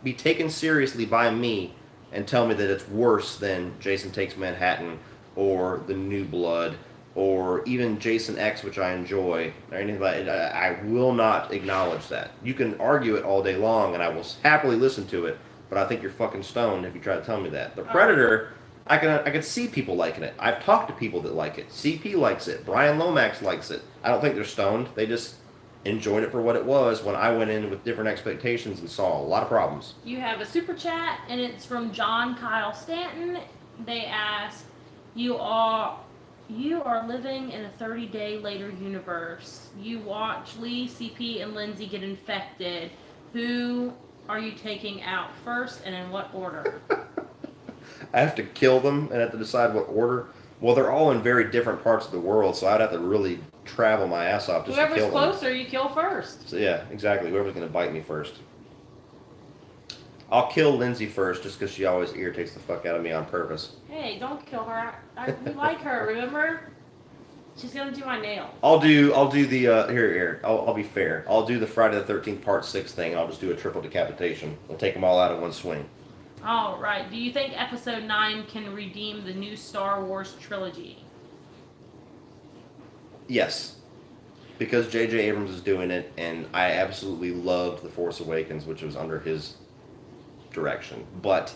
be taken seriously by me and tell me that it's worse than Jason Takes Manhattan or The New Blood or even Jason X, which I enjoy, or anything like that. I will not acknowledge that. You can argue it all day long, and I will happily listen to it, but I think you're fucking stoned if you try to tell me that. The Predator, I can see people liking it. I've talked to people that like it. CP likes it. Brian Lomax likes it. I don't think they're stoned. They just enjoyed it for what it was when I went in with different expectations and saw a lot of problems. You have a super chat, and it's from John Kyle Stanton. They ask, you are living in a 30-day later universe. You watch Lee, CP, and Lindsay get infected. Who are you taking out first, and in what order? I have to kill them and have to decide what order. Well, they're all in very different parts of the world, so I'd have to really travel my ass off just to kill them. Whoever's closer, you kill first. So yeah, exactly. Whoever's going to bite me first. I'll kill Lindsay first just because she always irritates the fuck out of me on purpose. Hey, don't kill her. We like her, remember? She's going to do my nails. I'll do the, here, I'll be fair. I'll do the Friday the 13th Part 6 thing. I'll just do a triple decapitation. I'll take them all out in one swing. All right. Do you think Episode 9 can redeem the new Star Wars trilogy? Yes. Because J.J. Abrams is doing it, and I absolutely loved The Force Awakens, which was under his direction. But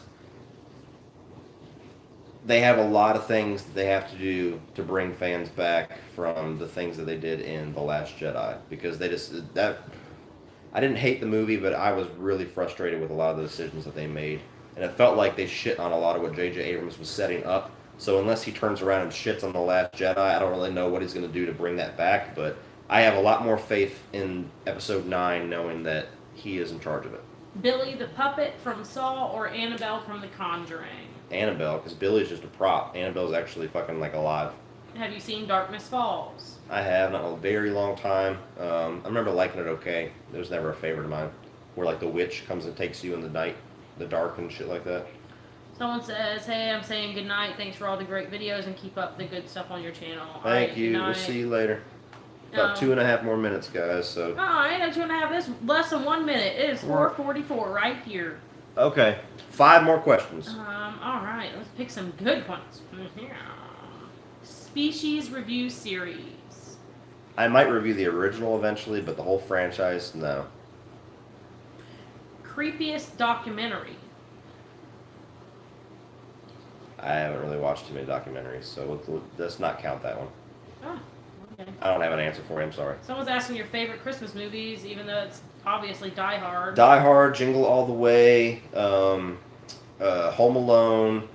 they have a lot of things that they have to do to bring fans back from the things that they did in The Last Jedi. Because I didn't hate the movie, but I was really frustrated with a lot of the decisions that they made. And it felt like they shit on a lot of what J.J. Abrams was setting up. So unless he turns around and shits on The Last Jedi, I don't really know what he's going to do to bring that back. But I have a lot more faith in Episode 9 knowing that he is in charge of it. Billy the Puppet from Saw or Annabelle from The Conjuring? Annabelle, because Billy's just a prop. Annabelle's actually fucking like alive. Have you seen Darkness Falls? I have, not in a very long time. I remember liking it okay. It was never a favorite of mine. Where like the witch comes and takes you in the night, the dark and shit like that. Someone says, hey, I'm saying good night. Thanks for all the great videos and keep up the good stuff on your channel. Thank you. We'll see you later. About 2.5 more minutes, guys. So. Oh, I ain't 2.5. It's less than 1 minute. It is 4:44 right here. Okay. 5 more questions. All right. Let's pick some good ones. Species review series. I might review the original eventually, but the whole franchise, no. Creepiest documentary. I haven't really watched too many documentaries, so let's not count that one. Oh, okay. I don't have an answer for you. I'm sorry. Someone's asking your favorite Christmas movies, even though it's obviously Die Hard. Die Hard, Jingle All the Way, Home Alone.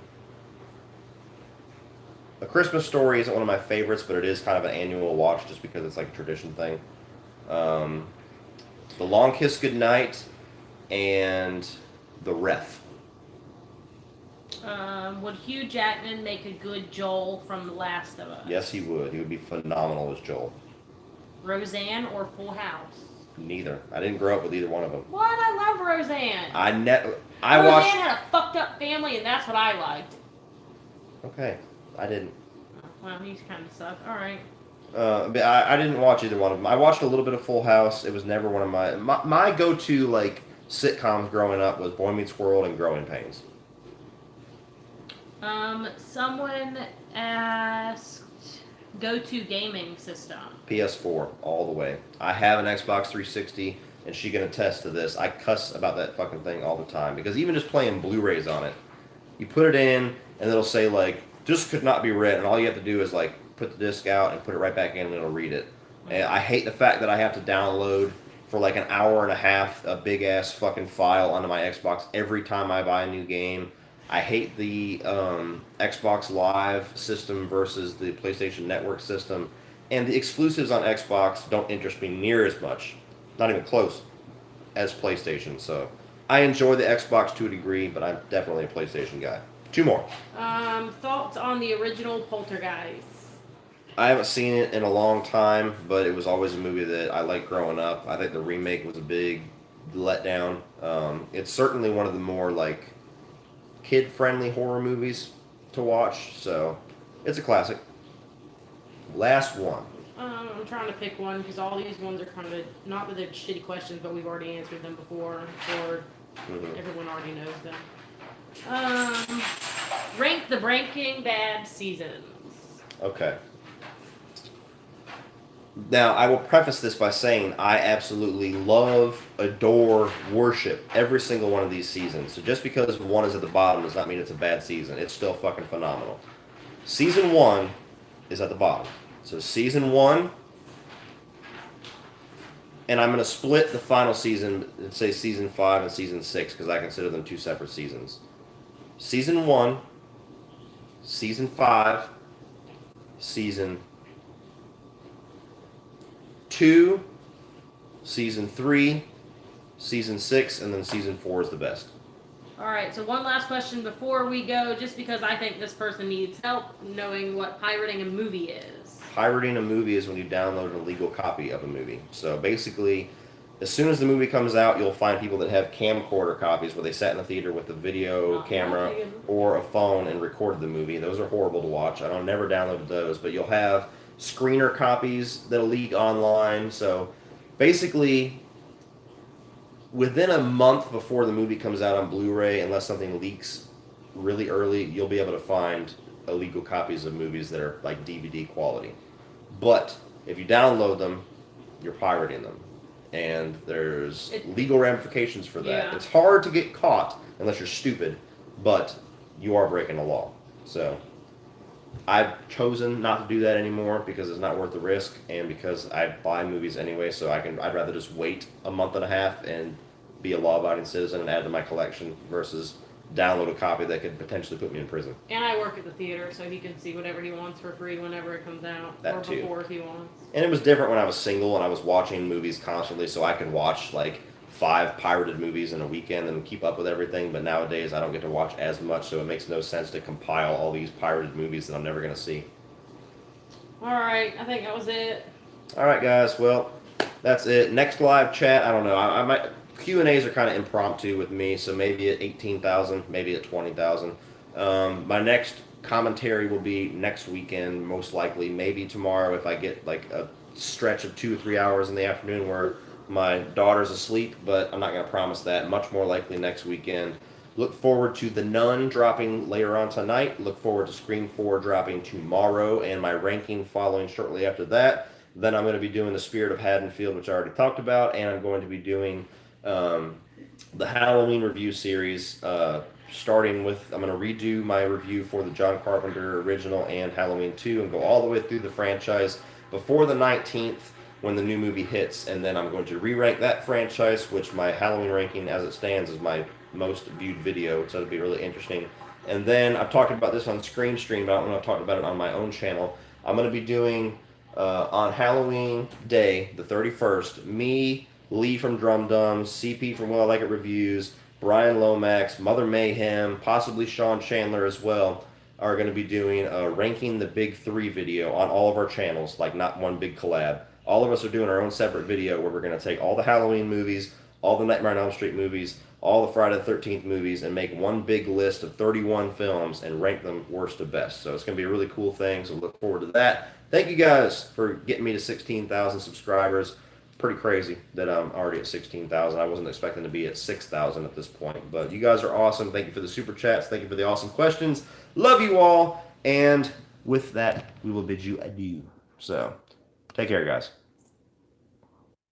A Christmas Story isn't one of my favorites, but it is kind of an annual watch just because it's like a tradition thing. The Long Kiss Goodnight and The Ref. Would Hugh Jackman make a good Joel from The Last of Us? Yes, he would. He would be phenomenal as Joel. Roseanne or Full House? Neither. I didn't grow up with either one of them. What? I love Roseanne. Roseanne watched... had a fucked up family, and that's what I liked. Okay. I didn't. Well, he's kind of suck. All right. But I didn't watch either one of them. I watched a little bit of Full House. It was never one of my go-to like sitcoms growing up was Boy Meets World and Growing Pains. Someone asked go-to gaming system. PS4 all the way. I have an Xbox 360, and she can attest to this. I cuss about that fucking thing all the time because even just playing Blu-rays on it, you put it in and it'll say like disc could not be read, and all you have to do is like put the disc out and put it right back in and it'll read it. And I hate the fact that I have to download for like an hour and a half a big ass fucking file onto my Xbox every time I buy a new game. I hate the Xbox Live system versus the PlayStation Network system. And the exclusives on Xbox don't interest me near as much, not even close, as PlayStation. So I enjoy the Xbox to a degree, but I'm definitely a PlayStation guy. 2 more. Thoughts on the original Poltergeist? I haven't seen it in a long time, but it was always a movie that I liked growing up. I think the remake was a big letdown. It's certainly one of the more like kid-friendly horror movies to watch, so it's a classic. Last one. I'm trying to pick one because all these ones are kind of not that they're shitty questions, but we've already answered them before, or everyone already knows them. Rank the Breaking Bad seasons. Okay. Now, I will preface this by saying I absolutely love, adore, worship every single one of these seasons. So just because one is at the bottom does not mean it's a bad season. It's still fucking phenomenal. Season 1 is at the bottom. So season 1, and I'm going to split the final season and say season 5 and season 6 because I consider them 2 separate seasons. Season 1, season 5, season 2, season 3, season 6, and then season 4 is the best. Alright, so one last question before we go, just because I think this person needs help knowing what pirating a movie is. Pirating a movie is when you download an illegal copy of a movie. So basically, as soon as the movie comes out, you'll find people that have camcorder copies where they sat in the theater with the video camera or a phone and recorded the movie. Those are horrible to watch. I never downloaded those, but you'll have screener copies that'll leak online. So basically, within a month before the movie comes out on Blu-ray, unless something leaks really early, you'll be able to find illegal copies of movies that are like DVD quality. But if you download them, you're pirating them. And there's legal ramifications for that. Yeah. It's hard to get caught unless you're stupid, but you are breaking the law. So I've chosen not to do that anymore because it's not worth the risk, and because I buy movies anyway, so I'd rather just wait a month and a half and be a law-abiding citizen and add to my collection versus download a copy that could potentially put me in prison. And I work at the theater, so he can see whatever he wants for free whenever it comes out. That or too. Before if he wants. And it was different when I was single and I was watching movies constantly, so I could watch like 5 pirated movies in a weekend and keep up with everything. But nowadays I don't get to watch as much, so it makes no sense to compile all these pirated movies that I'm never going to see. Alright, I think that was it. Alright guys, well, that's it. Next live chat, I don't know. I might... Q&As are kind of impromptu with me, so maybe at 18,000, maybe at 20,000. My next commentary will be next weekend, most likely. Maybe tomorrow if I get like a stretch of 2 or 3 hours in the afternoon where my daughter's asleep, but I'm not going to promise that. Much more likely next weekend. Look forward to The Nun dropping later on tonight. Look forward to Scream 4 dropping tomorrow, and my ranking following shortly after that. Then I'm going to be doing The Spirit of Haddonfield, which I already talked about, and I'm going to be doing the Halloween review series, starting with, I'm going to redo my review for the John Carpenter original and Halloween 2 and go all the way through the franchise before the 19th when the new movie hits, and then I'm going to re-rank that franchise, which my Halloween ranking as it stands is my most viewed video, so it'll be really interesting. And then I've talked about this on Scream Stream, but I don't know if I've talked about it on my own channel. I'm going to be doing, on Halloween Day, the 31st, me, Lee from Drum Dum, CP from Well I Like It Reviews, Brian Lomax, Mother Mayhem, possibly Sean Chandler as well, are going to be doing a Ranking the Big 3 video on all of our channels, like not one big collab. All of us are doing our own separate video where we're going to take all the Halloween movies, all the Nightmare on Elm Street movies, all the Friday the 13th movies, and make one big list of 31 films and rank them worst to best. So it's going to be a really cool thing, so look forward to that. Thank you guys for getting me to 16,000 subscribers. Pretty crazy that I'm already at 16,000. I wasn't expecting to be at 6,000 at this point. But you guys are awesome. Thank you for the super chats. Thank you for the awesome questions. Love you all. And with that, we will bid you adieu. So, take care, guys.